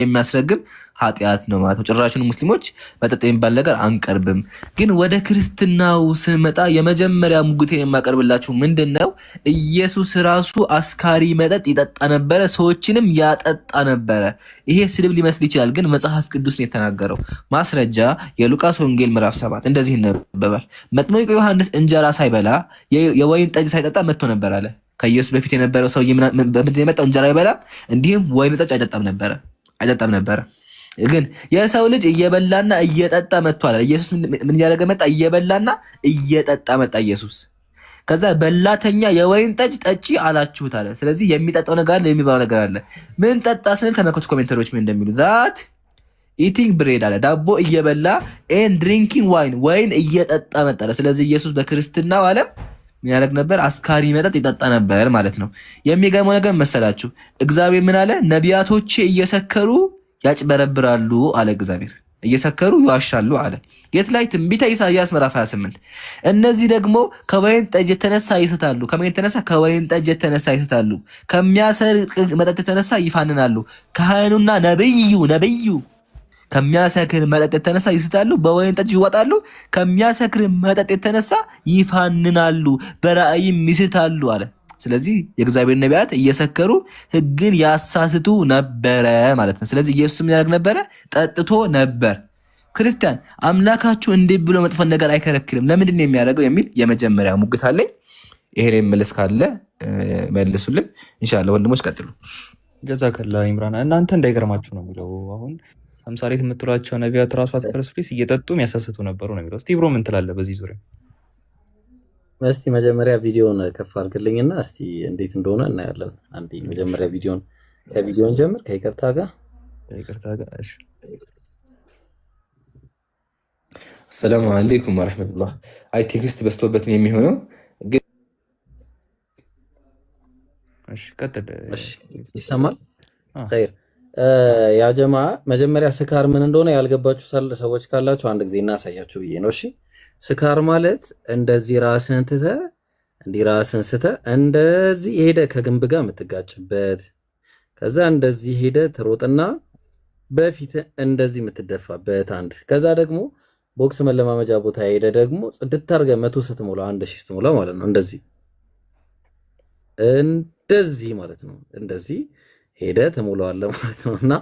የሚያስረግም ኃጢአት ነው ማለት ነው። ጭራሹን ሙስሊሞች መጠጥ የሚባል ነገር አንቀርብም። ግን ወደ ክርስትናው ስመጣ የመጀመሪያ ሙግቴ የማቀርብላችሁ ምንድን ነው? ኢየሱስ ራሱ አስካሪ መጠጥ ይጠጣ ነበረ፣ ሰዎችንም ያጠጣ ነበረ። ይሄ ስድብ ሊመስል ይችላል፣ ግን መጽሐፍ ቅዱስ ነው የተናገረው። ማስረጃ የሉቃስ ወንጌል ምዕራፍ 7 እንደዚህ ይነበባል። መጥምቁ ዮሐንስ እንጀራ ሳይበላ የወይን ጠጅ ሳይጠጣ መጥቶ ነበር አለ። ከኢየሱስ በፊት የነበረው ሰው በምንድን የመጣው? እንጀራ አይበላም እንዲሁም ወይን ጠጅ አይጠጣም ነበረ። ግን የሰው ልጅ እየበላና እየጠጣ መጥቷል። ኢየሱስ ምን እያደረገ መጣ? እየበላና እየጠጣ መጣ ኢየሱስ። ከዛ በላተኛ የወይን ጠጅ ጠጪ አላችሁት አለ። ስለዚህ የሚጠጣው ነገር አለ፣ የሚባለው ነገር አለ። ምን ጠጣ ስንል ተመልከቱ ኮሜንተሮች ምን እንደሚሉ። ዛት ኢቲንግ ብሬድ አለ፣ ዳቦ እየበላ ኤንድ ድሪንኪንግ ዋይን፣ ወይን እየጠጣ መጣ። ስለዚህ ኢየሱስ በክርስትናው ዓለም ምን ያደርግ ነበር? አስካሪ መጠጥ ይጠጣ ነበር ማለት ነው። የሚገርመው ነገር መሰላችሁ? እግዚአብሔር ምን አለ? ነቢያቶቼ እየሰከሩ ያጭበረብራሉ አለ። እግዚአብሔር እየሰከሩ ይዋሻሉ አለ። የት ላይ? ትንቢተ ኢሳይያስ ምዕራፍ 28። እነዚህ ደግሞ ከወይን ጠጅ የተነሳ ይስታሉ። ከምን የተነሳ? ከወይን ጠጅ የተነሳ ይስታሉ። ከሚያሰርቅ መጠጥ የተነሳ ይፋንናሉ። ካህኑና ነብዩ ከሚያሰክር መጠጥ የተነሳ ይስታሉ፣ በወይን ጠጅ ይወጣሉ። ከሚያሰክር መጠጥ የተነሳ ይፋንናሉ፣ በራእይም ይስታሉ አለ። ስለዚህ የእግዚአብሔር ነቢያት እየሰከሩ ሕግን ያሳስቱ ነበረ ማለት ነው። ስለዚህ ኢየሱስ ምን ያደርግ ነበረ? ጠጥቶ ነበር። ክርስቲያን አምላካችሁ እንዲህ ብሎ መጥፎ ነገር አይከለክልም፣ ለምንድን ነው የሚያደርገው የሚል የመጀመሪያ ሙግት አለኝ። ይሄ ላይ መልስ ካለ መልሱልን። ኢንሻአላህ ወንድሞች ቀጥሉ። ጀዛከላ ኢምራን። እናንተ እንዳይገርማችሁ ነው የሚለው አሁን ለምሳሌ የምትሏቸው ነቢያት ራሱ አትፈረስፕሊስ እየጠጡ የሚያሳስቱ ነበሩ ነው የሚለው። እስቲ ብሮ ምን ትላለህ በዚህ ዙሪያ? እስቲ መጀመሪያ ቪዲዮን ከፍ አድርግልኝና እስቲ እንዴት እንደሆነ እናያለን። አንዴ መጀመሪያ ከቪዲዮን ጀምር ከይቅርታ ጋር። እሺ። አሰላሙ አለይኩም ወራህመቱላህ። አይ ቴክስት በስቶበት ነው የሚሆነው ግን እሺ፣ ቀጥል። እሺ፣ ይሰማል? ኸይር ያ ጀማ መጀመሪያ ስካር ምን እንደሆነ ያልገባችሁ ሰዎች ካላችሁ አንድ ጊዜ እናሳያችሁ ብዬ ነው። እሺ ስካር ማለት እንደዚህ ራስን ስተህ እንደዚህ ሄደ ከግንብ ጋር የምትጋጭበት፣ ከዛ እንደዚህ ሄደ ትሮጥና በፊት እንደዚህ የምትደፋበት አንድ፣ ከዛ ደግሞ ቦክስ መለማመጃ ቦታ ሄደ ደግሞ ጽድት አድርገህ 100 ስትሞላ 1000 ስትሞላ ማለት ነው። እንደዚህ ማለት ነው። እንደዚህ ሄደ ትሞላዋለህ ማለት ነው። እና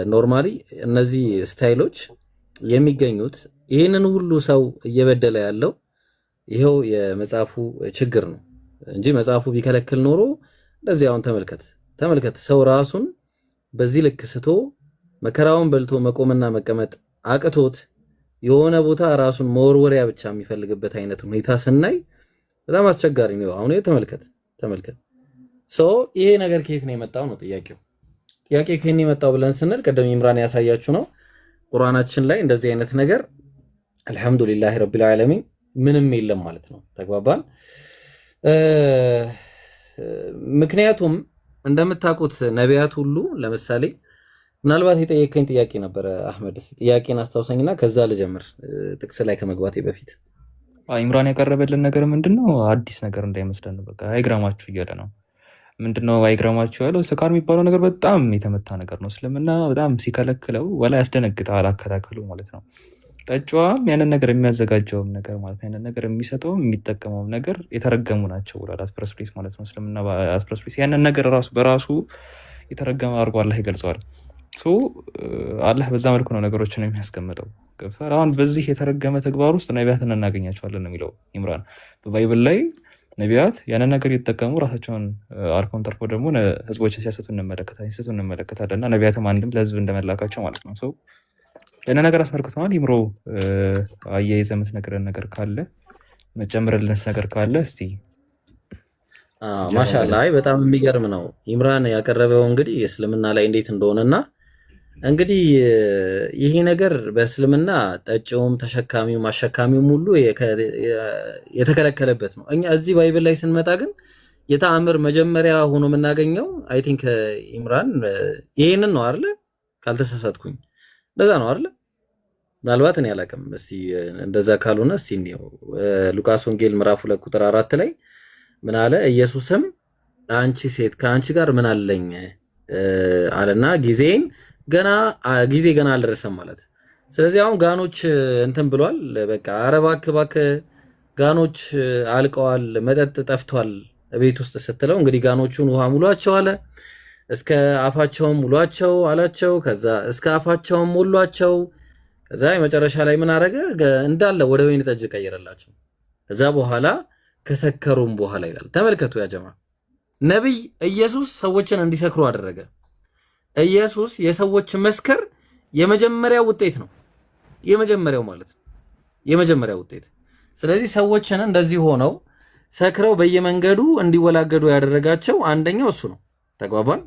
ኖርማሊ እነዚህ ስታይሎች የሚገኙት ይህንን ሁሉ ሰው እየበደለ ያለው ይኸው የመጽሐፉ ችግር ነው እንጂ መጽሐፉ ቢከለክል ኖሮ እንደዚህ አሁን ተመልከት ሰው ራሱን በዚህ ልክ ስቶ መከራውን በልቶ መቆምና መቀመጥ አቅቶት የሆነ ቦታ ራሱን መወርወሪያ ብቻ የሚፈልግበት አይነት ሁኔታ ስናይ በጣም አስቸጋሪ ነው። አሁን ተመልከት ይሄ ነገር ከየት ነው የመጣው ነው ጥያቄው። ጥያቄው ከየት ነው የመጣው ብለን ስንል ቀደም ኢምራን ያሳያችሁ ነው ቁርአናችን ላይ እንደዚህ አይነት ነገር አልহামዱሊላሂ ረቢል ዓለሚን ምንም የለም ማለት ነው። ተግባባን። ምክንያቱም እንደምታውቁት ነቢያት ሁሉ ለምሳሌ ምናልባት የጠየቀኝ ጥያቄ ነበር አህመድ፣ ጥያቄን አስታውሰኝና ከዛ ልጀምር ጥቅስ ላይ ከመግባቴ በፊት። ኢምራን ያቀረበልን ነገር ምንድነው? አዲስ ነገር እንዳይመስለን በቃ አይግራማችሁ እያለ ነው። ምንድነው አይግራማችሁ ያለው? ስካር የሚባለው ነገር በጣም የተመታ ነገር ነው። እስልምና በጣም ሲከለክለው ወላ ያስደነግጣል አከታከሉ ማለት ነው። ጠጫዋም ያንን ነገር የሚያዘጋጀውም ነገር ማለት ነው፣ ያንን ነገር የሚሰጠውም የሚጠቀመውም ነገር የተረገሙ ናቸው ብሏል አስፕረስፕሊስ ማለት ነው። እስልምና አስፕረስፕሊስ ያንን ነገር ራሱ በራሱ የተረገመ አድርጎ አላህ ይገልጸዋል። አላህ በዛ መልኩ ነው ነገሮችን የሚያስቀምጠው። ገብቷል። አሁን በዚህ የተረገመ ተግባር ውስጥ ነቢያትን እናገኛቸዋለን ነው የሚለው ኢምራን። በባይብል ላይ ነቢያት ያንን ነገር እየተጠቀሙ ራሳቸውን አልፎም ተርፎ ደግሞ ህዝቦችን ሲያሰቱ እንመለከታለን እና ነቢያትም አንድም ለህዝብ እንደመላካቸው ማለት ነው። ያንን ነገር አስመልክተዋል። ኢምሮ አያይዘህ የምትነግረን ነገር ካለ መጨምርልንስ ነገር ካለ እስቲ። ማሻአላህ በጣም የሚገርም ነው ኢምራን ያቀረበው እንግዲህ እስልምና ላይ እንዴት እንደሆነና እንግዲህ ይሄ ነገር በእስልምና ጠጪውም ተሸካሚውም አሸካሚውም ሁሉ የተከለከለበት ነው። እኛ እዚህ ባይብል ላይ ስንመጣ ግን የተአምር መጀመሪያ ሆኖ የምናገኘው አይ ቲንክ ኢምራን ይሄንን ነው አይደል? ካልተሳሳትኩኝ እንደዛ ነው አይደል? ምናልባት እኔ አላውቅም። እስቲ እንደዛ ካልሆነ እስቲ እንዲው ሉቃስ ወንጌል ምዕራፍ 2 ቁጥር 4 ላይ ምን አለ? ኢየሱስም አንቺ ሴት ከአንቺ ጋር ምን አለኝ አለና ጊዜ ገና አልደረሰም ማለት። ስለዚህ አሁን ጋኖች እንትን ብሏል። በቃ ኧረ እባክህ ጋኖች አልቀዋል፣ መጠጥ ጠፍቷል ቤት ውስጥ ስትለው እንግዲህ ጋኖቹን ውሃ ሙሏቸው አለ። እስከ አፋቸውም ሙሏቸው አላቸው። ከዛ እስከ አፋቸውም ሙሏቸው። ከዛ የመጨረሻ ላይ ምን አረገ? እንዳለ ወደ ወይን ጠጅ ቀየረላቸው። ከዛ በኋላ ከሰከሩም በኋላ ይላል። ተመልከቱ ያ ጀማ፣ ነቢይ ኢየሱስ ሰዎችን እንዲሰክሩ አደረገ። ኢየሱስ የሰዎች መስከር የመጀመሪያው ውጤት ነው። የመጀመሪያው ማለት ነው፣ የመጀመሪያው ውጤት። ስለዚህ ሰዎችን እንደዚህ ሆነው ሰክረው በየመንገዱ እንዲወላገዱ ያደረጋቸው አንደኛው እሱ ነው። ተግባባን?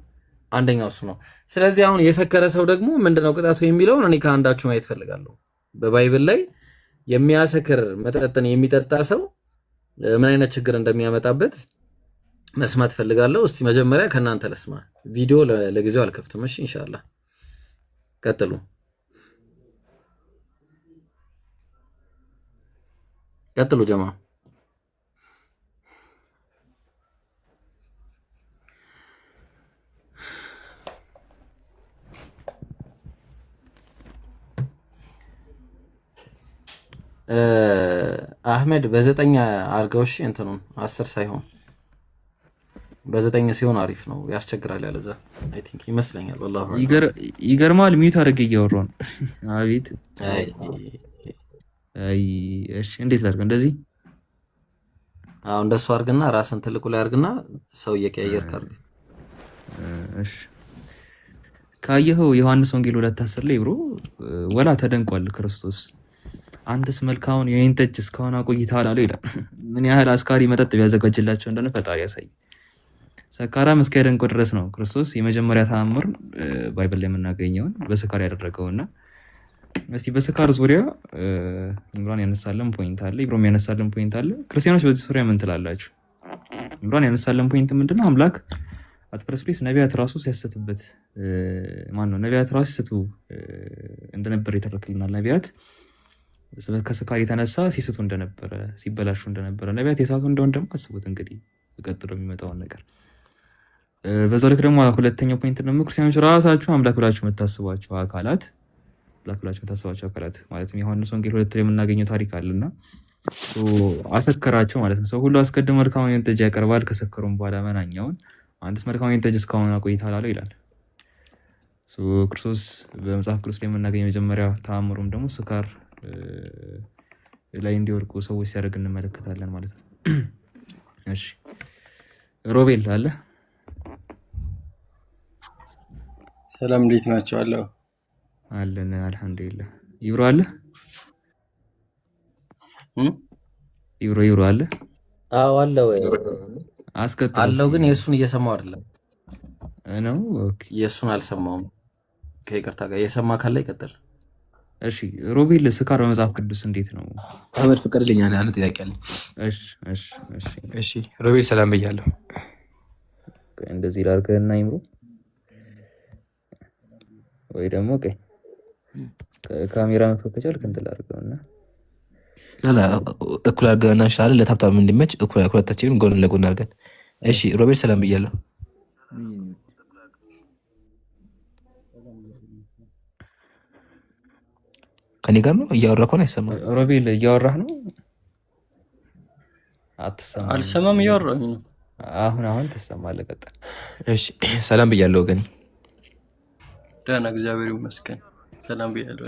አንደኛው እሱ ነው። ስለዚህ አሁን የሰከረ ሰው ደግሞ ምንድነው ቅጣቱ የሚለውን እኔ ከአንዳችሁ ማየት ፈልጋለሁ። በባይብል ላይ የሚያሰክር መጠጥን የሚጠጣ ሰው ምን አይነት ችግር እንደሚያመጣበት መስማት ፈልጋለሁ። እስቲ መጀመሪያ ከእናንተ ልስማ። ቪዲዮ ለጊዜው አልከፍትም። እሺ ኢንሻአላህ ቀጥሉ። ቀጥሉ ጀማ። አህመድ በ9 አድርገው። እሺ እንትኑን 10 ሳይሆን በ9 ሲሆን አሪፍ ነው። ያስቸግራል ያለዛ አይ ቲንክ ይመስለኛል። ወላሂ ይገርማል። ሚዩት አድርጌ እያወራሁ ነው። አቤት። አይ እሺ፣ እንዴት ላድርግ? እንደዚህ አዎ፣ እንደሱ አድርግና ራስን ትልቁ ላይ አድርግና ሰው እየቀያየርክ አድርግ። እሺ፣ ካየኸው ዮሐንስ ወንጌል 2:10 ላይ ብሮ ወላ ተደንቋል ክርስቶስ አንተስ መልካውን የወይን ጠጅ እስካሁን አቆይተሃል አለው ይላል። ምን ያህል አስካሪ መጠጥ ቢያዘጋጅላቸው እንደሆነ ፈጣሪ ያሳይ። ሰካራም እስኪያደንቁ ድረስ ነው ክርስቶስ የመጀመሪያ ተአምር ባይብል ላይ የምናገኘውን በስካር ያደረገውና እስቲ በስካር ዙሪያ ኢምራን ያነሳለን ፖይንት አለ፣ ኢብሮም ያነሳለን ፖይንት አለ። ክርስቲያኖች በዚህ ዙሪያ ምን ትላላችሁ? ኢምራን ያነሳለን ፖይንት ምንድነው? አምላክ አትፈርስፕሌስ ነቢያት ራሱ ሲያስትበት ነቢያት ራሱ ሲስቱ እንደነበር ይተርክልናል። ነቢያት ከስካር የተነሳ ሲስቱ እንደነበረ ሲበላሹ እንደነበረ ነቢያት የሳቱ እንደሆነ ደግሞ አስቡት እንግዲህ ቀጥሎ የሚመጣውን ነገር። በዛው ልክ ደግሞ ሁለተኛው ፖይንት ደግሞ ክርስቲያኖች ራሳችሁ አምላክ ብላችሁ የምታስቧቸው አካላት ማለትም ዮሐንስ ወንጌል 2 ላይ የምናገኘው ታሪክ አለና አሰከራቸው ማለት ነው። ሰው ሁሉ አስቀድሞ መልካም ወይን ጠጅ ያቀርባል፣ ከሰከሩም በኋላ መናኛውን አንተስ መልካም ወይን ጠጅ እስካሁን አቆይተሃል አለው ይላል። ክርስቶስ በመጽሐፍ ቅዱስ ላይ የምናገኘው የመጀመሪያ ተአምሩም ደግሞ ስካር ላይ እንዲወድቁ ሰዎች ሲያደርግ እንመለከታለን ማለት ነው። እሺ ሮቤል አለ። ሰላም እንዴት ናቸው? አለው አለን አልሐምዱሊላህ። ይብሮ አለ ይብሮ አለ። አዎ አለው አስከተለው አለው፣ ግን የእሱን እየሰማው አይደለም ነው። ኦኬ የእሱን አልሰማውም። ከይቅርታ ጋር የሰማ ካለ ይቀጥል። እሺ ሮቤል ስካር በመጽሐፍ ቅዱስ እንዴት ነው? አህመድ ፍቀድልኝ፣ አንድ ጥያቄ አለኝ። እሺ ሮቤል ሰላም ብያለሁ። እንደዚህ ላድርግህና ይምሩ ወይ ደግሞ ካሜራ መፈከቻል እንትን ላድርገውና እኩል አድርገውና ሻለ ለታብታብ እንዲመች ሁለታችንም ጎን ለጎን አድርገን። እሺ ሮቤል ሰላም ብያለሁ። ከኔ ጋር ነው እያወራህ ከሆነ አይሰማም። ሮቤል እያወራህ ነው? አትሰማም? አልሰማም፣ እያወራሁኝ ነው። አሁን ትሰማለህ። ቀጥል። እሺ ሰላም ብያለሁ። ወገኔ ደህና እግዚአብሔር ይመስገን። ሰላም ብያለሁ።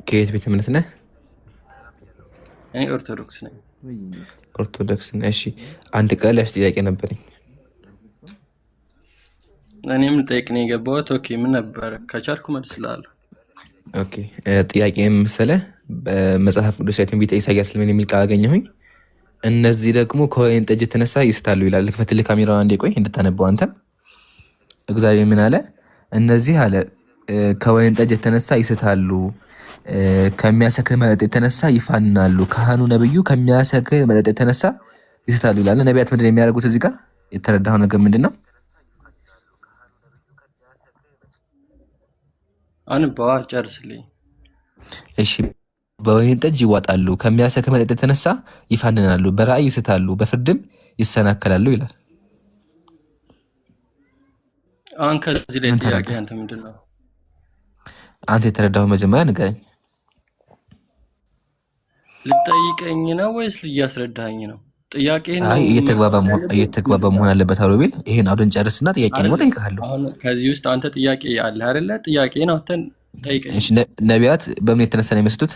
ከየት ቤተ እምነት ነህ? እኔ ኦርቶዶክስ ነኝ። ኦርቶዶክስ ነህ? እሺ አንድ ቀን ላይ ጥያቄ ነበረኝ። እኔም ልጠይቅ ነው የገባሁት። ኦኬ ምን ነበር? ከቻልኩ መልስልሃለሁ። ኦኬ ጥያቄ መሰለህ በመጽሐፍ ቅዱስ ላይ ትንቢተ ኢሳይያስ ምን የሚል ቃል አገኘሁኝ። እነዚህ ደግሞ ከወይን ጠጅ የተነሳ ይስታሉ ይላል። ክፈትልህ ካሜራውን አንዴ ቆይ እንድታነበው አንተም። እግዚአብሔር ምን አለ? እነዚህ አለ ከወይን ጠጅ የተነሳ ይስታሉ፣ ከሚያሰክር መጠጥ የተነሳ ይፋናሉ፣ ካህኑ ነብዩ ከሚያሰክር መጠጥ የተነሳ ይስታሉ ይላል። ነቢያት ምንድን ነው የሚያደርጉት? እዚህ ጋር የተረዳኸው ነገር ምንድን ነው? አንባዋ ጨርስልኝ። እሺ በወይን ጠጅ ይዋጣሉ፣ ከሚያሰክር መጠጥ የተነሳ ይፋንናሉ፣ በራእይ ይስታሉ፣ በፍርድም ይሰናከላሉ ይላል። አሁን ከዚህ ላይ ምን ጥያቄ ተረዳህ? አንተ ምንድን ነው አንተ የተረዳኸው መጀመሪያ ንገረኝ። ልጠይቀኝ ነው ወይስ ልያስረዳኝ ነው? ጥያቄህን ነው አይ ያለብህ እየተግባባ ምንድን ነው? መሆን አለበት አሮቤል። ይሄን አውደን ጨርስና ጥያቄ ደግሞ አይደለም ጠይቀሃለሁ። አሁን ከዚህ ውስጥ አንተ ጥያቄ አለ አይደለ? ጥያቄህን አንተን ጠይቀኝ። እሺ ነቢያት በምን የተነሳ ነው የሚመስሉት?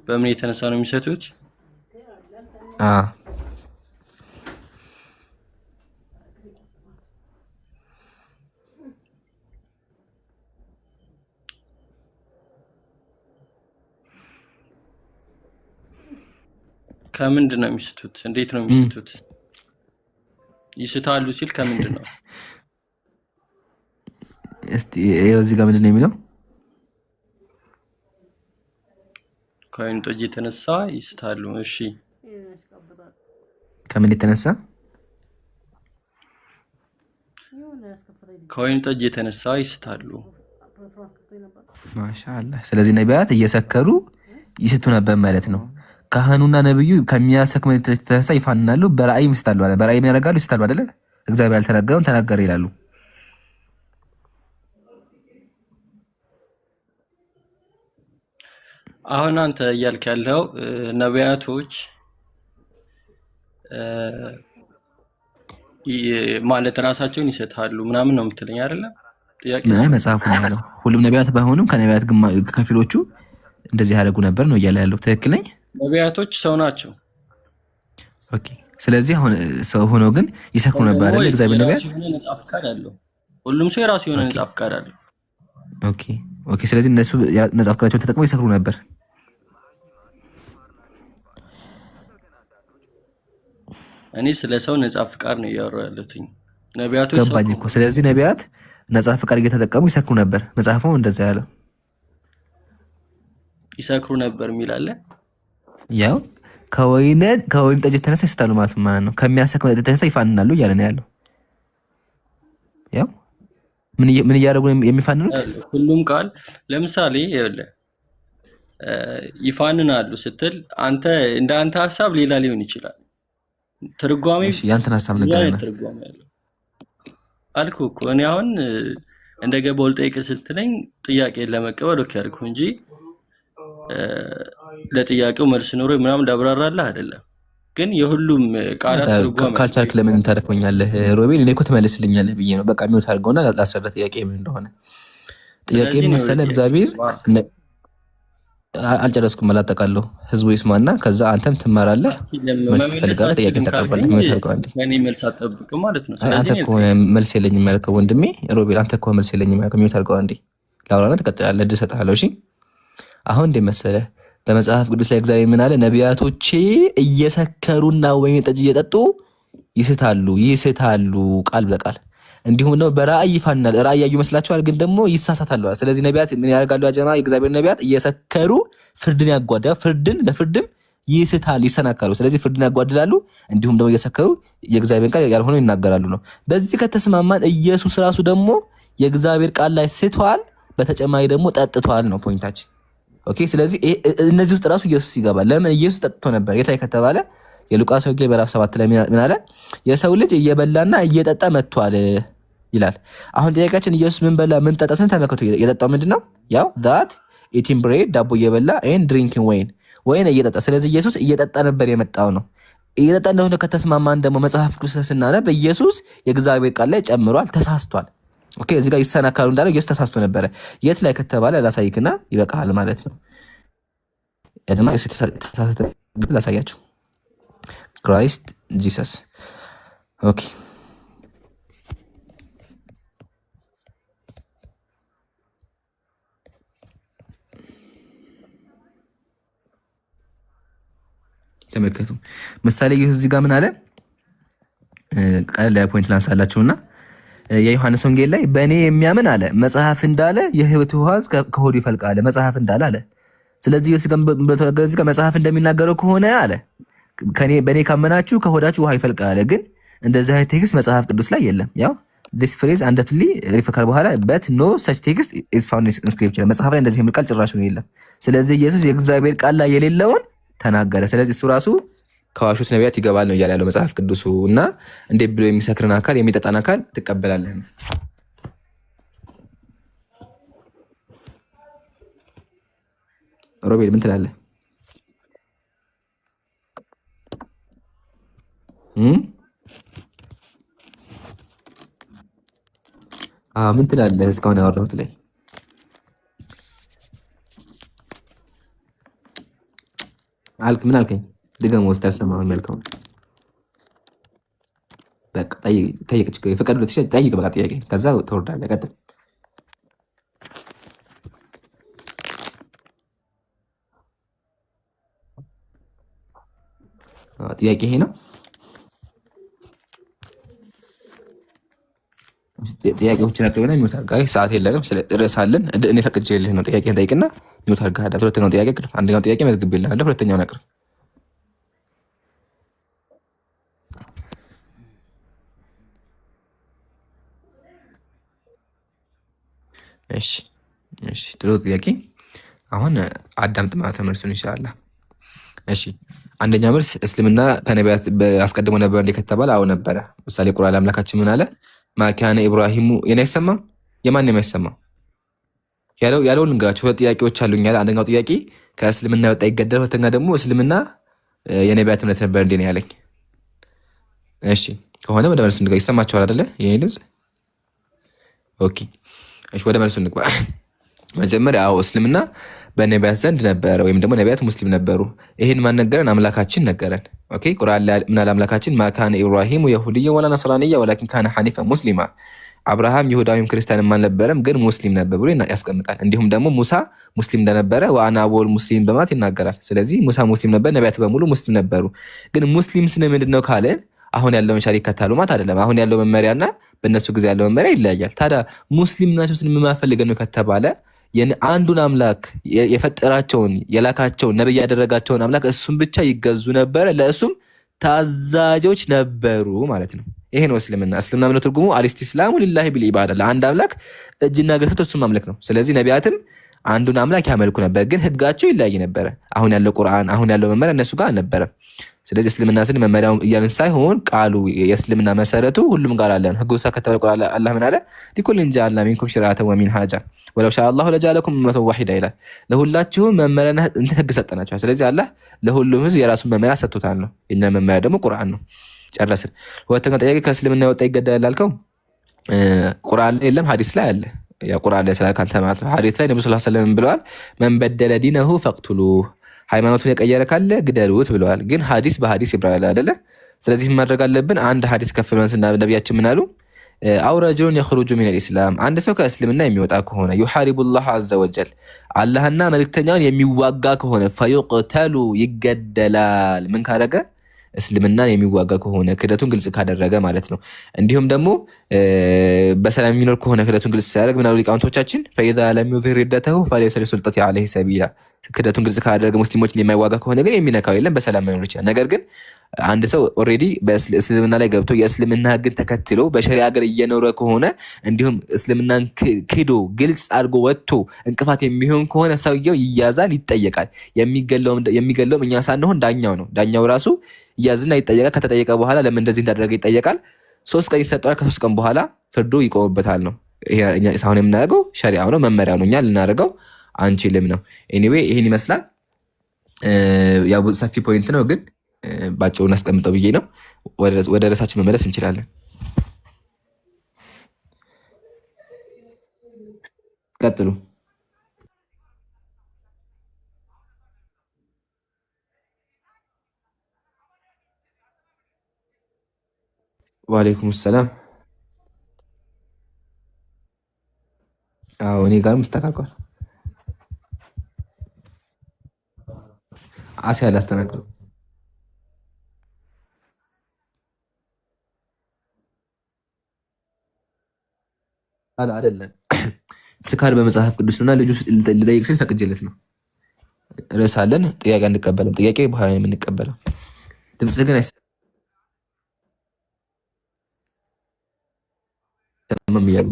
በምን የተነሳ ነው የሚሰጡት? አ ከምንድን ነው የሚስቱት? እንዴት ነው የሚስቱት? ይስታሉ ሲል ከምንድን ነው? እስቲ ይኸው እዚህ ጋር ምንድን ነው የሚለው? ከወይን ጠጅ የተነሳ ይስታሉ። እሺ ከምን የተነሳ? ከወይን ጠጅ የተነሳ ይስታሉ። ማሻአላህ። ስለዚህ ነቢያት እየሰከሩ ይስቱ ነበር ማለት ነው። ካህኑና ነብዩ ከሚያሰክም የተነሳ ይፋንናሉ፣ በራእይ ይስታሉ አለ። በራእይ ምን ያደርጋሉ? ይስታሉ አይደለ? እግዚአብሔር ያልተናገረውን ተናገረ ይላሉ። አሁን አንተ እያልክ ያለው ነቢያቶች ማለት ራሳቸውን ይሰጣሉ ምናምን ነው የምትለኝ አይደለ? ጥያቄ ምን መጽሐፉ ነው ያለው። ሁሉም ነቢያት ባይሆኑም ከነቢያት ከፊሎቹ እንደዚህ ያደርጉ ነበር ነው እያለ ያለው። ትክክል ነኝ? ነቢያቶች ሰው ናቸው። ኦኬ። ስለዚህ አሁን ሰው ሆኖ ግን ይሰክሩ ነበር አይደል? እግዚአብሔር ነቢያት የሆነ ነጻ ፍቃድ አለው። ሁሉም ሰው የራሱ የሆነ ነጻ ፍቃድ አለው። ኦኬ ኦኬ። ስለዚህ እነሱ ነጻ ፍቃዳቸውን ተጠቅመው ይሰክሩ ነበር። እኔ ስለ ሰው ነጻ ፍቃድ ነው እያወራሁ ያለሁት። ነቢያቶች ገባኝ እኮ። ስለዚህ ነቢያት ነጻ ፍቃድ እየተጠቀሙ ይሰክሩ ነበር። መጽሐፉ እንደዛ ያለው ይሰክሩ ነበር የሚል አለ። ያው ከወይን ጠጅ የተነሳ ይስታሉ ማለት ነው። ከሚያሰክም የተነሳ ይፋንናሉ እያለ ነው ያለው። ያው ምን እያደረጉ የሚፋንኑት? ሁሉም ቃል ለምሳሌ ይኸውልህ ይፋንናሉ ስትል አንተ እንደ አንተ ሐሳብ ሌላ ሊሆን ይችላል። ትርጓሜ ያንተን ሐሳብ ነገርና ትርጓሜ ያለው አልኩህ እኮ እኔ አሁን እንደገባው ልጠይቅህ ስትለኝ ጥያቄን ለመቀበል ኦኬ አልኩህ እንጂ ለጥያቄው መልስ ኖሮ ምናምን ላብራራለህ አይደለም። ግን የሁሉም ቃላት ትርጓሜ ካልቻልክ ለምን ታደክመኛለህ ሮቤል? እኔ እኮ ትመልስልኛለህ ብዬ ነው። በቃ ሚውት አድርገውና ላስረዳ ጥያቄ ምን እንደሆነ። ጥያቄ መሰለህ እግዚአብሔር አልጨረስኩም፣ አላጠቃለሁ። ህዝቡ ይስማና ከዛ አንተም ትማራለህ፣ መልስ ትፈልጋለህ፣ ጥያቄን ታቀርባለህ። ሚውት አድርገው አንዴ። እኔ መልስ አጠብቅም ማለት ነው። አንተ እኮ መልስ የለኝም ያልከው ወንድሜ ሮቤል፣ አንተ እኮ መልስ የለኝም ያልከው። ሚውት አድርገው አንዴ። ላውራና ትቀጥላለህ፣ እድል እሰጥሃለሁ። እሺ አሁን እንደ መሰለህ በመጽሐፍ ቅዱስ ላይ እግዚአብሔር ምን አለ? ነቢያቶቼ እየሰከሩና ወይን ጠጅ እየጠጡ ይስታሉ ቃል በቃል እንዲሁም ደግሞ በራእይ ይፋንናል። ራእይ ያዩ ይመስላችኋል፣ ግን ደግሞ ይሳሳታሉ። ስለዚህ ነቢያት ምን ያደርጋሉ? አጀማ የእግዚአብሔር ነቢያት እየሰከሩ ፍርድን ያጓዳሉ፣ በፍርድም ይሰናካሉ። ስለዚህ ፍርድን ያጓድላሉ፣ እንዲሁም ደግሞ እየሰከሩ የእግዚአብሔር ቃል ያልሆነው ይናገራሉ ነው። በዚህ ከተስማማን ኢየሱስ ራሱ ደግሞ የእግዚአብሔር ቃል ላይ ስቷል፣ በተጨማሪ ደግሞ ጠጥቷል ነው ፖይንታችን። ኦኬ። ስለዚህ እነዚህ ውስጥ ራሱ ኢየሱስ ይገባል። ለምን ኢየሱስ ጠጥቶ ነበር? የታይ ከተባለ የሉቃስ ወንጌል ምዕራፍ 7 ላይ ምን አለ? የሰው ልጅ እየበላና እየጠጣ መጥቷል ይላል። አሁን ጥያቄያችን ኢየሱስ ምን በላ ምን ጠጣ ስን ተመልከቱ። የጠጣው ምንድነው? ያው ዳት ኢቲንግ ብሬድ ዳቦ እየበላ ኤንድ ድሪንኪንግ ወይን እየጠጣ። ስለዚህ ኢየሱስ እየጠጣ ነበር የመጣው ነው። እየጠጣ እንደሆነ ከተስማማን ደግሞ መጽሐፍ ቅዱስ ስናነብ ኢየሱስ የእግዚአብሔር ቃል ላይ ጨምሯል፣ ተሳስቷል። ኦኬ። እዚህ ጋር ይሰናካሉ እንዳለው ኢየሱስ ተሳስቶ ነበረ። የት ላይ ከተባለ ላሳይክና ይበቃል ማለት ነው። ያደማ ኢየሱስ ተሳስቶ ላሳያችሁ። ክራይስት ጂሰስ። ኦኬ ተመልከቱ። ምሳሌ ኢየሱስ እዚህ ጋር ምን አለ? ቀለል ያለ ፖይንት ላንሳላችሁና የዮሐንስ ወንጌል ላይ በእኔ የሚያምን አለ መጽሐፍ እንዳለ የሕይወት ውሃ ከሆዱ ይፈልቃል መጽሐፍ እንዳለ አለ። ስለዚህ ኢየሱስ ጋር መጽሐፍ እንደሚናገረው ከሆነ አለ በእኔ ካመናችሁ ከሆዳችሁ ውሃ ይፈልቃል አለ። ግን እንደዚህ አይነት ቴክስት መጽሐፍ ቅዱስ ላይ የለም። ያው this phrase undoubtedly ሪፈካል በኋላ but no such text is found in scripture መጽሐፍ ላይ እንደዚህ የሚል ቃል ጭራሽ ነው የለም። ስለዚህ ኢየሱስ የእግዚአብሔር ቃል ላይ የሌለውን ተናገረ። ስለዚህ እሱ ራሱ ከዋሹት ነቢያት ይገባል ነው እያለ ያለው መጽሐፍ ቅዱሱ። እና እንዴት ብሎ የሚሰክርን አካል የሚጠጣን አካል ትቀበላለህ? ሮቤል ምን ትላለህ? ምን ትላለህ? እስካሁን ያወራሁት ላይ አልክ። ምን አልከኝ? ድገም ውስጥ አልሰማሁም ያልከው። በቃ ጠይቅ፣ ችግር የፈቀዱ ጠይቅ። በቃ ጥያቄ ከዛ ትወርዳለህ። ቀጥል። ጥያቄ ይሄ ነው። ጥያቄዎችን አቅርብና ሚውት አድርጋ። ሰዓት የለንም፣ ርዕስ አለን። እኔ ፈቅጄልህ ነው። ጥያቄን ጠይቅና ሚውት አድርጋ። ሁለተኛውን ጥያቄ አቅርብ። አንደኛውን ጥያቄ መዝግቤልሃለሁ፣ ሁለተኛውን አቅርብ። እሺ እሺ፣ ጥሩ ጥያቄ። አሁን አዳምጥ ማለት መልሱን ኢንሻአላህ። እሺ አንደኛ መልስ እስልምና ከነቢያት አስቀድሞ ነበር እንዴ ከተባለ አዎ ነበረ። ምሳሌ ቁርአን አምላካችን ምን አለ? ማካነ ኢብራሂሙ የኔ አይሰማም? የማን የማይሰማው ያለው ልንገራችሁ። ሁለት ጥያቄዎች አሉኝ ያለ። አንደኛው ጥያቄ ከእስልምና ወጣ ይገደል፣ ሁለተኛ ደግሞ እስልምና የነቢያት እምነት ነበር እንዴ ነው ያለኝ። እሺ ከሆነ ወደ መልሱ እንግባ። ይሰማችኋል አይደለ? ይሄ ድምጽ ኦኬ። እሺ ወደ መልሱ እንግባ። መጀመሪያ አዎ እስልምና በነቢያት ዘንድ ነበረ፣ ወይም ደግሞ ነቢያት ሙስሊም ነበሩ። ይህን ማን ነገረን? አምላካችን ነገረን። ኦኬ ቁርአን ላይ ምን አለ አምላካችን? ማካነ ኢብራሂሙ የሁድየ ወላ ነስራንያ ወላኪን ካነ ሐኒፈ ሙስሊማ። አብርሃም ይሁዳዊም ክርስቲያንም አልነበረም፣ ግን ሙስሊም ነበር ብሎ ያስቀምጣል። እንዲሁም ደግሞ ሙሳ ሙስሊም እንደነበረ ወአና አወል ሙስሊም በማለት ይናገራል። ስለዚህ ሙሳ ሙስሊም ነበር፣ ነቢያት በሙሉ ሙስሊም ነበሩ። ግን ሙስሊም ስነ ምንድን ነው ካለን አሁን ያለውን ሸሪዓ ይከተሉ ማለት አይደለም። አሁን ያለው መመሪያና በእነሱ ጊዜ ያለው መመሪያ ይለያያል። ታዲያ ሙስሊም ናቸው ስን የማፈልገን ነው ከተባለ አንዱን አምላክ የፈጠራቸውን የላካቸውን ነብይ ያደረጋቸውን አምላክ እሱም ብቻ ይገዙ ነበረ፣ ለእሱም ታዛዦች ነበሩ ማለት ነው። ይሄ ነው እስልምና። እስልምና ምን ትርጉሙ? አልኢስቲስላሙ ሊላሂ ቢልኢባዳ፣ ለአንድ አምላክ እጅና እግር ሰጥቶ እሱን ማምለክ ነው። ስለዚህ ነቢያትም አንዱን አምላክ ያመልኩ ነበር፣ ግን ህጋቸው ይለያይ ነበረ። አሁን ያለው ቁርአን አሁን ያለው መመሪያ እነሱ ጋር አልነበረም። ስለዚህ እስልምና ስን መመሪያው እያልን ሳይሆን ቃሉ የእስልምና መሰረቱ ሁሉም ጋር አለ። ህጉ ከተባለ ቁርአን አላህ ምን አለ? ሊኩሊን ጀዐልና ሚንኩም ሽርዐተን ወሚንሃጃ ወለው ሻአ አላሁ ለጀዐለኩም ኡመተን ዋሂዳ ይላል። ለሁላችሁም መመሪያና ህግ ሰጠናቸው። ስለዚህ አላህ ለሁሉም ህዝብ የራሱን መመሪያ ሰጥቶታል ነው። የኛ መመሪያ ደግሞ ቁርአን ነው። ጨረስን። ሁለተኛው ጥያቄ ከእስልምና የወጣ ይገደላል አልከው። ቁርአን ላይ የለም፣ ሐዲስ ላይ አለ። ያ ቁርአን ላይ ስላልክ አንተ ማለት ነው። ሐዲስ ላይ ነብዩ ሰለላሁ ዐለይሂ ወሰለም ብለዋል፣ መን በደለ ዲነሁ ፈቅቱሉህ፣ ሃይማኖቱን የቀየረ ካለ ግደሉት ብለዋል። ግን ሐዲስ በሐዲስ ይብራራል አይደለ? ስለዚህ ማድረግ አለብን። አንድ ሐዲስ ከፍ ብለን ስናነብ ነብያችን ምን አሉ? አው ረጁሉን የኽሩጁ ሚነል ኢስላም፣ አንድ ሰው ከእስልምና የሚወጣ ከሆነ ዩሐሪቡላህ ዐዘ ወጀል፣ አላህና መልእክተኛውን የሚዋጋ ከሆነ ፈዩቅተሉ፣ ይገደላል። ምን ካደረገ? እስልምናን የሚዋጋ ከሆነ ክህደቱን ግልጽ ካደረገ ማለት ነው። እንዲሁም ደግሞ በሰላም የሚኖር ከሆነ ክህደቱን ግልጽ ሲያደርግ ምናሉ ሊቃውንቶቻችን ፈኢዛ ለም ዩዝሂር ሪደተሁ ፈለይሰ ሊሱልጠቲ ዐለይሂ ሰቢላ፣ ክህደቱን ግልጽ ካደረገ ሙስሊሞችን የማይዋጋ ከሆነ ግን የሚነካው የለም፣ በሰላም መኖር ይችላል። ነገር ግን አንድ ሰው ኦልሬዲ በእስልምና ላይ ገብቶ የእስልምና ህግን ተከትሎ በሸሪዓ ሀገር እየኖረ ከሆነ እንዲሁም እስልምናን ክዶ ግልጽ አድርጎ ወጥቶ እንቅፋት የሚሆን ከሆነ ሰውየው ይያዛል፣ ይጠየቃል። የሚገለውም እኛ ሳንሆን ዳኛው ነው። ዳኛው ራሱ ይያዝና ይጠየቃል። ከተጠየቀ በኋላ ለምን እንደዚህ እንዳደረገ ይጠየቃል። 3 ቀን ይሰጠዋል። ከ3 ቀን በኋላ ፍርዱ ይቆምበታል ነው። አሁን የምናደርገው ሸሪዓው ነው፣ መመሪያው ነው። እኛ ልናደርገው አንችልም ነው። ኤኒዌይ ይህን ይመስላል። ያው ሰፊ ፖይንት ነው ግን ባጭሩ እናስቀምጠው ብዬ ነው። ወደ ርዕሳችን መመለስ እንችላለን። ቀጥሉ። ወአለይኩም ሰላም። አዎ እኔ ጋር መስተካከል አሲያ ላስተናግዱ አይደለም። ስካር በመጽሐፍ ቅዱስ ነውና ልጁ ልጠይቅ ስል ፈቅጄለት ነው። ርዕስ አለን፣ ጥያቄ አንቀበልም። ጥያቄ በኋላ የምንቀበለው። ድምጽ ግን አይሰማም እያሉ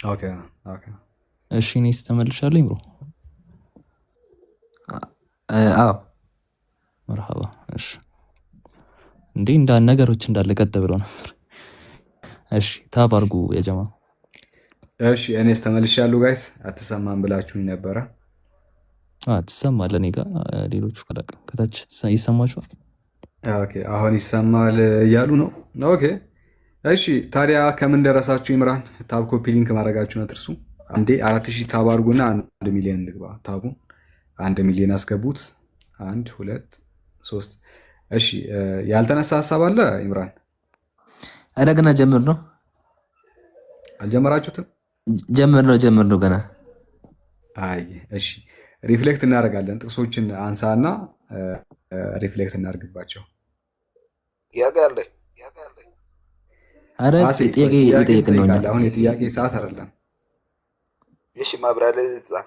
ኦኬ እሺ እኔስ ተመልሻለሁ ብሮ። አዎ መርሐባ። እሺ እንዴ ነገሮች እንዳለ ቀጥ ብለው ነበር። እሺ ታብ አድርጉ የጀማ። እሺ እኔስ ተመልሻለሁ ጋይስ። አትሰማም ብላችሁኝ ነበረ። ትሰማለህ? እኔ ጋር ሌሎቹ ከታች ይሰማችኋል? ኦኬ አሁን ይሰማል እያሉ ነው። ኦኬ እሺ ታዲያ ከምን ደረሳችሁ? ኢምራን ታብ ኮፒ ሊንክ ማድረጋችሁን አትርሱ። አንዴ 4000 ታብ አድርጉና 1 ሚሊዮን እንግባ። ታቡን 1 ሚሊዮን አስገቡት። 1 2 3 እሺ ያልተነሳ ሀሳብ አለ ኢምራን? አረ ገና ጀምር ነው። አልጀመራችሁትም? ጀምር ነው ገና። አይ እሺ ሪፍሌክት እናደርጋለን። ጥቅሶችን አንሳና ሪፍሌክት እናደርግባቸው። ያጋለ አረ ጥያቄ ይጠይቅ ነው። አሁን የጥያቄ ሰዓት አይደለም። እሺ ማብራሪያ ጻፍ።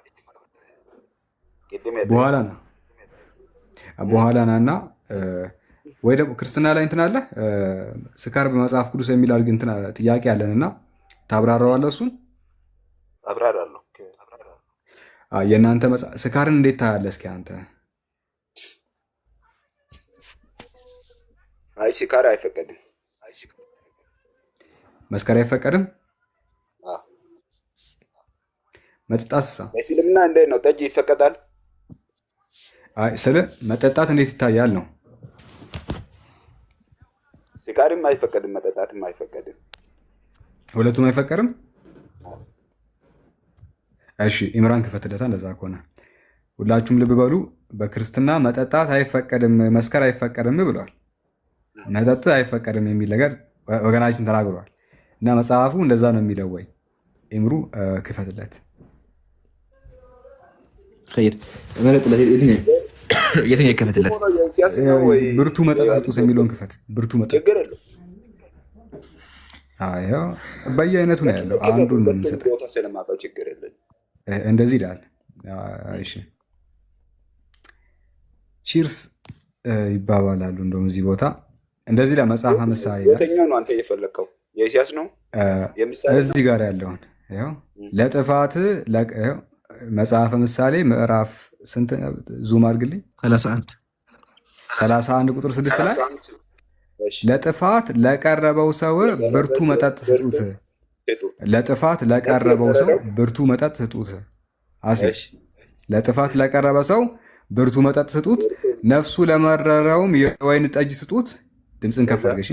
በኋላ ናና ወይ ደግሞ ክርስትና ላይ እንትን አለ ስካር በመጽሐፍ ቅዱስ የሚል አድርግ እንትን ጥያቄ አለንና ታብራራዋለህ። እሱን አብራራለሁ። የእናንተ ስካርን እንዴት ታያለህ? እስኪ አንተ። አይ ስካር አይፈቀድም። መስከር አይፈቀድም። መጠጣትስ? በእስልምና እንዴት ነው? ጠጅ ይፈቀዳል? አይ ስለ መጠጣት እንዴት ይታያል ነው። ስካርም አይፈቀድም፣ መጠጣትም አይፈቀድም። ሁለቱም አይፈቀድም። እሺ ኢምራን ክፈትለታ። እንደዛ ከሆነ ሁላችሁም ልብ በሉ። በክርስትና መጠጣት አይፈቀድም፣ መስከር አይፈቀድም ብለዋል። መጠጥ አይፈቀድም የሚል ነገር ወገናችን ተናግሯል። እና መጽሐፉ እንደዛ ነው የሚለው ወይ? ኢምሩ ክፈትለት። ኸይር የትኛው ይከፈትለት? ብርቱ መጠጥ ስጡት የሚለውን ክፈት። ብርቱ መጠጥ በየአይነቱ ነው ያለው። አንዱን ነው የምንሰጠው። እንደዚህ ይላል። እሺ ቺርስ ይባባላሉ። እንደውም እዚህ ቦታ እንደዚህ ለመጽሐፈ ምሳሌ ነው አንተ እየፈለግከው የኢሳያስ ነው እዚህ ጋር ያለውን ለጥፋት መጽሐፈ ምሳሌ ምዕራፍ ስንት ዙም አድርግልኝ? 31 ቁጥር 6 ላይ ለጥፋት ለቀረበው ሰው ብርቱ መጠጥ ስጡት። ለጥፋት ለቀረበው ሰው ብርቱ መጠጥ ስጡት። ለጥፋት ለቀረበ ሰው ብርቱ መጠጥ ስጡት፣ ነፍሱ ለመረረውም የወይን ጠጅ ስጡት። ድምፅን ከፍ አድርገሽ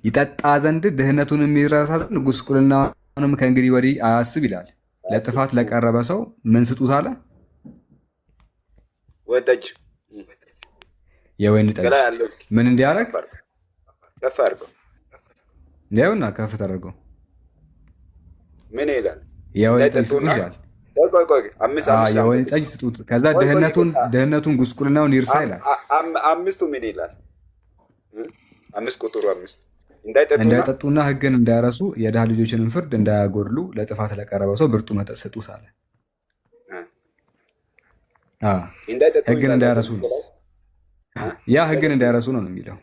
ይጠጣ ዘንድ ድህነቱን የሚረሳ ዘንድ ጉስቁልናውንም ከእንግዲህ ወዲህ አያስብ ይላል። ለጥፋት ለቀረበ ሰው ምን ስጡት አለ? የወይን ጠጅ። ምን እንዲያደርግ? ያውና ከፍ ተደርጎ ምን ይላል? የወይን ጠጅ ስጡት ይላል። የወይን ጠጅ ስጡት፣ ከዛ ድህነቱን ጉስቁልናውን ይርሳ ይላል። አምስቱ ምን ይላል? 5 ቁጥሩ 5 እንዳይጠጡና ሕግን እንዳይረሱ የድሃ ልጆችንም ፍርድ እንዳያጎድሉ ለጥፋት ለቀረበው ሰው ብርቱ መጠጥ ስጡት አለ። ሕግን እንዳይረሱ ነው። ያ ሕግን እንዳይረሱ ነው የሚለው።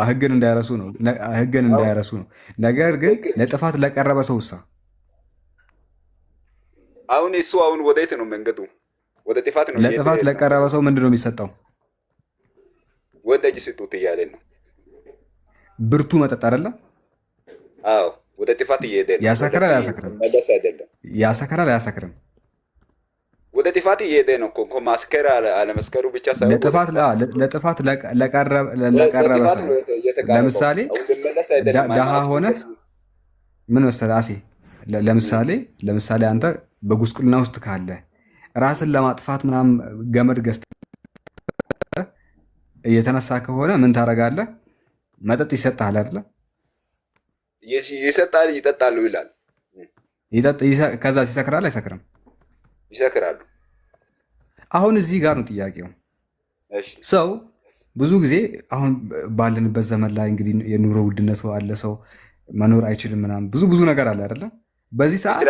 ሕግን እንዳይረሱ ነው። ነገር ግን ለጥፋት ለቀረበ ሰው ሳ አሁን እሱ ወዴት ነው መንገዱ? ወደ ጥፋት ነው። ለጥፋት ለቀረበ ሰው ምንድን ነው የሚሰጠው? ወይን ጠጅ ስጡት እያለ ነው። ብርቱ መጠጥ አይደለም? አዎ ወደ ጥፋት እየሄደ ነው። ያሰክራል አያሰክርም? ያሰክራል አያሰክርም? ወደ ጥፋት እየሄደ ነው እኮ። ማስከር አለመስከሩ ብቻ ሳይሆን ለጥፋት ለቀረበ ሰው ለምሳሌ ደሃ ሆነ ምን መሰለህ አሴ፣ ለምሳሌ አንተ በጉስቁልና ውስጥ ካለ ራስን ለማጥፋት ምናምን ገመድ ገዝተህ እየተነሳ ከሆነ ምን ታደርጋለህ? መጠጥ ይሰጥሃል አይደለ? ይሰጣል፣ ይጠጣሉ ይላል። ከዛ ሲሰክራል አይሰክርም? ይሰክራሉ። አሁን እዚህ ጋር ነው ጥያቄው። ሰው ብዙ ጊዜ አሁን ባለንበት ዘመን ላይ እንግዲህ የኑሮ ውድነቱ አለ፣ ሰው መኖር አይችልም ምናምን ብዙ ነገር አለ አይደለ? በዚህ ሰዓት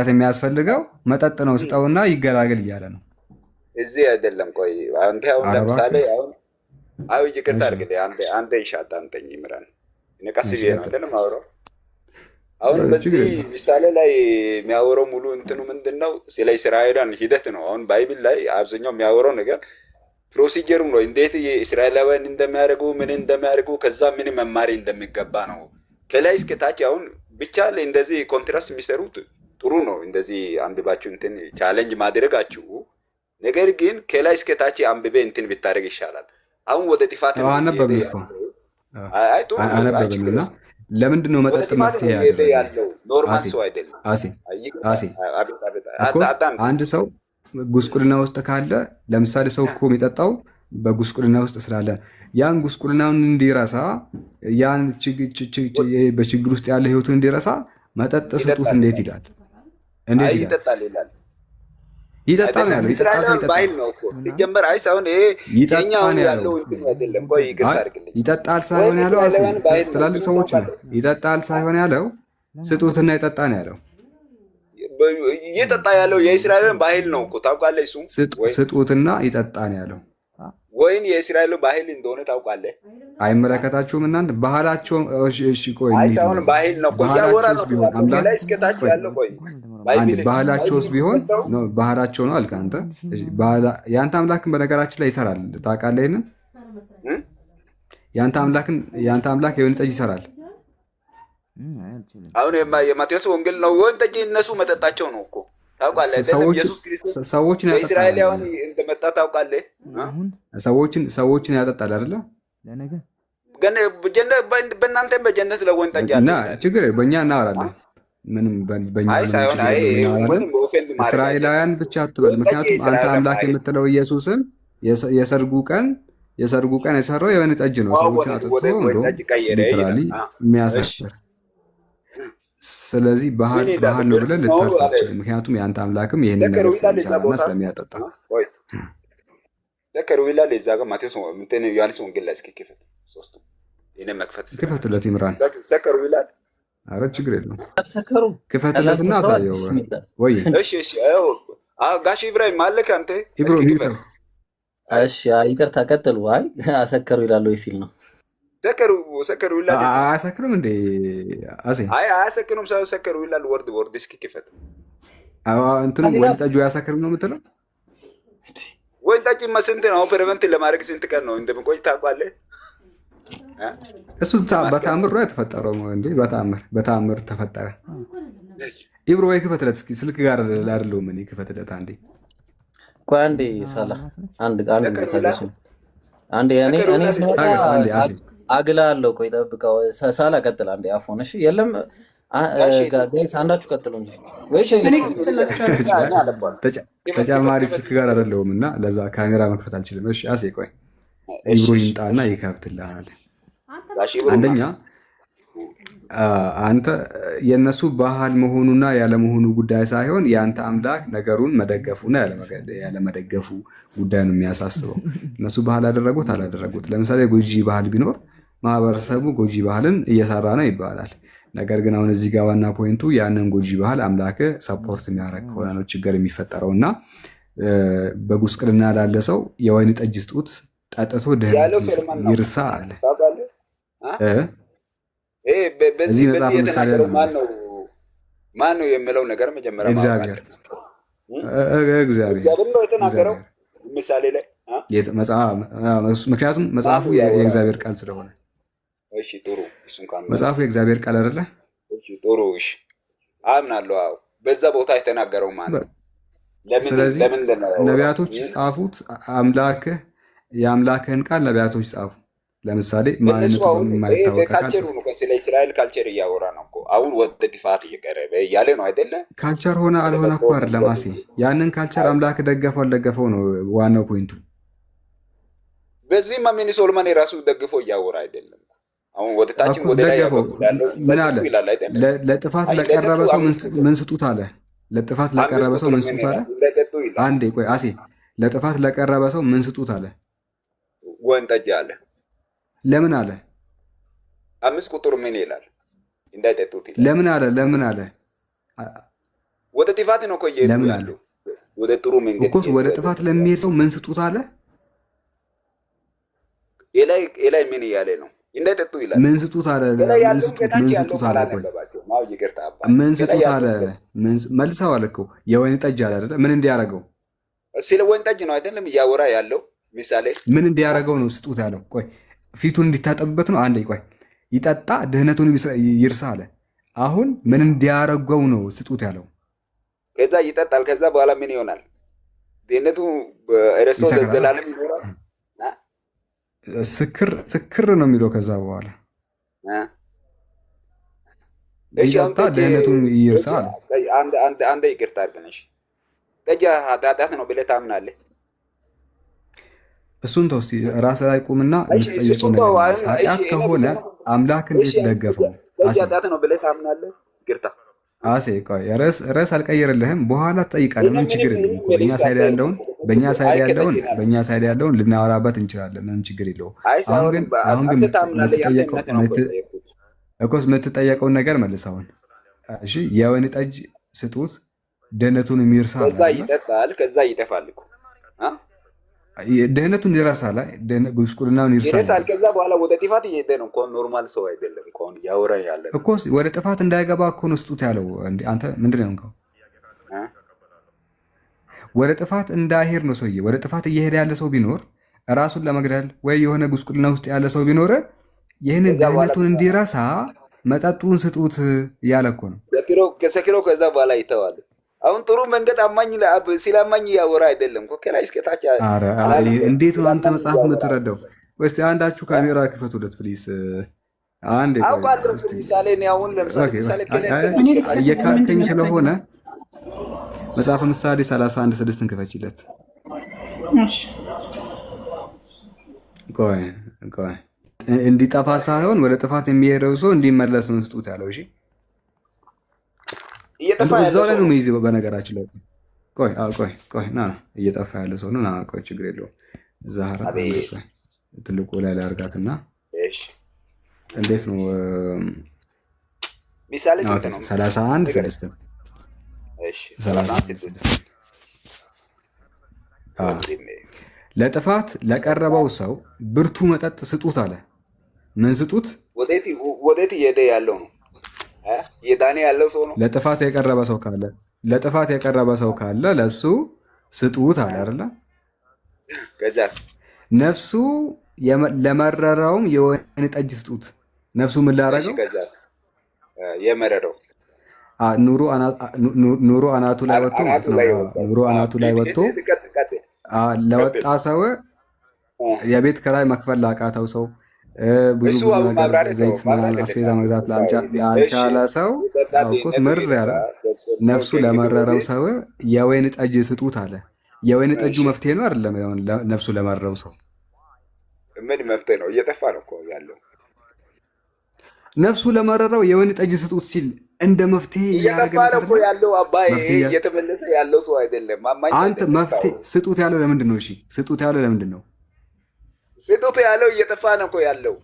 የሚያስፈልገው መጠጥ ነው፣ ስጠውና ይገላገል እያለ ነው። እዚህ አይደለም። ቆይ አንተ አሁን ለምሳሌ ይቅርታ አድርግልኝ። አንተ ይሻት አንተኝ ይምራን እኔ ቀስ ብዬ ነው አይደለም አውራው አሁን በዚህ ምሳሌ ላይ የሚያወራው ሙሉ እንትኑ ምንድነው? ስለ እስራኤላውያን ሂደት ነው። አሁን ባይብል ላይ አብዛኛው የሚያወራው ነገር ፕሮሲጀሩ ነው። እንዴት የእስራኤላውያን እንደሚያደርጉ ምን እንደሚያደርጉ ከዛ ምን መማር እንደሚገባ ነው። ከላይ እስከ ታች አሁን ብቻ እንደዚህ ኮንትራስት የሚሰሩት ጥሩ ነው። እንደዚህ አንብባችሁ እንትን ቻሌንጅ ማድረጋችሁ፣ ነገር ግን ከላይ እስከ ታች አንብቤ እንትን ብታደርግ ይሻላል። አሁን ወደ ጥፋት ነው አነበብንና ለምንድን ነው መጠጥ መፍትሄ ያለው? ኖርማል ሰው አይደለም። አንድ ሰው ጉስቁልና ውስጥ ካለ ለምሳሌ ሰው እኮ የሚጠጣው በጉስቁልና ውስጥ ስላለ ያን ጉስቁልናውን እንዲረሳ ያን በችግር ውስጥ ያለ ህይወቱን እንዲረሳ መጠጥ ስጡት እንዴት ይላል? እንዴት ይጠጣል ይላል? ይጠጣል ያለው ባይል ነው እኮ ሲጀመር። አይ ሳይሆን ይሄ የኛው ያለው እንትን አይደለም። ቆይ ይቅርታ አድርግልኝ። ይጠጣል ሳይሆን ያለው ትላልቅ ሰዎች ነው። ይጠጣል ሳይሆን ያለው ስጡትና ይጠጣ ነው ያለው። እየጠጣ ያለው የእስራኤልን ባህል ነው እኮ ታውቃለህ። እሱ ስጡትና ይጠጣ ነው ያለው። ወይን የእስራኤል ባህል እንደሆነ ታውቃለህ? አይመለከታችሁም እናንተ ባህላቸው። እሺ ቆይ ሳይሆን ባህል ነው እኮ ያወራ ነው ላይ እስከታች ያለው። ቆይ ባህላቸውስ ቢሆን ነው ባህላቸው ነው አልክ አንተ። የአንተ አምላክን በነገራችን ላይ ይሰራል ታውቃለህ። ይሄንን የአንተ አምላክ የወይን ጠጅ ይሰራል። አሁን የማቴዎስ ወንጌል ነው ወይን ጠጅ እነሱ መጠጣቸው ነው እኮ ታውቃለህ። ኢየሱስ ክርስቶስ በእስራኤላውያን እንደመጣ ታውቃለህ። ሰዎችን ያጠጣል አይደለ? በእናንተም በጀነት ለወይን ጠጅ አለ። ችግር በእኛ እናወራለን። ምንም እስራኤላውያን ብቻ አትበል። ምክንያቱም አንተ አምላክ የምትለው ኢየሱስን የሰርጉ ቀን የሰራው የወይን ጠጅ ነው። ሰዎችን አጥጥቶ ሊትራሊ የሚያሳፍር። ስለዚህ ባህል ነው ብለን ልታልፍ አትችልም። ምክንያቱም የአንተ አምላክም ይህን ነገር ስለሚሰራና ስለሚያጠጣ ዘከሩ ይላል። እዛ ጋር ማቴዎስ ዮሐንስ ወንጌል ላይ እስኪ ክፈት፣ ሶስቱ ይሄን መክፈት ክፈትለት ይምራን። ዘከሩ ይላል። አረ ችግር የለውም ክፈትለትና ታየው ወይ። እሺ ጋሽ ኢብራሂም ማለክ አንተ ኢብራሂም እሺ ይቅርታ ቀጥሉ። አይ አሰከሩ ይላል ወይ ሲል ነው። ሰከሩ ይላል። አያሰክርም እንዴ? አያሰክርም። ሰከሩ ይላል። ወርድ እስኪ ክፈት። እንትኑ ወይን ጠጁ አያሰክርም ነው የምትለው? ወይን ጠጅ ስንት ነው? ፕሬቨንት ለማድረግ ስንት ቀን ነው እንደምቆይ ታውቃለህ? እሱ በተአምር ነው የተፈጠረው እንዴ? በተአምር ተፈጠረ። ኢብሮ ወይ ክፈትለት እስኪ። ስልክ ጋር አይደለም ምን ክፈትለት አንዴ። ቆይ አንዴ ሳላ አንድ ታገሱ አንዴ። እኔ አግላለሁ። ቆይ ጠብቀው ሳላ ቀጥል አንዴ። አፎን እሺ የለም ጋይስ አንዳችሁ ቀጥሉ እንጂ ወይስ ተጨማሪ ስልክ ጋር አይደለሁም እና ለዛ ካሜራ መክፈት አልችልም። እሺ አሴ ቆይ ኢብሮ ይምጣና ይከፍትልሃል። አንደኛ አንተ የነሱ ባህል መሆኑና ያለመሆኑ ጉዳይ ሳይሆን የአንተ አምላክ ነገሩን መደገፉና ያለመደገፉ ጉዳይ ነው የሚያሳስበው። እነሱ ባህል አደረጉት አላደረጉት። ለምሳሌ ጎጂ ባህል ቢኖር ማህበረሰቡ ጎጂ ባህልን እየሰራ ነው ይባላል። ነገር ግን አሁን እዚህ ጋር ዋና ፖይንቱ ያንን ጎጂ ባህል አምላክ ሰፖርት የሚያደርግ ከሆነ ነው ችግር የሚፈጠረው። እና በጉስቅልና ላለ ሰው የወይን ጠጅ ስጡት ጠጥቶ ድህነት ይርሳ አለ። በዚህ የተናገረው ማን ነው የሚለው ነገር መጀመሪያ እግዚአብሔር ነው የተናገረው ምሳሌ ላይ። ምክንያቱም መጽሐፉ የእግዚአብሔር ቃል ስለሆነ። እሺ ጥሩ። መጽሐፉ የእግዚአብሔር ቃል አይደለ? እሺ ጥሩ። እሺ አምናለሁ። አዎ በዛ ቦታ የተናገረው ማን ነው? ስለዚህ ነቢያቶች ጻፉት። የአምላክህን ቃል ነቢያቶች ጻፉ። ለምሳሌ ማንነቱ የማይታወቅ ካልቸሩ ነው። ስለ እስራኤል ካልቸር እያወራ ነው እኮ አሁን ወደ ጥፋት እየቀረበ እያለ ነው አይደለ? ካልቸር ሆነ አልሆነ እኮ አይደለም አሴ። ያንን ካልቸር አምላክ ደገፈው አልደገፈው ነው ዋናው ፖይንቱ። በዚህ ማሚኒ ሶልማን የራሱ ደግፎ እያወራ አይደለም። አሁን ወደ ታችን ወደ ላይ ምን አለ? ለጥፋት ለቀረበ ሰው ምን ስጡት አለ? ለጥፋት ለቀረበ ሰው ምን ስጡት አለ? አንዴ ቆይ አሴ፣ ለጥፋት ለቀረበ ሰው ምን ስጡት አለ? ወይን ጠጅ አለ። ለምን አለ? 5 ቁጥር ምን ይላል? እንዳይጠጡት ይላል። ለምን አለ? ወደ ጥፋት ነው እኮ እየሄዱ ወደ ጥሩ መንገድ እኮ ወደ ጥፋት ለሚሄድ ሰው ምን ስጡት አለ? ኤላይ ምን እያለ ነው? እንዳይጠጡ ይላል። ምን ስጡት አለ? ከላይ ምን ያለው ስጡት? ከታች ምን ያለው ስጡት አለ? ቆይ አላለባቸው ነው ይቅርታ አባ ምን ከላይ ስጡት አለ? ያለው መልሰዋል እኮ የወይን ጠጅ አለ አይደለ? ምን እንዲያረገው? ስለ ወይን ጠጅ ነው አይደለም እያወራ ያለው ምሳሌ ምን እንዲያረገው ነው ስጡት ያለው? ቆይ ፊቱን እንዲታጠብበት ነው። አንዴ ቆይ ይጠጣ ድህነቱን ይርሳ አለ። አሁን ምን እንዲያረገው ነው ስጡት ያለው? ከዛ ይጠጣል። ከዛ በኋላ ምን ይሆናል? ድህነቱ ረሶ ይሰክራል። ለዘላለም ይኖራል። ስክር ነው የሚለው። ከዛ በኋላ እሺ አሁን ይጠጣ ድህነቱን ይርሳ አለ። አንድ ይቅርታ አድርገንሽ ጠጅ ኃጢአት ነው ብለህ ታምናለህ? እሱን ተው እስኪ ራስ ላይ ቁምና የምትጠየቀው ነገር ኃጢአት ከሆነ አምላክ እንዴት ደገፈው? ጠጅ ኃጢአት ነው ብለህ ታምናለህ? ይቅርታ አሴ ቆይ ርዕስ አልቀየርልህም። በኋላ ትጠይቃለህ። ምንም ችግር የለውም እኮ በእኛ ሳይድ ያለውን ልናወራበት እንችላለን። ምንም ችግር የለውም። አሁን ግን የምትጠየቀውን ነገር መልስ። አሁን እሺ የወይን ጠጅ ስጡት ድህነቱን የሚርሳ ከዛ ይጠጣል፣ ከዛ ይጠፋል እኮ ድህነቱን ይረሳል፣ ጉስቁልናውን ይርሳል። ከዛ በኋላ ወደ ጥፋት እየሄደ ነው እኮ ኖርማል ሰው አይደለም እኮ ያወራ ያለ እኮ ወደ ጥፋት እንዳይገባ እኮ ነው ስጡት ያለው። አንተ ምንድን ነው እንከው ወደ ጥፋት እንዳይሄድ ነው ሰውዬ። ወደ ጥፋት እየሄደ ያለ ሰው ቢኖር ራሱን ለመግደል ወይ የሆነ ጉስቁልና ውስጥ ያለ ሰው ቢኖር ይህንን ድህነቱን እንዲረሳ መጠጡን ስጡት እያለ እኮ ነው። ሰክሮ ከዛ በኋላ ይተዋል። አሁን ጥሩ መንገድ አማኝ ሲላማኝ ያወራ አይደለም እኮ ከላይ እስከታች። እንዴት ነው አንተ መጽሐፍ የምትረዳው? እስኪ አንዳችሁ ካሜራ ክፈቱለት ፕሊስ። አንዴ አውቃለሁ። ምሳሌ ነው አሁን ለምሳሌ እየካከኝ ስለሆነ መጽሐፈ ምሳሌ 31:6 ክፈችለት። ቆይ እንዲጠፋ ሳይሆን ወደ ጥፋት የሚሄደው ሰው እንዲመለስ ነው ስጡት ያለው። እሺ እዛው ላይ ነው የሚይዘው። በነገራችን ላይ ቆይ ና እየጠፋ ያለ ሰው ነው። ና ቆይ ችግር የለውም። ዛህራ ትልቁ ላይ አድርጋትና እንዴት ነው ምሳሌ 31:6 ለጥፋት ለቀረበው ሰው ብርቱ መጠጥ ስጡት አለ። ምን ስጡት? ወዴት እየሄደ ያለው ነው? የዳኔ ያለው ሰው ነው። ለጥፋት የቀረበ ሰው ካለ ለሱ ስጡት አለ አይደለ? ከዛስ ነፍሱ ለመረረውም የወይን ጠጅ ስጡት። ነፍሱ ምን ላደረገው? የመረረው ኑሮ አናቱ ላይ ወጥቶ ለወጣ ሰው፣ የቤት ኪራይ መክፈል ላቃተው ሰው፣ ብዙ ነገር ዘይት አስቤዛ መግዛት ላልቻለ ሰው አውቁስ ምር ያለ ነፍሱ ለመረረው ሰው የወይን ጠጅ ስጡት አለ። የወይን ጠጁ መፍትሄ ነው አይደለም? ነፍሱ ለመረረው ሰው ምን መፍትሄ ነው? እየጠፋ ነው እኮ ያለው። ነፍሱ ለመረረው የወይን ጠጅ ስጡት ሲል እንደ መፍትሄ እያደረገ ያለው አባይ እየተመለሰ ያለው ሰው አይደለም። አንተ መፍትሄ ስጡት ያለው ለምንድን ነው? እሺ ስጡት ያለው ለምንድን ነው? ስጡት ያለው እየጠፋ ነው እኮ ያለው።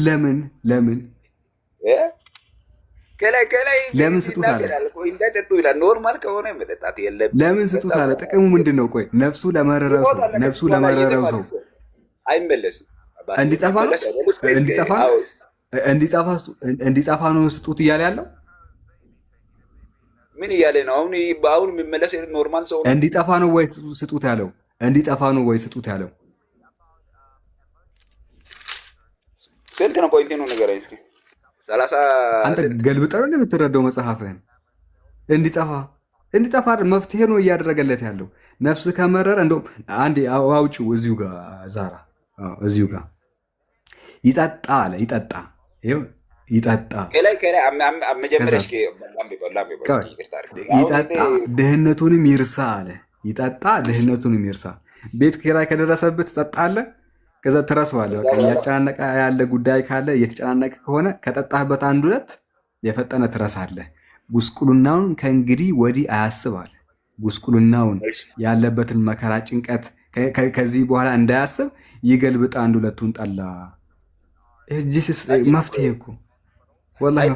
ለምን ከላይ ለምን ስጡት አለ? እንዳይጠጡ ይላል። ኖርማል ከሆነ መጠጣት የለብህም። ለምን ስጡት አለ? ጥቅሙ ምንድን ነው? ቆይ ነፍሱ ለመረረው ሰው አይመለስም። እንዲጠፋ ነው ስጡት እያለ ያለው። ምን እያለ ነው አሁን የሚመለስ ኖርማል ሰው እንዲጠፋ ነው ወይ ስጡት ያለው? ስጡት ያለው ስንት ነው? ፖይንት ነው ንገረኝ እስኪ። 30 አንተ ገልብጠህ ነው የምትረዳው መጽሐፍህን። እንዲጠፋ መፍትሄ ነው እያደረገለት ያለው። ነፍስ ከመረረ እንደውም አንዴ አውጪው እዚሁ ጋር ዛራ እዚሁ ጋር ይጠጣ አለ። ይጠጣ ድህነቱንም ይርሳ አለ። ይጠጣ ድህነቱንም ይርሳ። ቤት ኪራይ ከደረሰብህ ትጠጣለህ፣ ከዛ ትረሳዋለህ። በቃ እያጨናነቀ ያለ ጉዳይ ካለ እየተጨናነቀ ከሆነ ከጠጣህበት አንድ ሁለት የፈጠነ ትረሳለህ። ጉስቁልናውን ከእንግዲህ ወዲህ አያስባል። ጉስቁልናውን ያለበትን መከራ ጭንቀት ከዚህ በኋላ እንዳያስብ ይገልብጥ አንድ ሁለቱን ጠላ። መፍትሄ እኮ ወላሂ።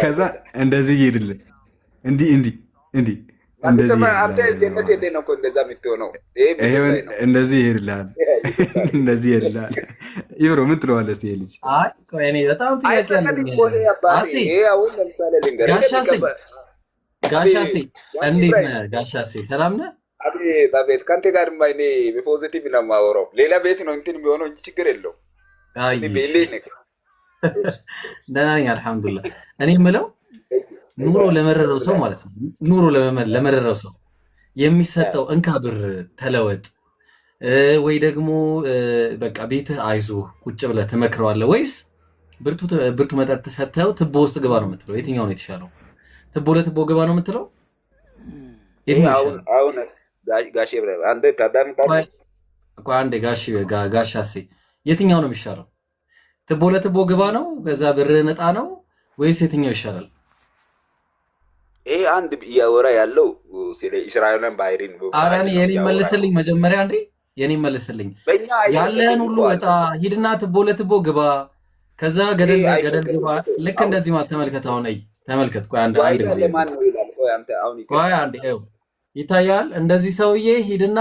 ከዛ እንደዚህ ይሄድልህ እንዲህ እንደዚህ ይሄድልሃል። ኢብሮ ምን ትለዋለህ? እስኪ ይሄ ልጅ አይ ቆይ እኔ በጣም ጥያቄ አለኝ። አሴ ጋሻሴ ጋሻሴ እንዴት ነህ? ጋሻሴ ሰላም ነህ? አቤት አቤት። ከአንተ ጋር እኔ በፖዚቲቭ ነው የማወራው። ሌላ ቤት ነው እንትን የሚሆነው እንጂ ችግር የለውም። ደህና ነኝ አልሐምዱሊላህ። እኔ የምለው ኑሮ ለመረረው ሰው ማለት ነው ኑሮ ለመረረው ሰው የሚሰጠው እንካ ብር ተለወጥ ወይ ደግሞ በቃ ቤትህ አይዞህ ቁጭ ብለህ ትመክረዋለህ ወይስ ብርቱ መጠጥ ሰጥተው ትቦ ውስጥ ግባ ነው የምትለው? የትኛው ነው የተሻለው? ትቦ ለትቦ ግባ ነው የምትለው? የትኛው ይሻላል? አሁን ጋሼ አንተ ታዳምጣለህ? ቆይ አንዴ ጋሻሴ የትኛው ነው የሚሻለው? ትቦ ለትቦ ግባ ነው ከዛ ብር ነጣ ነው ወይስ የትኛው ይሻላል? ይሄ አንድ እያወራ ያለው ስለ እስራኤልን ባህሪን ነው። ኧረ እኔ የኔ መልስልኝ መጀመሪያ እንዴ የኔ መልስልኝ። ያለህን ሁሉ ወጣ ሂድና ትቦ ለትቦ ግባ ከዛ ገደል ግባ። ልክ እንደዚህ ማለት ተመልከት። አሁን ተመልከት። ቆይ አንድ ጊዜ ቆይ አንዴ ይታያል። እንደዚህ ሰውዬ ሂድና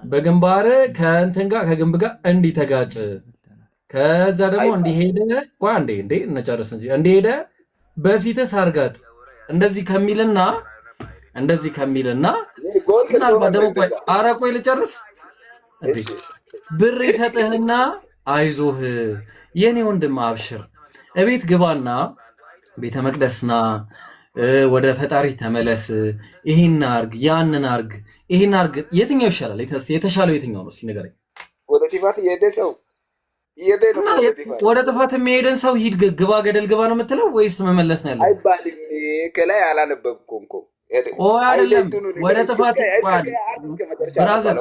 በግንባር ከእንትን ጋር ከግንብ ጋር እንዲተጋጭ ከዛ ደግሞ እንዲሄደ ቆይ አንዴ እንዴ እንጨርስ እንጂ እንዲሄደ በፊትህ ሳርጋጥ እንደዚህ ከሚልና ምናልባት ደግሞ ቆይ ኧረ ቆይ ልጨርስ እንዴ ብር ይሰጥህና አይዞህ የኔ ወንድም አብሽር እቤት ግባና ቤተ መቅደስና ወደ ፈጣሪ ተመለስ ይሄን አርግ ያንን አርግ ይሄን አርግ የትኛው ይሻላል? የተሻለው የትኛው ነው? እስኪ ንገረኝ። ወደ ጥፋት የሄደ ሰው ወደ ጥፋት የሚሄደን ሰው ሂድ ግባ ገደል ግባ ነው የምትለው ወይስ መመለስ ነው ያለው? አይባልም። ከላይ አላነበብኩም እኮ አይደለም። ወደ ጥፋት ብራዘር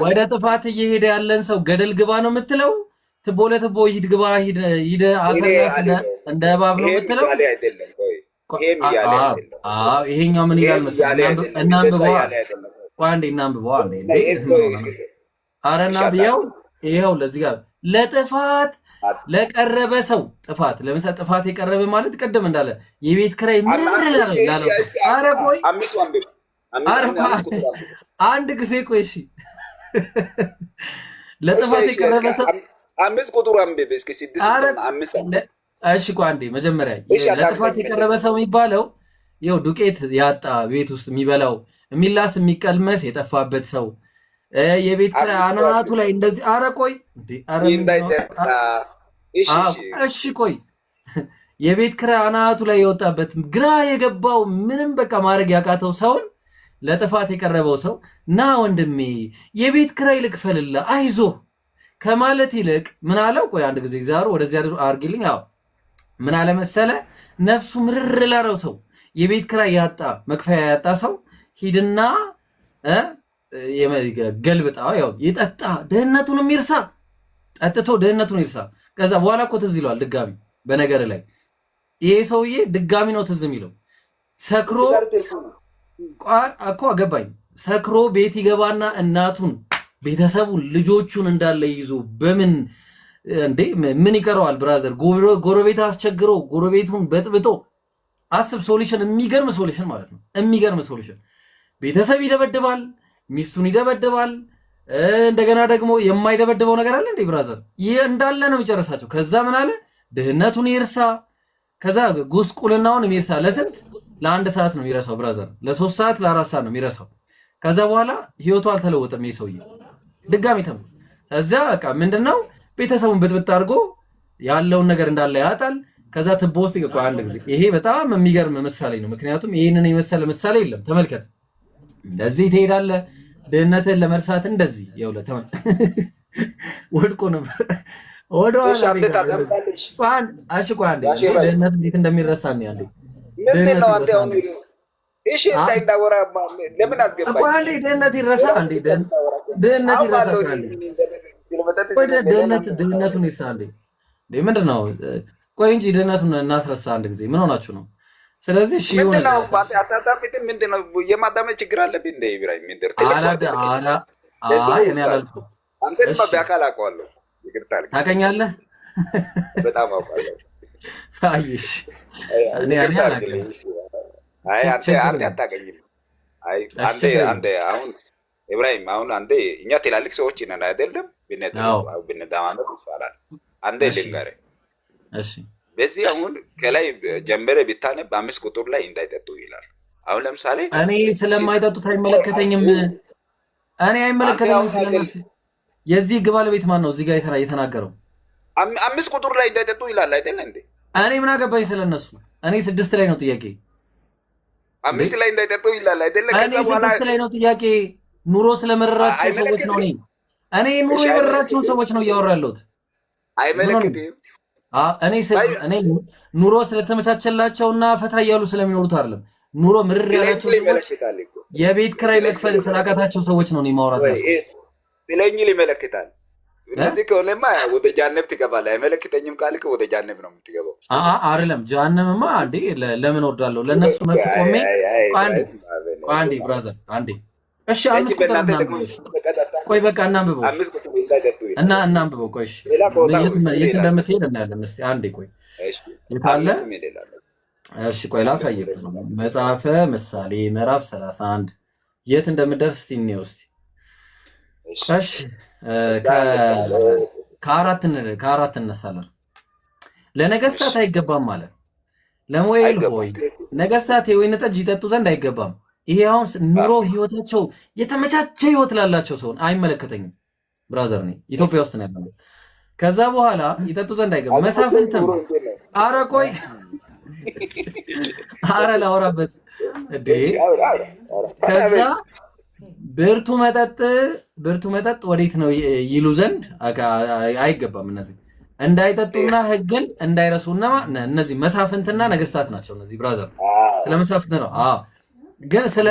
ወደ ጥፋት እየሄደ ያለን ሰው ገደል ግባ ነው የምትለው? ትቦ ለትቦ ሂድ ግባ ሂድ አፈናስ እንደ እባብ ነው የምትለው? ይሄኛው ምን ይላል መሰለህ? እናንብበዋ። ቆይ አንዴ እናንብበዋ። ኧረ እናንብበው። ይኸው ለዚህ ጋር ለጥፋት ለቀረበ ሰው ጥፋት ለምሳሌ ጥፋት የቀረበ ማለት ቀደም እንዳለ የቤት ክራይ ምን ይላል? ኧረ ቆይ አንድ ጊዜ ቆይ እሺ ለጥፋት የቀረበ ሰው አምስት ቁጥሩ አንብብ እስኪ 6 እሺ ቆይ አንዴ መጀመሪያ ለጥፋት የቀረበ ሰው የሚባለው ይኸው ዱቄት ያጣ ቤት ውስጥ የሚበላው የሚላስ የሚቀልመስ የጠፋበት ሰው የቤት ክራይ አናቱ ላይ እንደዚህ ኧረ ቆይ እሺ ቆይ የቤት ክራይ አናቱ ላይ የወጣበት ግራ የገባው ምንም በቃ ማድረግ ያቃተው ሰውን ለጥፋት የቀረበው ሰው ና ወንድሜ የቤት ክራይ ልክፈልልህ አይዞህ ከማለት ይልቅ ምን አለው? ቆይ አንድ ጊዜ እግዚአብሔር ወደዚህ አድርግልኝ። አዎ ምን አለ መሰለ? ነፍሱ ምርር ላለው ሰው የቤት ክራይ ያጣ መክፈያ ያጣ ሰው ሂድና ገልብጣው ያው ይጠጣ ድህነቱንም ይርሳ ጠጥቶ ድህነቱን ይርሳ። ከዛ በኋላ እኮ ትዝ ይለዋል ድጋሚ በነገር ላይ ይሄ ሰውዬ ድጋሚ ነው ትዝ የሚለው ሰክሮ እኮ አገባኝ። ሰክሮ ቤት ይገባና እናቱን ቤተሰቡን ልጆቹን እንዳለ ይዞ በምን እንዴ ምን ይቀረዋል? ብራዘር ጎረቤት አስቸግሮ ጎረቤቱን በጥብጦ አስብ። ሶሉሽን የሚገርም ሶሉሽን ማለት ነው። የሚገርም ሶሉሽን ቤተሰብ ይደበድባል፣ ሚስቱን ይደበድባል። እንደገና ደግሞ የማይደበድበው ነገር አለ እንዴ ብራዘር? ይህ እንዳለ ነው የሚጨርሳቸው። ከዛ ምን አለ? ድህነቱን ይርሳ። ከዛ ጉስቁልናውን ይርሳ። ለስንት? ለአንድ ሰዓት ነው የሚረሳው ብራዘር። ለ3 ሰዓት ለ4 ሰዓት ነው የሚረሳው። ከዛ በኋላ ህይወቱ አልተለወጠም። ይሄ ሰውዬ ድጋሚ ተም ከዛ በቃ ምንድነው ቤተሰቡን ብጥብጥ አድርጎ ያለውን ነገር እንዳለ ያጣል። ከዛ ትቦ ውስጥ ይቀቋ አንድ ጊዜ። ይሄ በጣም የሚገርም ምሳሌ ነው። ምክንያቱም ይሄንን የመሰለ ምሳሌ የለም። ተመልከት። እንደዚህ ትሄዳለህ ድህነትን ለመርሳት እንደዚህ ይውለ ተመል ወድቆ ነበር ወደኋላ ድህነት እንዴት እንደሚረሳ ነው ያለው። ምንድነው አንተ አሁን እሺ እንዳይወራ ለምን አስገባኝ? አንዴ ድህነት ይረሳ አንዴ ድህነት ይረሳ ድህነቱን ይርሳ አንዴ ምንድነው? ቆይ እንጂ ድህነቱን እናስረሳ አንድ ጊዜ። ምን ሆናችሁ ነው? ስለዚህ እሺ ምንድነው አታጣፊት ምንድነው? የማዳመጥ ችግር አለብኝ እንደ ኢብራሂም ምንድር አንተን በአካል አውቀዋለሁ። ይቅርታ ታውቀኛለህ? በጣም አውቃለሁ። አይሽ እኔ አንተ አታውቀኝም። አንተ አሁን ኢብራሂም አሁን አንተ እኛ ትላልቅ ሰዎች ነን አይደለም? ብንደማመጥ ይሻላል። አንዴ እሺ ልንገርህ፣ እሺ በዚህ አሁን ከላይ ጀምረ ቢታነብ 5 ቁጥር ላይ እንዳይጠጡ ይላል። አሁን ለምሳሌ እኔ ስለማይጠጡት አይመለከተኝም። እኔ አንተ አይመለከተኝም አሁን ስለነሱ። የዚህ ህግ ባለቤት ማን ነው እዚህ ጋር የተናገረው? 5 ቁጥር ላይ እንዳይጠጡ ይላል አይደል እንዴ? እኔ ምን አገባኝ ስለነሱ? እኔ 6 ላይ ነው ጥያቄ። 5 ላይ እንዳይጠጡ ይላል አይደል? እኔ ከዛ በኋላ 6 ላይ ነው ጥያቄ። ኑሮ ስለመረራቸው ሰዎች ነው። እኔ ኑሮ እሺ የመረራቸውን ሰዎች ነው እያወራ ያለሁት። አይመለከትም። እኔ ኑሮ ስለተመቻቸላቸውና ፈታ እያሉ ስለሚኖሩት አይደለም። ኑሮ ምርር ያላቸው ሰዎች ይመለከታል እኮ የቤት ኪራይ መክፈል ስላቃታቸው ሰዎች ነው እኔ ማውራት ያለው። ስለኝ ይመለከታል። እነዚህ ከሆነማ ወደ ጃነብ ትገባለህ። አይመለከተኝም ካልክ ወደ ጃነብ ነው የምትገባው። አይደለም ጃነምማ አንዴ ለምን ወርዳለሁ? ለነሱ መብት ቆሜ አንዴ ብራዘር አንዴ እሺ፣ 5 ቁጥር ቆይ በቃ እናንብበው እና እናንብበው። ቆይ እሺ፣ የት እንደምትሄድ እናያለን። እስቲ አንዴ ቆይ የታለ? እሺ ቆይ ላሳየህ። መጽሐፈ ምሳሌ ምዕራፍ 31 የት እንደምደርስ እስቲ እንየው እስቲ። እሺ ከአራት እነሳለን። ለነገስታት አይገባም አለ። ለሞኤል ሆይ ነገስታት የወይን ጠጅ ይጠጡ ዘንድ አይገባም። ይሄ አሁን ኑሮ ህይወታቸው የተመቻቸ ህይወት ላላቸው ሰውን አይመለከተኝም። ብራዘር ነኝ ኢትዮጵያ ውስጥ ነው ያለው። ከዛ በኋላ ይጠጡ ዘንድ አይገባም። መሳፍንትም አረ ቆይ አረ ላወራበት እንዴ። ከዛ ብርቱ መጠጥ ወዴት ነው ይሉ ዘንድ አይገባም። እነዚህ እንዳይጠጡና ህግን እንዳይረሱና እነዚህ መሳፍንትና ነገስታት ናቸው። እነዚህ ብራዘር ስለ መሳፍንት ነው። ግን ስለ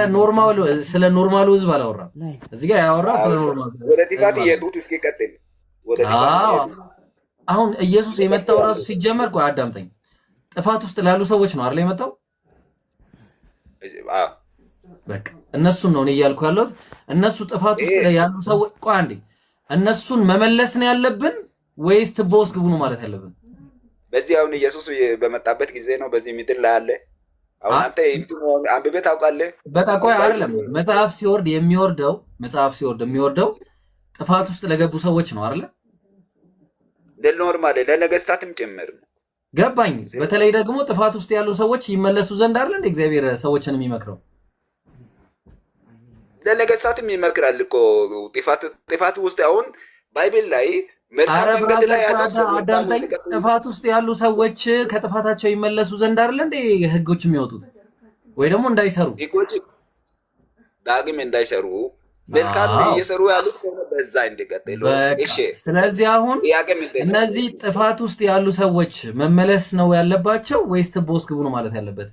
ኖርማሉ ህዝብ አላወራም። እዚህ ጋር ያወራው ስለ ኖርማሉ ወደ ቲፋት እየሄዱት እስኪ ቀጥል። ወደ ቲፋት አሁን ኢየሱስ የመጣው ራሱ ሲጀመር ቆይ አዳምጠኝ፣ ጥፋት ውስጥ ላሉ ሰዎች ነው አይደል የመጣው? በቃ እነሱን ነው እኔ እያልኩ ያለሁት። እነሱ ጥፋት ውስጥ ያሉ ሰዎች ቆይ አንዴ፣ እነሱን መመለስ ነው ያለብን ወይስ ትቦ ውስጥ ግቡ ነው ማለት ያለብን? በዚህ አሁን ኢየሱስ በመጣበት ጊዜ ነው በዚህ ምድር ላይ አለ። አሁን አንተ አንብቤ ታውቃለህ? በቃ ቆይ አይደለም፣ መጽሐፍ ሲወርድ የሚወርደው ጥፋት ውስጥ ለገቡ ሰዎች ነው አይደል? ለኖርማል ለነገስታትም ጭምር ገባኝ። በተለይ ደግሞ ጥፋት ውስጥ ያሉ ሰዎች ይመለሱ ዘንድ አይደል እንደ እግዚአብሔር ሰዎችን የሚመክረው? ለነገስታትም ይመክራል እኮ ጥፋት ውስጥ አሁን ባይብል ላይ መልካም መንገድ ላይ አዳምጠኝ። ጥፋት ውስጥ ያሉ ሰዎች ከጥፋታቸው ይመለሱ ዘንድ አይደል እንደ ህጎች የሚወጡት? ወይ ደግሞ እንዳይሰሩ ህጎች ዳግም እንዳይሰሩ መልካም እየሰሩ ያሉት ከሆነ በዛ እንዲቀጥሉ። እሺ፣ ስለዚህ አሁን እነዚህ ጥፋት ውስጥ ያሉ ሰዎች መመለስ ነው ያለባቸው ወይስ ትቦ ውስጥ ግቡ ነው ማለት ያለበት?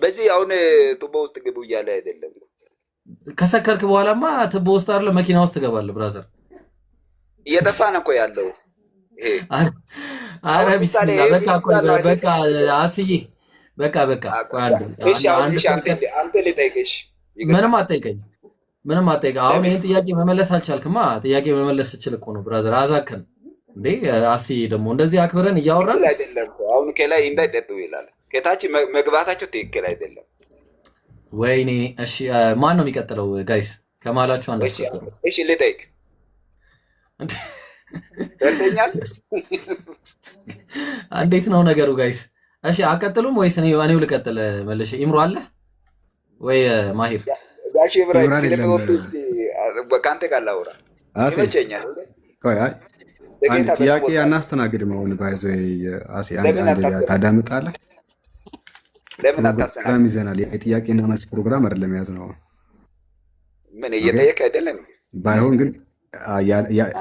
በዚህ አሁን ቱቦ ውስጥ ግቡ እያለ አይደለም። ከሰከርክ በኋላማ ትቦ ውስጥ አይደለ መኪና ውስጥ ትገባለህ ብራዘር። እየጠፋ ነው እኮ ያለው ይሄ። አረ ቢስሚላ በቃ አስዬ በቃ እሺ፣ አንተ ልጠይቅሽ። ምንም አጠይቀኝ። አሁን ይሄን ጥያቄ መመለስ አልቻልክማ። ጥያቄ መመለስ ስችል እኮ ነው ብራዘር። አዛከን እንዴ አስዬ ደግሞ እንደዚህ አክብረን እያወራን አይደለም። አሁን ከላይ እንዳይጠጡ ይላል፣ ከታች መግባታቸው ትክክል አይደለም። ወይኔ እሺ፣ ማን ነው የሚቀጥለው ጋይስ? ከማላችሁ አንድ እሺ ልጠይቅ ደርተኛል። እንዴት ነው ነገሩ ጋይስ? እሺ አቀጥሉም ወይስ እኔው ልቀጥል? መልሼ ኢምሮ አለ ወይ ማሂር? ጋሽ ኢብራሂም ስለሚወጡ እስቲ በካንተ ጋር ላውራ ይመቸኛል። አንድ ጥያቄ አናስተናግድም። አሁን ባይዞ አሲ አንድ ታዳምጣለህ? ለምን አታስተናግድም? ይዘናል። የጥያቄና መልስ ፕሮግራም አይደለም ያዝነው። ምን እየጠየቅ አይደለም? ባይሆን ግን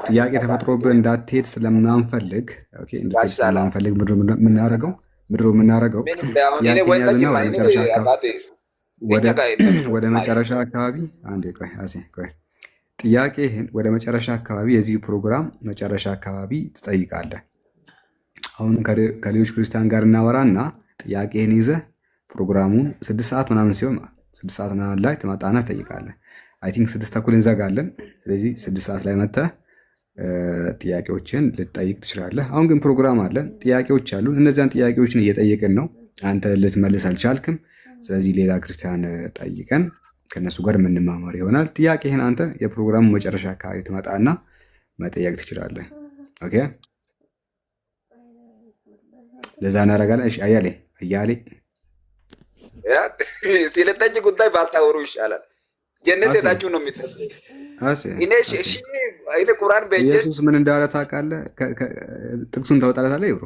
ጥያቄ ተፈጥሮብህ እንዳትሄድ ስለምናንፈልግ ምድሮ የምናደርገው ወደ መጨረሻ አካባቢ አንዴ ቆይ ጥያቄህን ወደ መጨረሻ አካባቢ የዚህ ፕሮግራም መጨረሻ አካባቢ ትጠይቃለህ። አሁን ከሌሎች ክርስቲያን ጋር እናወራና ጥያቄህን ይዘህ ፕሮግራሙን 6 ሰዓት ምናምን ሲሆን 6 ሰዓት ምናምን ላይ ትመጣና ትጠይቃለህ። አይ ቲንክ 6:30 እንዘጋለን። ስለዚህ 6 ሰዓት ላይ መጥተህ ጥያቄዎችን ልትጠይቅ ትችላለህ። አሁን ግን ፕሮግራም አለን፣ ጥያቄዎች አሉን። እነዚያን ጥያቄዎችን እየጠየቅን ነው። አንተ ልትመልስ አልቻልክም። ስለዚህ ሌላ ክርስቲያን ጠይቀን ከነሱ ጋር የምንማማር ይሆናል። ጥያቄህን አንተ የፕሮግራሙ መጨረሻ አካባቢ ትመጣና መጠየቅ ትችላለህ። ኦኬ ለዛ እናደርጋለን። እሺ አያሌ ስለ ጠጅ ጉዳይ ባታወሩ ይሻላል። ጀነት ሄዳችሁ ነው የሚጠጥ እኔ ቁርአን በእጄ ኢየሱስ ምን እንዳለ ታውቃለህ? ጥቅሱን ታወጣለታለህ ይብሮ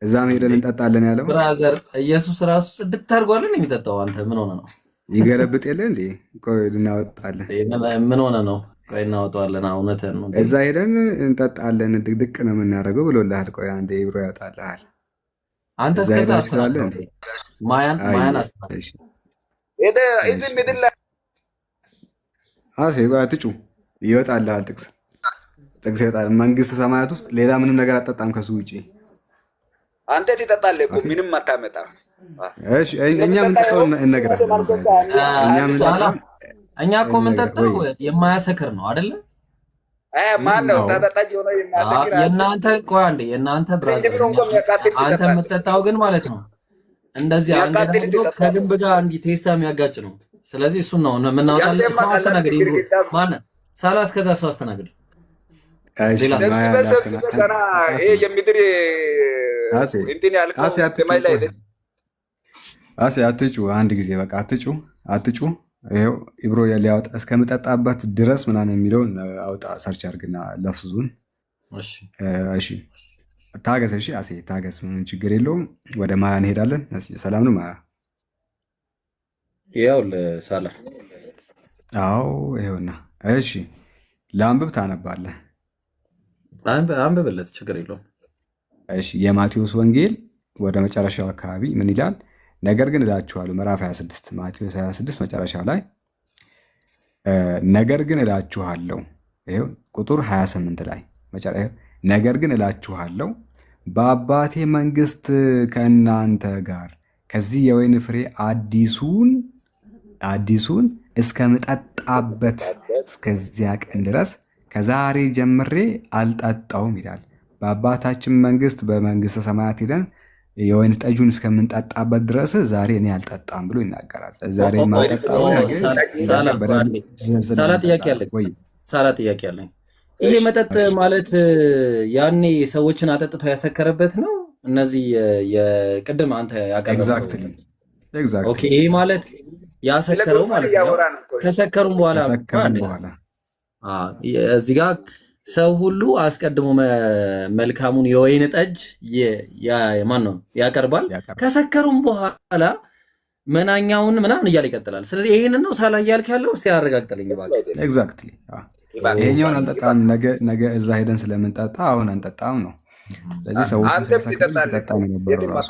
እዛም ሄደን እንጠጣለን ያለው ብራዘር ኢየሱስ ራሱ ጽድቅ ታርጓለን የሚጠጣው። አንተ ምን ሆነ ነው? ይገለብጥ የለ እንዴ? ቆይ እናወጣለን። ምን ሆነ ነው? ቆይ እናወጣለን። እውነትህን ነው። እዛ ሄደን እንጠጣለን፣ ድቅድቅ ነው የምናደርገው ብሎልሃል። ቆይ አንዴ ይብሮ ያወጣልሃል። አንተ እስከዛ አስተናግረው ማያን አስተናግረው እዚህ ምድር ላይ አትጩ ይወጣልሃል። ጥቅስ ይወጣል። መንግስተ ሰማያት ውስጥ ሌላ ምንም ነገር አጠጣም ከሱ ውጪ። አንተ ትጠጣለህ እኮ ምንም አታመጣም። እሺ እኛ የምንጠጣው እንነግራለን። እኛ እኮ የምንጠጣው የማያሰክር ነው አይደለ? ማን ነው ተጠጣጅ ሆነ የማያሰክር? የእናንተ ቆይ አንዴ የእናንተ ብራዘር አንተ የምትጠጣው ግን ማለት ነው እንደዚህ አንገዳግዶ ከግንብ ጋር እንዲህ ቴስታ የሚያጋጭ ነው። ስለዚህ እሱን ነው የምናወጣለን። ሰው አስተናግድ ማነው ሳላ እስከዛ ሰው አስተናግድ የምድር እንትን ያልከው ሰማይ ላይ አትጩ። አንድ ጊዜ በቃ አትጩ። ይኸው ኢብሮ ሊያወጣ እስከምጠጣበት ድረስ ምናምን የሚለውን አውጣ። ሰርች አድርግና ለፍዙን። እሺ ታገስ። እሺ አሴ ታገስ፣ ምንም ችግር የለውም። ወደ ማያ እንሄዳለን። ሰላም ነው ማያ? ያው ለሳላ አዎ ይኸውና። እሺ ለአንብብ ታነባለህ? አንብብለት፣ ችግር የለውም። እሺ የማቴዎስ ወንጌል ወደ መጨረሻው አካባቢ ምን ይላል? ነገር ግን እላችኋለሁ፣ ምዕራፍ 26 ማቴዎስ 26 መጨረሻው ላይ ነገር ግን እላችኋለሁ፣ ይኸው ቁጥር 28 ላይ ነገር ግን እላችኋለሁ በአባቴ መንግስት ከእናንተ ጋር ከዚህ የወይን ፍሬ አዲሱን እስከምጠጣበት እስከዚያ ቀን ድረስ ከዛሬ ጀምሬ አልጠጣውም ይላል። በአባታችን መንግስት በመንግስተ ሰማያት ሄደን የወይን ጠጁን እስከምንጠጣበት ድረስ ዛሬ እኔ አልጠጣም ብሎ ይናገራል። ዛሬ ማጠጣው ሳላ ጥያቄ አለኝ። ይሄ መጠጥ ማለት ያኔ ሰዎችን አጠጥቶ ያሰከረበት ነው? እነዚህ የቅድም አንተ ያቀረብከው ይሄ ማለት ያሰከረው ማለት ነው። ከሰከሩም በኋላ እዚህ ጋር ሰው ሁሉ አስቀድሞ መልካሙን የወይን ጠጅ ማን ነው ያቀርባል። ከሰከሩም በኋላ መናኛውን ምናምን እያለ ይቀጥላል። ስለዚህ ይሄንን ነው ሳላ እያልክ ያለው? እስኪ ያረጋግጥልኝ እባክህ። ኤግዛክትሊ ይሄኛውን አልጠጣም፣ ነገ እዛ ሄደን ስለምንጠጣ አሁን አንጠጣም ነው። ስለዚህ ሰዎች ሲጠጣ የነበረው ራሱ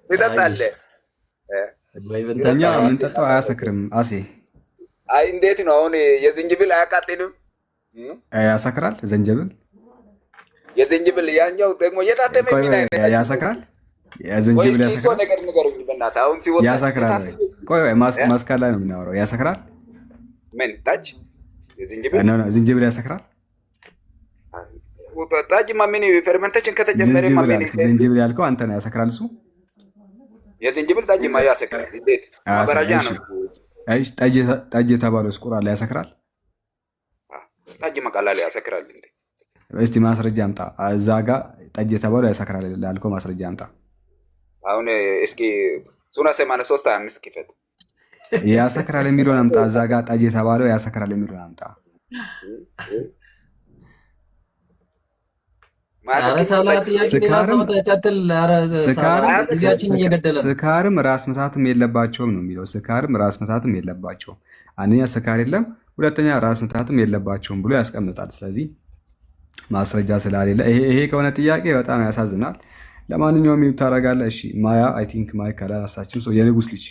ትጠጣለህ። እኛ የምንጠጣው አያሰክርም። አሴ እንዴት ነው አሁን? የዝንጅብል አያቃጥልም? ያሰክራል። ዘንጀብል የዝንጅብል ያኛው ደግሞ የታተመ ምን አይነት ያሰክራል? የዝንጅብል ያሰክራል። ነገር ንገሩኝ በእናትህ። አሁን ሲወጣ ያሰክራል። ቆይ ማስካል ላይ ነው የምናወራው። ያሰክራል። ምን ጠጅ? የዝንጅብል ዝንጅብል ያሰክራል። ጠጅማ ምን ፈርመንቴሽን ከተጀመረ ዝንጅብል ያልከው አንተ ነው። ያሰክራል እሱ። የዝንጅብል ጠጅማ ያሰክራል። እንዴት ማበራጃ ነው? ጠጅ የተባለው ስቁራ ላይ ያሰክራል። ጠጅ መቀላል ያሰክራል እንዴ? እስቲ ማስረጃ አምጣ። እዛ ጋ ጠጅ የተባለው ያሰክራል ላልከው ማስረጃ አምጣ። አሁን እስኪ ሱና 83:25 ክፈት። ያሰክራል የሚለውን አምጣ። እዛ ጋ ጠጅ የተባለው ያሰክራል የሚለውን አምጣ። ስካርም ራስ ምታትም የለባቸውም ነው የሚለው። ስካርም ራስ ምታትም የለባቸውም። አንደኛ ስካር የለም፣ ሁለተኛ ራስ ምታትም የለባቸውም ብሎ ያስቀምጣል። ስለዚህ ማስረጃ ስላሌለ ይሄ ከሆነ ጥያቄ በጣም ያሳዝናል። ለማንኛውም ይኸው ታደርጋለህ። እሺ ማያ አይ ቲንክ ማይ ካላሳችን ሰው የንጉስ ልጅ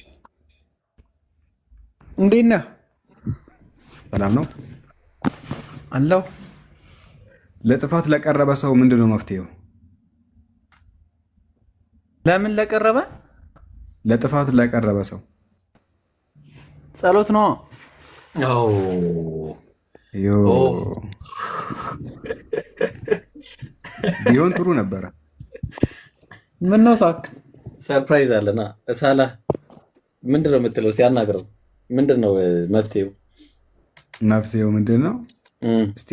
እንዴት ነህ? ሰላም ነው አለው። ለጥፋት ለቀረበ ሰው ምንድነው መፍትሄው? ለምን ለቀረበ? ለጥፋት ለቀረበ ሰው ጸሎት ነው። ቢሆን ጥሩ ነበረ። ምን ነው ሳክ? ሰርፕራይዝ አለና ሳላ ምንድነው የምትለው? ሲያናግረው ምንድነው መፍትሄው? መፍትሄው ምንድን ነው? እስቲ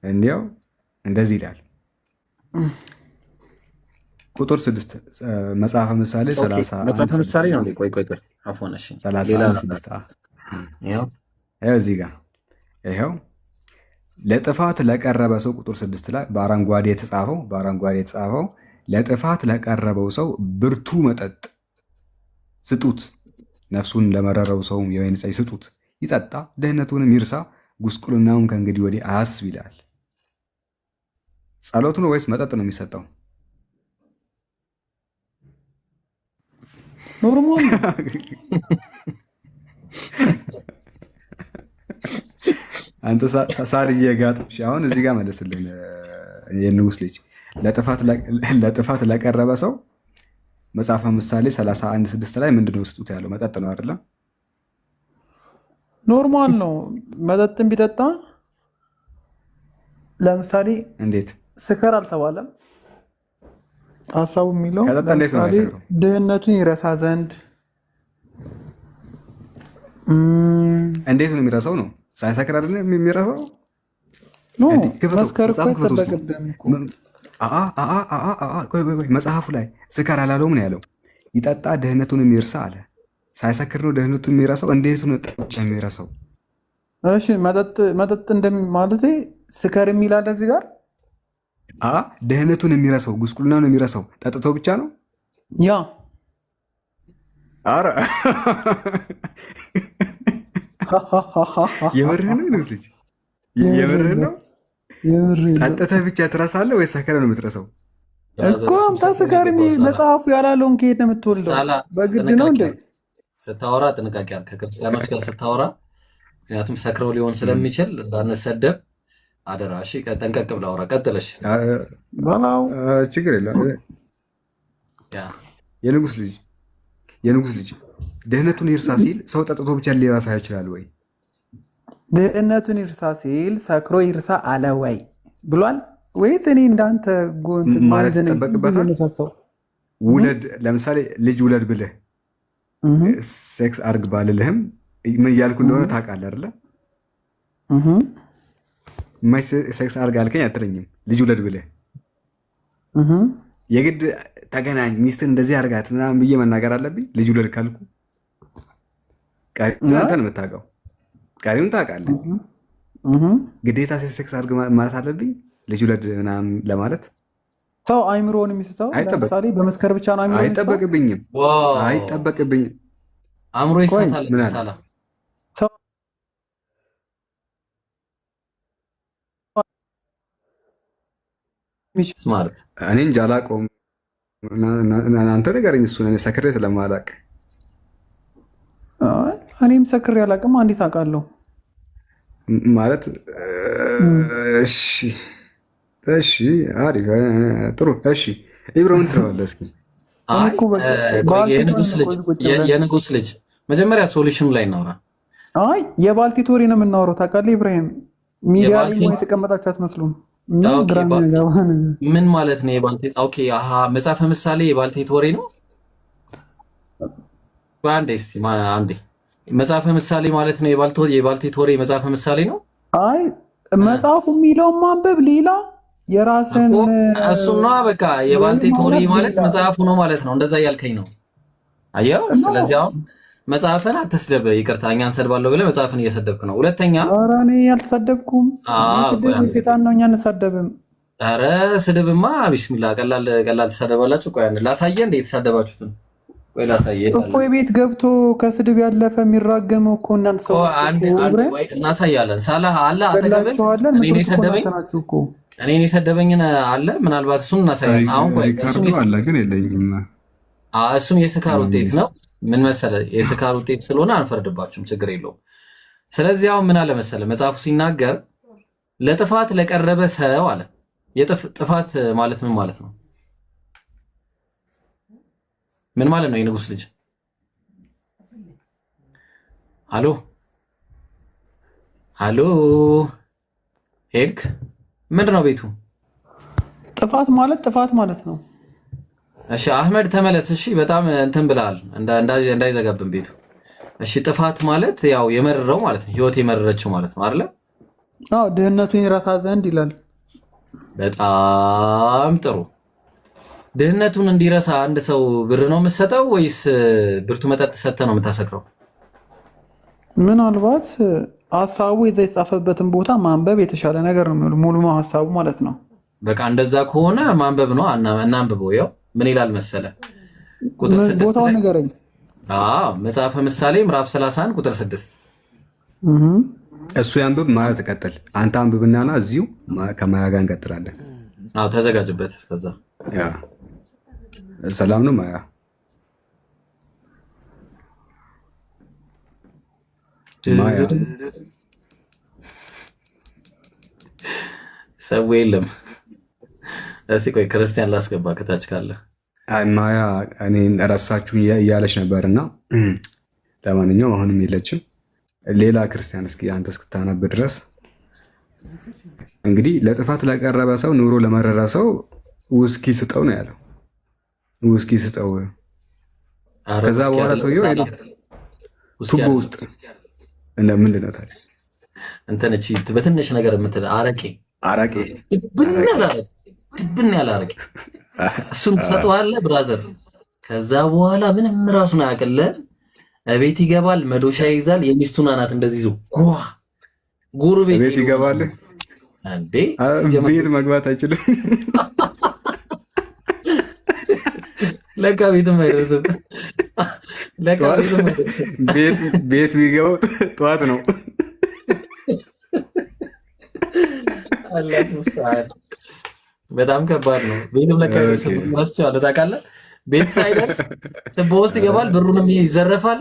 እንየው። እንደዚህ ይላል ቁጥር 6 መጽሐፈ ምሳሌ 31 ምሳሌ ነው። ቆይ አፎን እሺ 31 ይኸው እዚህ ጋር ይኸው ለጥፋት ለቀረበ ሰው ቁጥር 6 ላይ በአረንጓዴ የተጻፈው ለጥፋት ለቀረበው ሰው ብርቱ መጠጥ ስጡት፣ ነፍሱን ለመረረው ሰው የወይን ጠጅ ስጡት፣ ይጠጣ፣ ድህነቱንም ይርሳ፣ ጉስቁልናውን ከእንግዲህ ወዲህ አያስብ ይላል። ጸሎት ነው ወይስ መጠጥ ነው የሚሰጠው? ኖርማል ነው። አንተ ሳርዬ ጋጥሽ አሁን እዚህ ጋር መለስልን። የንጉስ ልጅ ለጥፋት ለቀረበ ሰው መጽሐፈ ምሳሌ 31:6 ላይ ምንድነው ስጡት ያለው? መጠጥ ነው አይደለም? ኖርማል ነው። መጠጥን ቢጠጣ ለምሳሌ እንዴት ስከር አልተባለም። ሀሳቡ የሚለው ከጠጣ እንዴት ነው ለምሳሌ የሚያሰክረው? ድህነቱን ይረሳ ዘንድ እንዴት ነው የሚረሳው? ነው ሳይሰክር አይደለም የሚረሳው? ኖ ክፈተው፣ መስከር እኮ መጽሐፍ ክፈተው እስኪ። አይጠበቅብህም እኮ። ቆይ ስከር አላለውም ነው ያለው። ይጠጣ ድህነቱንም ይርሳ አለ። ሳይሰክር ነው ድህነቱን የሚረሳው? እንዴት ነው ጠጭ የሚረሳው? እሺ መጠጥ ማለት ስከር የሚላለ እዚህ ጋር ድህነቱን የሚረሳው ጉስቁልናውን የሚረሳው ጠጥቶ ብቻ ነው? ያ አረ የምርህን ነው ንጉስ ልጅ? የምርህን ነው? ጠጥተህ ብቻ ትረሳለህ ወይስ ሰከረ ነው የምትረሳው? እኮ አምጣ ስከር መጽሐፉ ያላለውን ከየት ነው የምትወልደው? በግድ ነው እንዴ? ስታወራ ጥንቃቄ አድርግ ከክርስቲያኖች ጋር ስታወራ፣ ምክንያቱም ሰክረው ሊሆን ስለሚችል እንዳንሰደብ አደራ። እሺ ጠንቀቅ ብለህ አውራ። ቀጥለሽ ችግር የለም። የንጉስ ልጅ ድህነቱን ይርሳ ሲል ሰው ጠጥቶ ብቻ ሊረሳ ይችላል ወይ? ድህነቱን ይርሳ ሲል ሰክሮ ይርሳ አለ ወይ ብሏል ወይስ እኔ እንዳንተ ማለት ይጠበቅበታል? ውለድ፣ ለምሳሌ ልጅ ውለድ ብልህ ሴክስ አርግ ባልልህም ምን እያልኩ እንደሆነ ታውቃለህ አይደለ? ሴክስ አርግ አልከኝ አትለኝም። ልጅ ውለድ ብልህ የግድ ተገናኝ ሚስትን እንደዚህ አርጋት ምናምን ብዬ መናገር አለብኝ? ልጅ ውለድ ካልኩ ቀሪውን አንተ ነው የምታውቀው፣ ቀሪውን ታውቃለህ። ግዴታ ሴክስ አርግ ማለት አለብኝ ልጅ ውለድ ምናምን ለማለት? ሰው አይምሮውን የሚስተው ለምሳሌ በመስከር ብቻ ነው አይምሮ አይጠበቅብኝም። አእምሮ ይሳታል። ሳላ ስማርት እኔ እንጃ አላውቀውም። አንተ ንገረኝ እሱን፣ እኔ ሰክሬ ስለማላውቅ። እኔም ሰክሬ አላውቅም። አንዴት አውቃለሁ ማለት እሺ፣ አሪፍ ጥሩ። እሺ ኢብሮ ምን ትለዋለህ እስኪ? የንጉስ ልጅ መጀመሪያ ሶሉሽኑ ላይ እናውራ። አይ የባልቴት ወሬ ነው የምናወራው። ታውቃለህ ኢብራሂም፣ ሚዲያ ላይ የተቀመጣችሁ አትመስሉም። ምን ማለት ነው የባልቴት? ኦኬ አሃ፣ መጽሐፈ ምሳሌ የባልቴት ወሬ ነው። አንዴ መጽሐፈ ምሳሌ ማለት ነው የባልቴት ወሬ መጽሐፈ ምሳሌ ነው። አይ መጽሐፉ የሚለውን ማንበብ ሌላ የራስን እሱና በቃ የባልቴት ወሬ ማለት መጽሐፉ ነው ማለት ነው። እንደዛ እያልከኝ ነው? አየው። ስለዚህ አሁን መጽሐፍን አትስደብ። ይቅርታ እኛን ሰድባለሁ ብለህ መጽሐፍን እየሰደብክ ነው። ሁለተኛ ኧረ እኔ አልተሳደብኩም። ስድብ የሴጣን ነው፣ እኛ አንሳደብም። ኧረ ስድብማ ቢስሚላ ቀላል ትሳደባላችሁ። ቆይ ላሳየህ እንደ የተሳደባችሁትን። ቆይ ላሳየህ። እፎይ ቤት ገብቶ ከስድብ ያለፈ የሚራገመው እኮ እናንተ ሰዎች እናሳያለን። ሳላህ አለ አተገበላችኋለን። እኔን የሰደበኝን አለ ምናልባት እሱን እናሳያለን። አሁን ቆይ እሱም የስካር ውጤት ነው። ምን መሰለ የስካር ውጤት ስለሆነ አንፈርድባችሁም፣ ችግር የለውም። ስለዚህ አሁን ምን አለ መሰለ መጽሐፉ ሲናገር ለጥፋት ለቀረበ ሰው አለ። ጥፋት ማለት ምን ማለት ነው? ምን ማለት ነው? የንጉስ ልጅ ሃሎ ሄድክ? ምንድን ነው ቤቱ? ጥፋት ማለት ነው። እሺ አህመድ ተመለስ። እሺ በጣም እንትን ብለሃል፣ እንዳይዘጋብን ቤቱ። እሺ ጥፋት ማለት ያው የመረረው ማለት ነው፣ ህይወት የመረረችው ማለት ነው አይደለ? አዎ ድህነቱን ይረሳ ዘንድ ይላል። በጣም ጥሩ። ድህነቱን እንዲረሳ አንድ ሰው ብር ነው የምትሰጠው ወይስ ብርቱ መጠጥ ሰጥተህ ነው የምታሰክረው? ምናልባት ሀሳቡ የተጻፈበትን ቦታ ማንበብ የተሻለ ነገር ነው የሚሆነው፣ ሙሉ ሀሳቡ ማለት ነው። በቃ እንደዛ ከሆነ ማንበብ ነው። እናንብበው። ያው ምን ይላል መሰለ ቁጥር 6 ቦታውን ንገረኝ። መጽሐፈ ምሳሌ ምዕራፍ 31 ቁጥር 6 እሱ ያንብብ ማለት ተቀጥል። አንተ አንብብናና እዚሁ ከማያ ጋር እንቀጥላለን። ተዘጋጅበት። ከዛ ሰላም ነው ማያ? ማያ ሰው የለም። እስኪ ቆይ ክርስቲያን ላስገባ ከታች ካለ። አይ ማያ እኔን ረሳችሁኝ እያለች ነበርና ለማንኛውም አሁንም የለችም። ሌላ ክርስቲያን እስኪ አንተ እስክታነብ ድረስ እንግዲህ ለጥፋት ለቀረበ ሰው ኑሮ ለመረረ ሰው ውስኪ ስጠው ነው ያለው። ውስኪ ስጠው። ከዛ በኋላ ሰውየው ሄዶ ቱቦ ውስጥ ምንድን ነው ታዲያ እንትን እቺ በትንሽ ነገር የምትል አረቄ ድብን ያለ አረቄ እሱን ትሰጠዋለህ ብራዘር። ከዛ በኋላ ምንም ራሱን አያውቅል። ቤት ይገባል፣ መዶሻ ይይዛል፣ የሚስቱን አናት እንደዚህ ይዞ ጎረቤት ቤት ይገባል። እንዴ ቤት መግባት አይችልም። ለካ ቤትም አይደርስም። ቤት የሚገባው ጠዋት ነው። በጣም ከባድ ነው። ቤትም ለካ አይደርስም። መስቻለሁ ታውቃለህ። ቤት ሳይደርስ ቱቦ ውስጥ ይገባል፣ ብሩንም ይዘረፋል።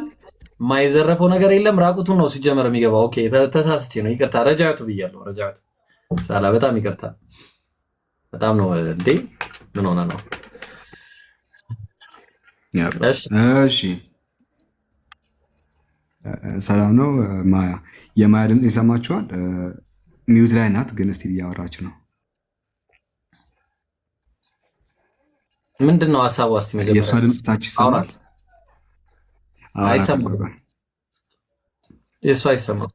የማይዘረፈው ነገር የለም። ራቁቱን ነው ሲጀመር የሚገባው። ኦኬ ተሳስቼ ነው፣ ይቅርታ። ረጃቱ ብያለሁ። ረጃቱ ሳላ በጣም ይቅርታ። በጣም ነው እንዴ። ምን ሆነ ነው? እሺ ሰላም ነው ማያ። የማያ ድምፅ ይሰማችኋል? ሚውት ላይ ናት ግን እስቲ እያወራች ነው። ምንድን ነው ሀሳቡ? እስቲ መጀመሪያ የእሷ ድምፅ ታች ይሰማል? አይሰማም። የእሷ አይሰማም።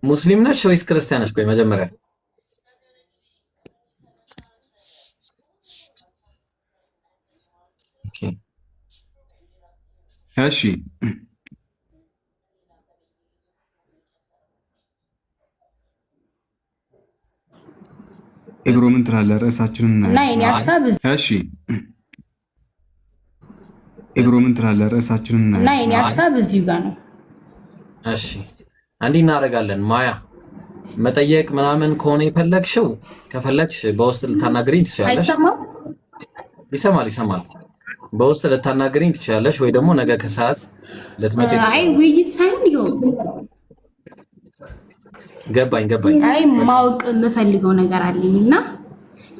ሙስሊም ነሽ ወይስ ክርስቲያን ነሽ? ቆይ መጀመሪያ እሺ ኢብሮ ምን ትላለህ? ርዕሳችንን እና የኔ ሀሳብ እሺ ኢብሮ ምን ትላለህ? ርዕሳችንን እና የኔ ሀሳብ እዚሁ ጋር ነው። እሺ እንዲህ እናደርጋለን። ማያ መጠየቅ ምናምን ከሆነ የፈለግሽው ከፈለግሽ በውስጥ ልታናግሪኝ ትችላለሽ። አይሰማም? ይሰማል። በውስጥ ልታናግሪኝ ትችላለሽ፣ ወይ ደግሞ ነገ ከሰዓት ልትመጪ ትችላለሽ። አይ ውይይት ሳይሆን ይሁን ገባኝ። አይ ማወቅ የምፈልገው ነገር አለኝና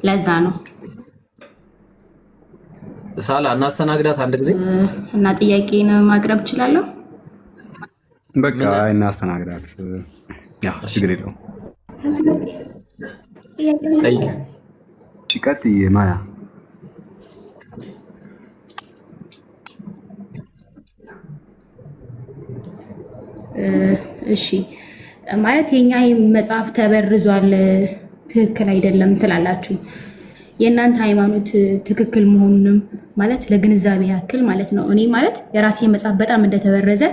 ለዛ ነው። ሳላ እናስተናግዳት አንድ ጊዜ እና ጥያቄን ማቅረብ እችላለሁ? በቃ እናስተናግዳት። ያ ችግር የለውም። ቀጥይ ማያ። እሺ ማለት የኛ መጽሐፍ ተበርዟል፣ ትክክል አይደለም ትላላችሁ። የእናንተ ሃይማኖት ትክክል መሆኑንም ማለት ለግንዛቤ ያክል ማለት ነው። እኔ ማለት የራሴ መጽሐፍ በጣም እንደተበረዘ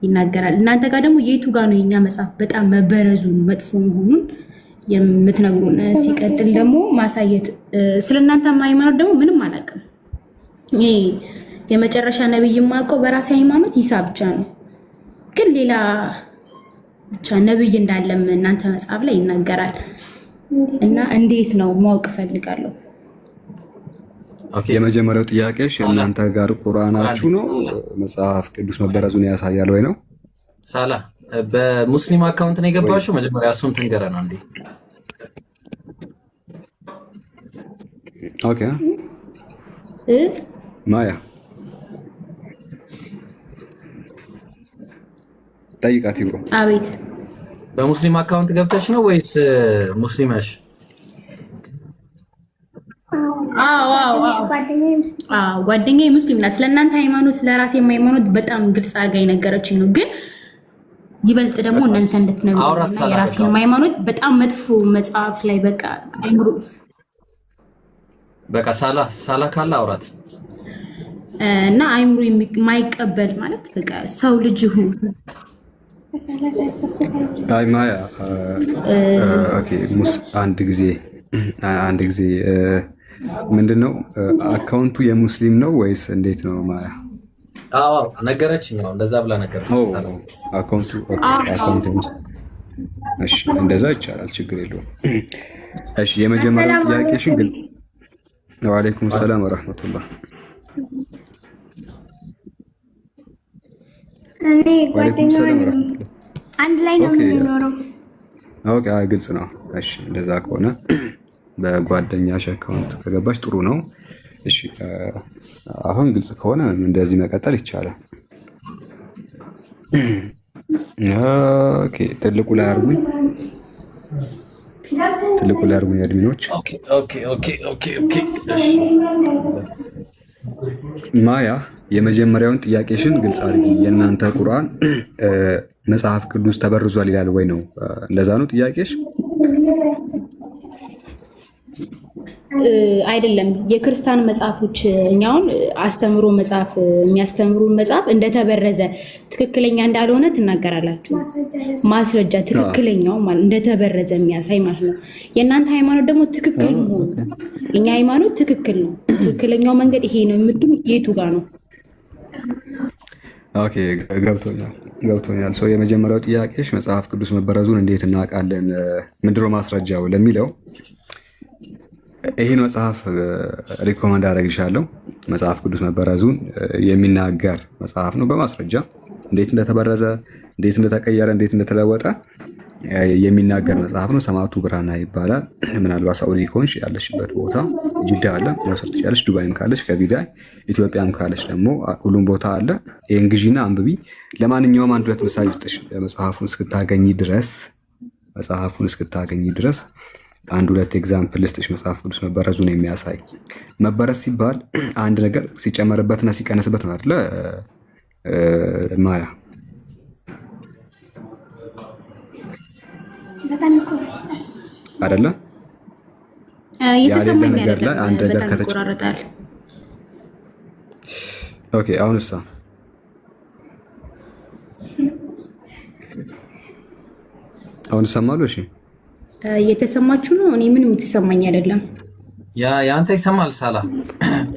ይናገራል። እናንተ ጋር ደግሞ የቱ ጋር ነው የኛ መጽሐፍ በጣም መበረዙን መጥፎ መሆኑን የምትነግሩን? ሲቀጥል ደግሞ ማሳየት ስለ እናንተ ሃይማኖት ደግሞ ምንም አላውቅም። ይሄ የመጨረሻ ነብይ የማውቀው በራሴ ሃይማኖት ኢሳ ብቻ ነው። ግን ሌላ ብቻ ነብይ እንዳለም እናንተ መጽሐፍ ላይ ይናገራል እና እንዴት ነው ማወቅ ፈልጋለሁ። የመጀመሪያው ጥያቄሽ እናንተ ጋር ቁርአናችሁ ነው መጽሐፍ ቅዱስ መበረዙን ያሳያል ወይ ነው? ሳላ በሙስሊም አካውንት ነው የገባሽው? መጀመሪያ እሱን ትንገረን እንዴ። ኦኬ ማያ ጠይቃት ይብሮ። አቤት። በሙስሊም አካውንት ገብተሽ ነው ወይስ ሙስሊም ነሽ? ጓደኛዬ ሙስሊም ናት። ስለእናንተ ሃይማኖት ስለራሴ ሃይማኖት በጣም ግልጽ አድርጋ የነገረችኝ ነው። ግን ይበልጥ ደግሞ እናንተ እንድትነግሩና የራሴን ሃይማኖት በጣም መጥፎ መጽሐፍ ላይ በቃ አይምሩ በቃ ሳላ ካለ አውራት እና አይምሩ የማይቀበል ማለት በቃ ሰው ልጅ ይሁን አይ ማያ ኦኬ አንድ ጊዜ ምንድነው አካውንቱ የሙስሊም ነው ወይስ እንዴት ነው? ማያ አዎ ነገረችኝ ነው እንደዛ ብላ ነገረችኝ። አካውንቱ ሙስሊም። እሺ እንደዛ ይቻላል፣ ችግር የለውም። እሺ የመጀመሪያው ጥያቄሽን ግን ወአለይኩም ሰላም ወራህመቱላህ። እኔ ጓደኛ አንድ ላይ ነው የምንኖረው። ኦኬ ግልጽ ነው። እሺ እንደዛ ከሆነ በጓደኛሽ አካውንት ከገባሽ ጥሩ ነው። እሺ አሁን ግልጽ ከሆነ እንደዚህ መቀጠል ይቻላል። ኦኬ ትልቁ ላይ አድርጉኝ አድሚኖች። ማያ የመጀመሪያውን ጥያቄሽን ግልጽ አድርጊ። የእናንተ ቁርአን መጽሐፍ ቅዱስ ተበርዟል ይላል ወይ ነው? እንደዛ ነው ጥያቄሽ? አይደለም። የክርስቲያን መጽሐፎች እኛውን አስተምሮ መጽሐፍ የሚያስተምሩ መጽሐፍ እንደተበረዘ ትክክለኛ እንዳልሆነ ትናገራላችሁ። ማስረጃ ትክክለኛው ማለት እንደተበረዘ የሚያሳይ ማለት ነው። የእናንተ ሃይማኖት ደግሞ ትክክል መሆኑ የኛ ሃይማኖት ትክክል ነው። ትክክለኛው መንገድ ይሄ ነው የምትሉ የቱ ጋር ነው? ኦኬ ገብቶኛል። ሰው የመጀመሪያው ጥያቄሽ መጽሐፍ ቅዱስ መበረዙን እንዴት እናውቃለን? ምንድነው ማስረጃው ለሚለው ይህን መጽሐፍ ሪኮመንድ አደረግሻለሁ። መጽሐፍ ቅዱስ መበረዙን የሚናገር መጽሐፍ ነው። በማስረጃ እንዴት እንደተበረዘ፣ እንዴት እንደተቀየረ፣ እንዴት እንደተለወጠ የሚናገር መጽሐፍ ነው። ሰማዕቱ ብራና ይባላል። ምናልባት ሳኡዲ ከሆንሽ ያለሽበት ቦታ ጅዳ አለ መውሰድ ትችላለሽ። ዱባይም ካለሽ ከቢዳይ፣ ኢትዮጵያም ካለሽ ደግሞ ሁሉም ቦታ አለ። ይህን ግዢና አንብቢ። ለማንኛውም አንድ ሁለት ምሳሌ ልስጥሽ። መጽሐፉን እስክታገኝ ድረስ አንድ ሁለት ኤግዛምፕል ልስጥሽ። መጽሐፍ ቅዱስ መበረዙን የሚያሳይ መበረዝ ሲባል አንድ ነገር ሲጨመርበትና ሲቀነስበት ነው አይደለ ማያ? አይደለ? የተሰማኝ ነገር ላይ አንድ ነገር ከተቆራረጣል። ኦኬ አሁንሳ አሁን ሰማሉ? እሺ እየተሰማችሁ ነው? እኔ ምንም የተሰማኝ አይደለም። ያንተ ይሰማል? ሳላ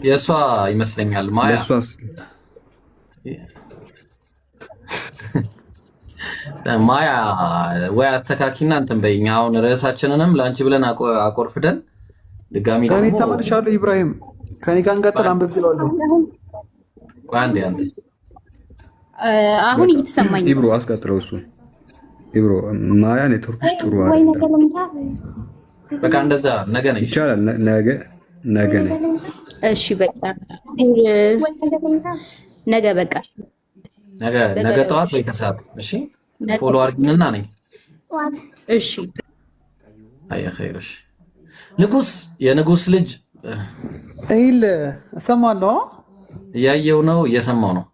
የእሷ ይመስለኛል። ማያ ማያ ወይ አስተካኪና እንትን በይኝ። አሁን ርዕሳችንንም ለአንቺ ብለን አቆርፍደን ድጋሚ እኔ ተመልሻለሁ። ኢብራሂም ከኔ ጋር እንቀጥል። አንብቤዋለሁ። አንዴ አንተ አሁን እየተሰማኝ ኢብሮ አስቀጥለው። እሱ ኢብሮ ማያ ኔትወርክሽ ጥሩ አይደለም። በቃ እንደዛ ነገ ነው ይቻላል። ነገ ነው። እሺ በቃ ነገ በቃ ነገ ጠዋት ወይ ከሰዓት። እሺ ፎሎ አድርጊኝና ነኝ። እሺ አይ ኸይርሽ። የንጉስ ልጅ አይል እሰማለሁ። እያየው ነው እየሰማው ነው።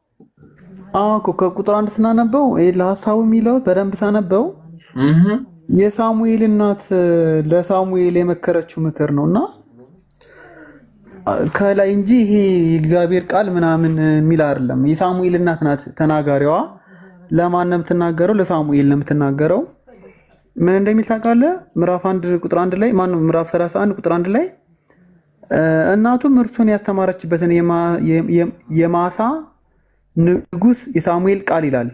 ከቁጥር 1 ስናነበው ለሀሳቡ የሚለው በደንብ ሳነበው የሳሙኤል እናት ለሳሙኤል የመከረችው ምክር ነውና ከላይ እንጂ ይሄ የእግዚአብሔር ቃል ምናምን የሚል አይደለም። የሳሙኤል እናት ናት ተናጋሪዋ። ለማን ነው የምትናገረው? ለሳሙኤል ነው የምትናገረው። ምን እንደሚል ታውቃለህ? ምዕራፍ 1 ቁጥር 1 ላይ ማነው? ምዕራፍ 31 ቁጥር 1 ላይ እናቱም እርሱን ያስተማረችበትን የማሳ ንጉስ የሳሙኤል ቃል ይላል።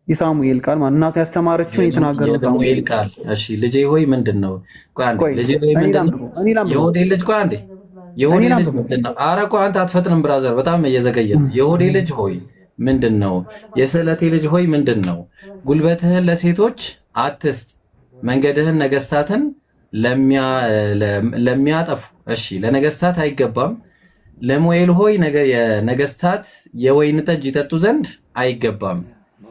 የሳሙኤል ቃል ማለት እናቱ ያስተማረችውን የተናገረው ሳሙኤል ቃል። እሺ ልጄ ሆይ ምንድነው? ቆይ አንዴ ልጄ ሆይ ምንድነው? የሆዴ ልጅ ቆይ አንዴ የሆዴ ልጅ ምንድነው? ኧረ ቆይ አንተ አትፈጥንም ብራዘር፣ በጣም እየዘገየ ነው። የሆዴ ልጅ ሆይ ምንድነው? የስዕለቴ ልጅ ሆይ ምንድነው? ጉልበትህን ለሴቶች አትስጥ፣ መንገድህን ነገስታትን ለሚያጠፉ እሺ ለነገስታት አይገባም። ለሙኤል ሆይ የነገስታት የወይን ጠጅ ይጠጡ ዘንድ አይገባም።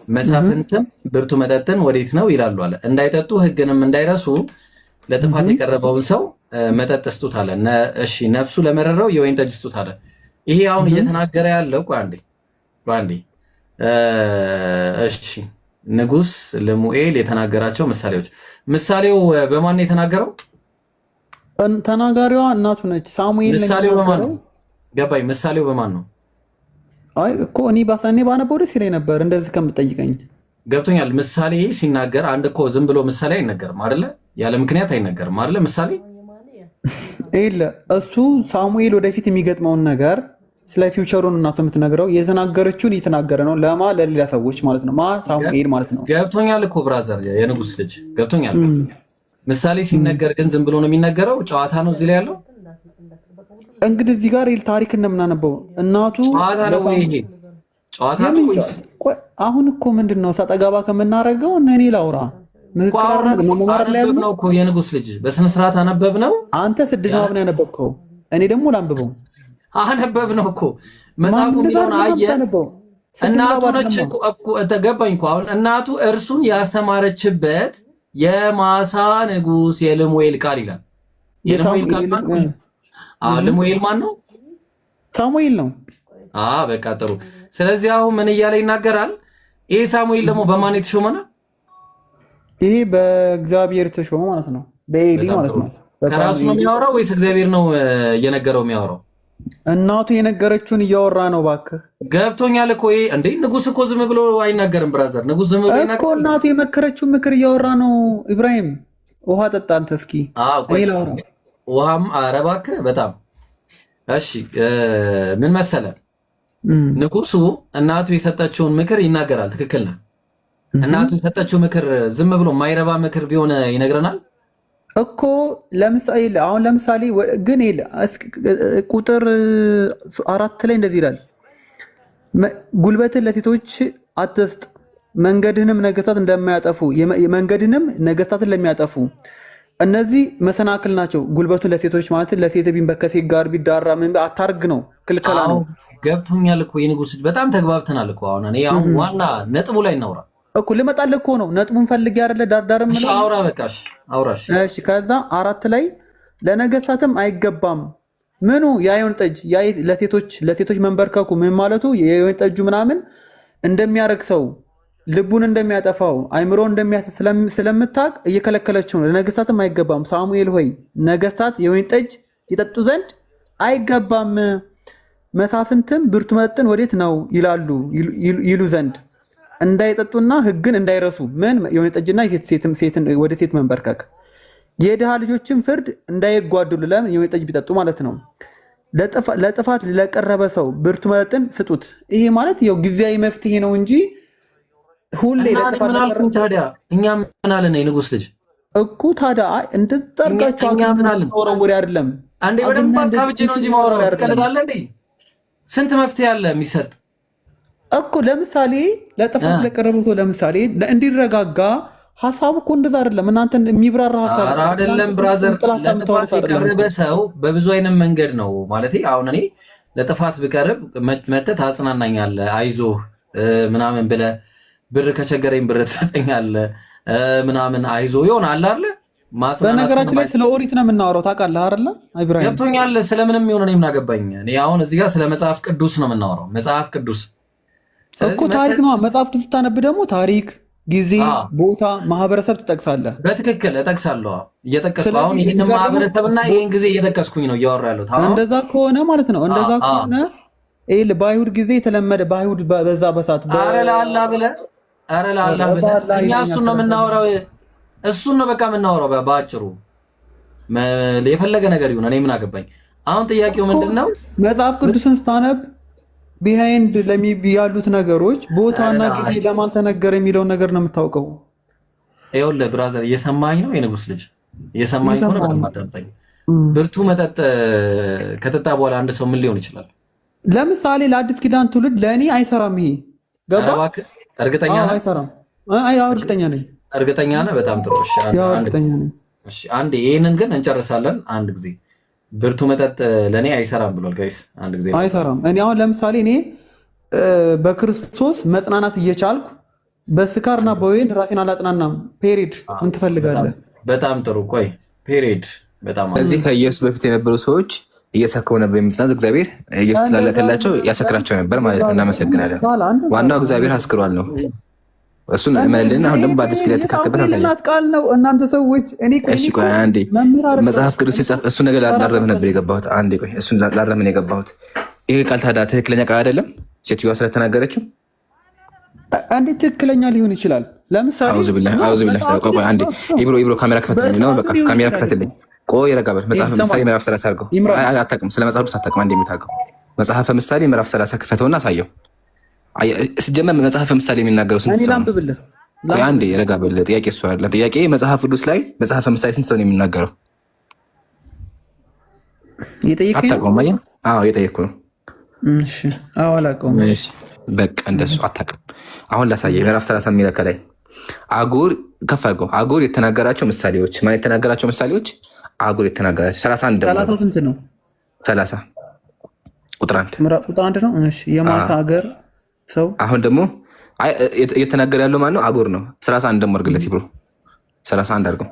መሳፍንትም ብርቱ መጠጥን ወዴት ነው ይላሉ አለ። እንዳይጠጡ ሕግንም እንዳይረሱ ለጥፋት የቀረበውን ሰው መጠጥ ስጡት አለ። እሺ ነፍሱ ለመረረው የወይን ጠጅ ስጡት አለ። ይሄ አሁን እየተናገረ ያለው ቆይ አንዴ እሺ ንጉስ ለሙኤል የተናገራቸው ምሳሌው በማን ነው የተናገረው? ተናጋሪዋ እናቱ ነች። ሳሙኤል ምሳሌው በማን ነው? ገባኝ። ምሳሌው በማን ነው? አይ እኮ እኔ ባነበው ደስ ይለኝ ነበር እንደዚህ ከምትጠይቀኝ። ገብቶኛል። ምሳሌ ሲናገር አንድ እኮ ዝም ብሎ ምሳሌ አይነገርም አይደለ? ያለ ምክንያት አይነገርም አይደለ? ምሳሌ እሱ ሳሙኤል ወደፊት የሚገጥመውን ነገር ስለ ፊውቸሩን እናቱ የምትነግረው የተናገረችውን እየተናገረ ነው። ለሌላ ሰዎች ማለት ነው። ሳሙኤል ማለት ነው። ገብቶኛል እኮ ብራዘር፣ የንጉስ ልጅ ገብቶኛል። ምሳሌ ሲነገር ግን ዝም ብሎ ነው የሚነገረው? ጨዋታ ነው እዚህ ላይ ያለው። እንግዲህ እዚህ ጋር ታሪክ እንደምናነበው እናቱ ጨዋታ ነው። አሁን እኮ ምንድን ነው ሰጠገባ ከምናደርገው እኔ ላውራ መማር ላይ ነው እኮ የንጉስ ልጅ በስነ ስርዓት አነበብ ነው። አንተ ስድስት ነው ያነበብከው፣ እኔ ደግሞ ላንብበው። አነበብ ነው እኮ መጽሐፉ የሚለውን አየ። እናቱ ነች እኮ ተገባኝ እኮ አሁን እናቱ እርሱን ያስተማረችበት የማሳ ንጉስ የልሙኤል ቃል ይላል። የልሙኤል ቃል ማን ነው? ልሙኤል ማን ነው? ሳሙኤል ነው። በቃ ጥሩ። ስለዚህ አሁን ምን እያለ ይናገራል? ይሄ ሳሙኤል ደግሞ በማን የተሾመ ነው? ይሄ በእግዚአብሔር ተሾመ ማለት ነው። በኤሊ ማለት ነው። ከራሱ ነው የሚያወራው ወይስ እግዚአብሔር ነው እየነገረው የሚያወራው? እናቱ የነገረችውን እያወራ ነው። እባክህ ገብቶኛል እኮ ይሄ እንዴ ንጉስ እኮ ዝም ብሎ አይናገርም ብራዘር። ንጉስ ዝም ብሎ አይናገርም እኮ እናቱ የመከረችውን ምክር እያወራ ነው። ኢብራሂም ውሃ ጠጣ አንተ እስኪ እኔ ላውራ። ውሃም ኧረ እባክህ በጣም እሺ። ምን መሰለ ንጉሱ እናቱ የሰጠችውን ምክር ይናገራል። ትክክል ነህ። እናቱ የሰጠችው ምክር ዝም ብሎ የማይረባ ምክር ቢሆን ይነግረናል እኮ። ለምሳሌ ግን ቁጥር 4 ላይ እንደዚህ ይላል፣ ጉልበትን ለሴቶች አትስጥ፣ መንገድንም ነገስታትን ለሚያጠፉ እነዚህ መሰናክል ናቸው። ጉልበቱን ለሴቶች ማለት ለሴት ከሴት ጋር ቢዳራ ምን አታርግ ነው፣ ክልከላ ነው። ገብቶኛል እኮ የንጉስ በጣም ተግባብተናል እኮ። አሁን ዋና ነጥቡ ላይ እናውራ እኮ። ልመጣልህ እኮ ነው። ነጥቡን ፈልጌ አይደለ ዳርዳርም ነው። አውራ በቃሽ፣ አውራሽ። እሺ ከዛ 4 ላይ ለነገስታትም አይገባም ምኑ የወይን ጠጅ ለሴቶች መንበርከኩ ምን ማለቱ የወይን ጠጁ ምናምን እንደሚያረግ ሰው ልቡን እንደሚያጠፋው አይምሮ ስለምታውቅ እየከለከለችው ነው። ለነገስታትም አይገባም። ሳሙኤል ሆይ ነገስታት የወይን ጠጅ ይጠጡ ዘንድ አይገባም፣ መሳፍንትም ብርቱ መጠጥን ወዴት ነው ይሉ ዘንድ እንዳይጠጡና ሕግን እንዳይረሱ ምን የወይን ጠጅና ወደ ሴት መንበርከክ፣ የድሃ ልጆችን ፍርድ እንዳይጓደሉ ለምን የወይን ጠጅ ቢጠጡ ማለት ነው። ለጥፋት ለቀረበ ሰው ብርቱ መጠጥን ስጡት። ይሄ ማለት ያው ጊዜያዊ መፍትሄ ነው እንጂ ሁሌ ለጥፋት ታዲያ እኛ ምን አለን? የንጉስ ልጅ እኮ ታዲያ እንድትጠርቃቸው ወሬ አይደለም። አንዴ በደንብ አካብጄ ነው እንጂ ማውራው ትቀልዳለህ እንዴ? ስንት መፍትሄ አለ የሚሰጥ እኮ። ለምሳሌ ለጥፋት ለቀረበ ሰው ለምሳሌ እንዲረጋጋ ሀሳቡ እኮ እንደዛ አይደለም። እናንተ የሚብራራ ሀሳብ አይደለም ብራዘር። ለጥፋት የቀረበ ሰው በብዙ አይነት መንገድ ነው ማለት። አሁን እኔ ለጥፋት ብቀርብ መተህ ታጽናናኛለህ፣ አይዞህ ምናምን ብለህ ብር ከቸገረኝ ብር ትሰጠኛለህ ምናምን አይዞህ ይሆናል አይደለ? በነገራችን ላይ ስለ ኦሪት ነው የምናወራው ታውቃለህ አይደለ? ኢብራሂም ገብቶኛል። ስለምንም ይሆን እኔ ምን አገባኝ? እኔ አሁን እዚህ ጋር ስለ መጽሐፍ ቅዱስ ነው የምናወራው። መጽሐፍ ቅዱስ እኮ ታሪክ ነው። መጽሐፍ ቅዱስ ስታነብ ደግሞ ታሪክ፣ ጊዜ፣ ቦታ፣ ማህበረሰብ ትጠቅሳለህ። በትክክል እጠቅሳለሁ። እየጠቀስኩ አሁን ይሄን ማህበረሰብና ይሄን ጊዜ እየጠቀስኩኝ ነው እያወራ ያለሁት። እንደዛ ከሆነ ማለት ነው እንደዛ ከሆነ በአይሁድ ጊዜ የተለመደ በአይሁድ በዛ በሳት ኧረ ላላ ብለህ እኛ እሱን ነው የምናወራው። እሱን ነው በቃ የምናወራው በአጭሩ። የፈለገ ነገር ይሁን እኔ ምን አገባኝ። አሁን ጥያቄው ምንድነው? መጽሐፍ ቅዱስን ስታነብ ቢሃይንድ ያሉት ነገሮች ቦታና ጊዜ ለማን ተነገረ የሚለውን ነገር ነው የምታውቀው። ይኸውልህ ብራዘር እየሰማኝ ነው? የንጉስ ልጅ እየሰማኝ ከሆነ በደንብ አዳምጠኝ። ብርቱ መጠጥ ከጠጣ በኋላ አንድ ሰው ምን ሊሆን ይችላል? ለምሳሌ ለአዲስ ኪዳን ትውልድ ለእኔ አይሰራም። ይሄ ገባ? እርግጠኛ ነህ? አይሰራም። እርግጠኛ ነኝ። እርግጠኛ ነህ? በጣም ጥሩ። እሺ አንዴ ይህንን ግን እንጨርሳለን አንድ ጊዜ። ብርቱ መጠጥ ለእኔ አይሰራም ብሏል ጋይስ። አንድ ጊዜ አይሰራም። እኔ አሁን ለምሳሌ እኔ በክርስቶስ መጽናናት እየቻልኩ በስካርና በወይን ራሴን አላጽናናም። ፔሪድ ምን ትፈልጋለህ? በጣም ጥሩ። ቆይ ፔሪድ በጣም ስለዚህ ከኢየሱስ በፊት የነበሩ ሰዎች እየሰከሩ ነበር የሚጽናት እግዚአብሔር ኢየሱስ ስላለከላቸው ያሰክራቸው ነበር ማለት ነው። እናመሰግናለን። ዋናው እግዚአብሔር አስክሯል ነው። እሱን እመልን። አሁን ደግሞ በአዲስ ኪዳን የተካተበት አሳየን ቃል ነው እናንተ ሰዎች። እኔ እሺ ቆይ አንዴ መጽሐፍ ቅዱስ ሲጻፍ እሱ ነገር ላረም ነበር የገባሁት። አንዴ ቆይ እሱን ላረም ነው የገባሁት። ይሄ ቃል ታዲያ ትክክለኛ ቃል አይደለም ሴትዮዋ ስለተናገረችው? እንዴት ትክክለኛ ሊሆን ይችላል? ለምሳሌ አውዝ ቢላህ ቆይ አንዴ ኢብሮ ካሜራ ክፈትልኝ ነው። በቃ ካሜራ ክፈትልኝ። ቆይ ረጋበት። መጽሐፍ ምሳሌ ምዕራፍ 30 አድርገው። አታውቅም፣ ስለ መጽሐፍ ቅዱስ አታውቅም። አንዴ የምታውቀው መጽሐፈ ምሳሌ ምዕራፍ 30 ክፈተውና አሳየው። ሲጀመር መጽሐፈ ምሳሌ የሚናገረው ስንት ሰው ነው? ቆይ አንዴ ረጋበል። ጥያቄ እሱ አይደለም ጥያቄ። መጽሐፍ ቅዱስ ላይ መጽሐፈ ምሳሌ ስንት ሰው ነው የሚናገረው? የጠየቀኝ አታውቀውም? አየህ? አዎ የጠየቅኩ ነው። እሺ አዎ አላውቀውም። እሺ በቃ እንደሱ አታውቅም። አሁን ላሳየህ። ምዕራፍ 30 የሚለው ከላይ አጎር ከፍ አድርገው። አጎር የተናገራቸው ምሳሌዎች ማለት የተናገራቸው ምሳሌዎች አጎር የተናገራቸው 31 ደግሞ 30 ስንት ነው? 30 ቁጥር 1 ቁጥር 1 ነው። እሺ የማሳ ሀገር ሰው አሁን ደግሞ እየተናገረ ያለው ማን ነው? አጎር ነው። 31 ደግሞ አድርግለት ይብሮ 31 አድርገው።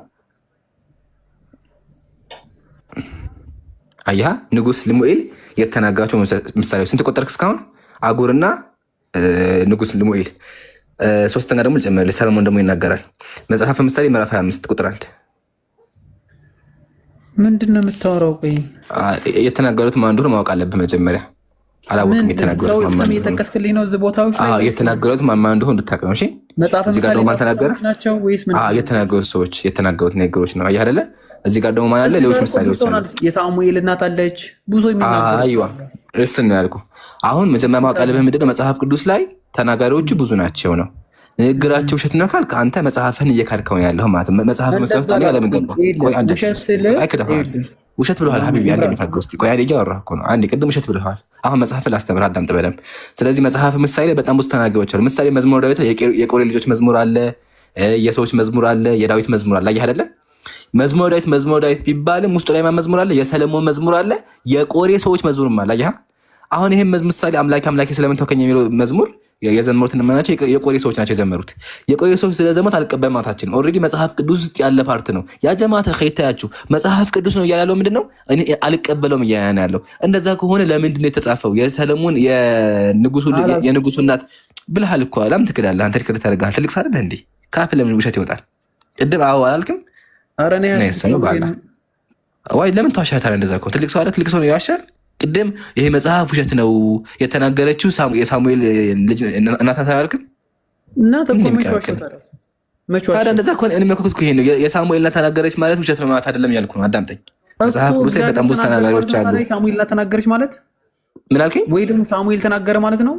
አያ ንጉስ ልሙኤል የተናገራቸው ምሳሌዎች ስንት ቆጠርክ እስካሁን? አጎርና ንጉስ ልሙኤል። ሶስተኛ ደግሞ ልጨምርልህ፣ ሰለሞን ደግሞ ይናገራል። መጽሐፈ ምሳሌ ምዕራፍ 25 ቁጥር 1 ምንድን ነው የምታወራው? ቆይ የተናገሩት ማን እንደሆነ ማወቅ አለብህ መጀመሪያ። አላወቅም የተናገሩት ማን እንደሆነ። እየጠቀስክልኝ ነው እዚህ ቦታዎች ላይ የተናገሩት ማን እንደሆነ እንድታውቅ ነው። እሺ እዚህ ጋር ደግሞ ማን ተናገረ? የተናገሩት ሰዎች የተናገሩት ነገሮች ነው። አየህ አይደለ? እዚህ ጋር ደግሞ ማን አለ? ሌሎች ምሳሌዎች አሉ። የሳሙኤል እናት አለች። ብዙ የሚናገሩ አይዋ እሱን ነው ያልኩህ። አሁን መጀመሪያ ማወቅ ያለብህ ምንድን ነው? መጽሐፍ ቅዱስ ላይ ተናጋሪዎቹ ብዙ ናቸው ነው። ንግግራቸው ውሸት ነው ካልክ አንተ መጽሐፍን እየካድከው ነው ያለው ማለት ነው። መጽሐፍ መስራት ታዲያ ለምን ገባ? ቆይ አንዴ ውሸት ብለዋል ሀቢቢ። አንዴ የሚታገው እስኪ ቆይ አንዴ እያወራህ እኮ ነው። አንዴ ቅድም ውሸት ብለዋል። አሁን መጽሐፍ ላስተምር አዳምጥ በደምብ። ስለዚህ መጽሐፍ ምሳሌ በጣም ብዙ ተናጋሪዎች አሉ። ምሳሌ መዝሙረ ዳዊት የቆሬ ልጆች መዝሙር አለ፣ የሰዎች መዝሙር አለ፣ የዳዊት መዝሙር አለ። አየህ አይደለ? መዝሙረ ዳዊት ቢባልም ውስጡ ላይ ማን መዝሙር አለ? የሰለሞን መዝሙር አለ፣ የቆሬ ሰዎች መዝሙርም አለ። አየህ አሁን ይሄን ምሳሌ አምላኬ ስለምን ተውከኝ የሚለው መዝሙር የዘመሩት እነማናቸው? የቆሬ ሰዎች ናቸው የዘመሩት። የቆሬ ሰዎች ስለዘመሩት አልቀበልም ማለታችን ኦልሬዲ መጽሐፍ ቅዱስ ውስጥ ያለ ፓርት ነው። ያ ጀማተ ከይታያችሁ መጽሐፍ ቅዱስ ነው እያለ ያለው ምንድነው? እኔ አልቀበለውም እያለ ያለው። እንደዛ ከሆነ ለምንድን ነው የተጻፈው? የሰለሞን የንጉሱ እናት ብለሃል እኮ ለምን ትክዳለህ? አንተ ትክድ ታደርጋለህ። ትልቅ ሳለ እንዴ ካፍ ለምን ውሸት ይወጣል? ቅድም አዎ አላልክም? ኧረ እኔ ወይ ለምን ተዋሻታለህ? እንደዛ ከሆነ ትልቅ ሰው አለ ትልቅ ሰው ይዋሻል። ቅድም ይሄ መጽሐፍ ውሸት ነው የተናገረችው የሳሙኤል ልጅ እናት አላልክም? ታዲያ እንደዛ ከሆነ እኔ መኮክት ይሄ ነው የሳሙኤል እናት ተናገረች ማለት ውሸት ነው ማለት አይደለም ያልኩ ነው። አዳምጠኝ። መጽሐፍ ቅዱስ ላይ በጣም ብዙ ተናጋሪዎች አሉ። ሳሙኤል እናት ተናገረች ማለት ምን አልከኝ? ወይ ደግሞ ሳሙኤል ተናገረ ማለት ነው?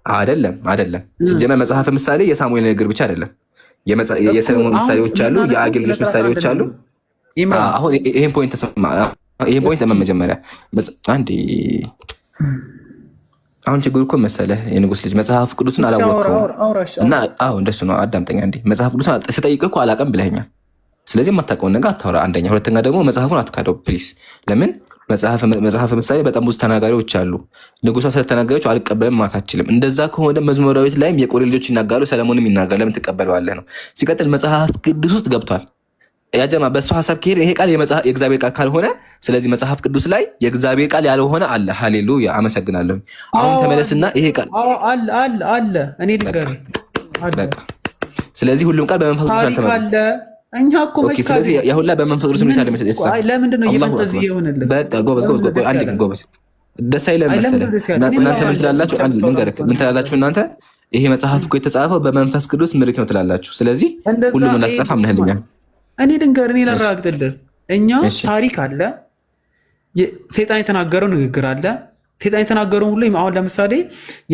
አይደለም። ሲጀመር መጽሐፈ ምሳሌ የሳሙኤል ንግግር ብቻ አይደለም። የሰለሞን ምሳሌዎች አሉ፣ የአጌል ልጆች ምሳሌዎች አሉ። አሁን ይሄን ፖይንት ተሰማ። ይሄን ፖይንት ለመጀመሪያ አንዴ አሁን ችግሩ እኮ መሰለህ የንጉስ ልጅ መጽሐፍ ቅዱስን አላወቅኸውም እና እንደሱ ነው። አዳምጠኛ እንዴ መጽሐፍ ቅዱስን ስጠይቅህ እኮ አላውቅም ብለኸኛል። ስለዚህ የማታውቀውን ነገር አታውራ። አንደኛ። ሁለተኛ ደግሞ መጽሐፉን አትካደው ፕሊስ። ለምን መጽሐፈ ምሳሌ በጣም ብዙ ተናጋሪዎች አሉ። ንጉሷ ስለተናገረች አልቀበልም ማለት አትችልም። እንደዛ ከሆነ መዝሙረ ዳዊት ላይም የቆሬ ልጆች ይናገራሉ፣ ሰለሞንም ይናገራል። ለምን ትቀበለዋለህ ነው። ሲቀጥል መጽሐፍ ቅዱስ ውስጥ ገብቷል። ያጀማ በእሱ ሀሳብ ከሄድ ይሄ ቃል የእግዚአብሔር ቃል ካልሆነ ስለዚህ መጽሐፍ ቅዱስ ላይ የእግዚአብሔር ቃል ያልሆነ አለ። ሃሌሉያ አመሰግናለሁ። አሁን ተመለስና ይሄ ቃል አለ እኔ ልንገር። ስለዚህ ሁሉም ቃል በመንፈስ ቅዱስ አልተመረጠም። እኛ እኮ መች ስለዚህ ያሁላ በመንፈስ ቅዱስ ነው የተጻፈው። ለምንድን ነው የፈንጠዝያ ይሆንልህ? በቃ ጎበዝ አንድ ግን ጎበዝ ደስ አይልም መሰለህ። እናንተ ምን ትላላችሁ? አንድ ልንገርህ ምን ትላላችሁ እናንተ? ይሄ መጽሐፍ እኮ የተጻፈው በመንፈስ ቅዱስ ምሪት ነው ትላላችሁ። ስለዚህ ሁሉም እንዳትጻፍ አምነህልኛል። እኔ ድንገር እኔ ላረጋግጥልህ። እኛ ታሪክ አለ፣ ሴጣን የተናገረው ንግግር አለ። ሴጣን የተናገረው ሁሉ አሁን ለምሳሌ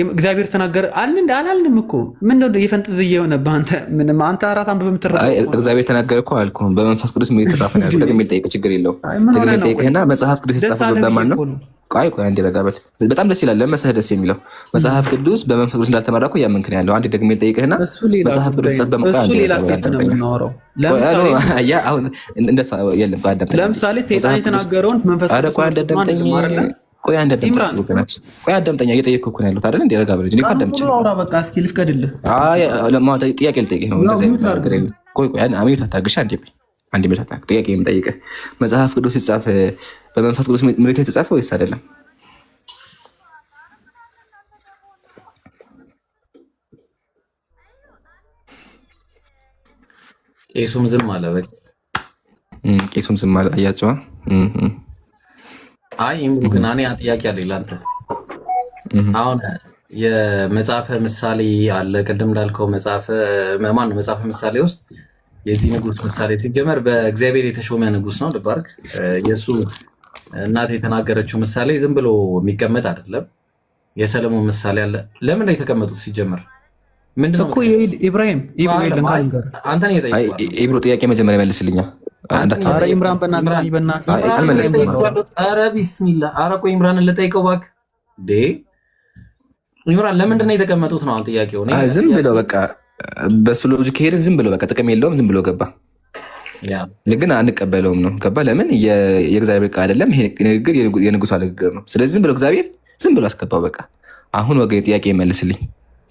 እግዚአብሔር ተናገረ አላልንም እኮ ምን ነው የፈንጠዝያ የሆነብህ አንተ? ምንም አንተ አራት አንብበህ የምትረዳው እግዚአብሔር ተናገረ እኮ አልኩህ። በመንፈስ ቅዱስ ምን የተጻፈ ነው ያለው? ደግሜ ልጠይቅህ፣ ችግር የለውም። ደግሜ ልጠይቅህና መጽሐፍ ቅዱስ የተጻፈው በማን ነው? ቆይ አንዴ ረጋ በል። በጣም ደስ ይላል። ለመሰለህ ደስ የሚለው መጽሐፍ ቅዱስ በመንፈስ ቅዱስ እንዳልተመራ እኮ ያመንክ ነው ያለው። አንዴ ደግሜ ልጠይቅህና መጽሐፍ ቅዱስ ተጻፈ ለምሳሌ ሴጣን የተናገረውን መንፈስ ቆይ አዳምጠኛ እየጠየቅኩህ እኮ ነው ያሉት አይደል? እንደ ረጋ በል እንጂ አዳምጪ። በቃ እስኪ ልፍቀድልህ። ጥያቄ ልጠይቅህ ነው። ቆይ አሚዩት አታርግሽ። አንዴ ቆይ አንድ መጫታ ጥያቄ የምጠይቅህ መጽሐፍ ቅዱስ ሲጻፍ በመንፈስ ቅዱስ ምሪት የተጻፈ ወይስ አይደለም? ቄሱም ዝም አለ። በቃ ቄሱም ዝም አለ። አያቸዋ። አይ ኢምሩ ግን እኔ ጥያቄ አለኝ ላንተ። አሁን የመጽሐፈ ምሳሌ አለ ቅድም እንዳልከው መጽሐፈ ምሳሌ ውስጥ የዚህ ንጉስ ምሳሌ ሲጀመር በእግዚአብሔር የተሾመ ንጉስ ነው። ልብ አድርግ። የእሱ እናት የተናገረችው ምሳሌ ዝም ብሎ የሚቀመጥ አይደለም። የሰለሞን ምሳሌ አለ። ለምን ነው የተቀመጡት ሲጀመር? ምንድነው እኮ ኢብራሂም አንተ ነው የጠየቀው። ኢብሮ ጥያቄ መጀመሪያ መልስልኛል። ኧረ ኢምራን በእናትህ አልመለስኩም። ኧረ ቢስሚላህ። ኧረ ቆይ ኢምራንን ልጠይቀው እባክህ። ኢምራን ለምንድን ነው የተቀመጡት ነው አሁን ጥያቄው። ዝም ብለው በቃ በሱ ሎጂክ ሄደን ዝም ብሎ በቃ ጥቅም የለውም ዝም ብሎ ገባ። ግን አንቀበለውም ነው ገባ። ለምን የእግዚአብሔር ቃል አይደለም ይሄ ንግግር የንጉሱ ንግግር ነው። ስለዚህ ዝም ብሎ እግዚአብሔር ዝም ብሎ አስገባው። በቃ አሁን ወገ ጥያቄ መልስልኝ።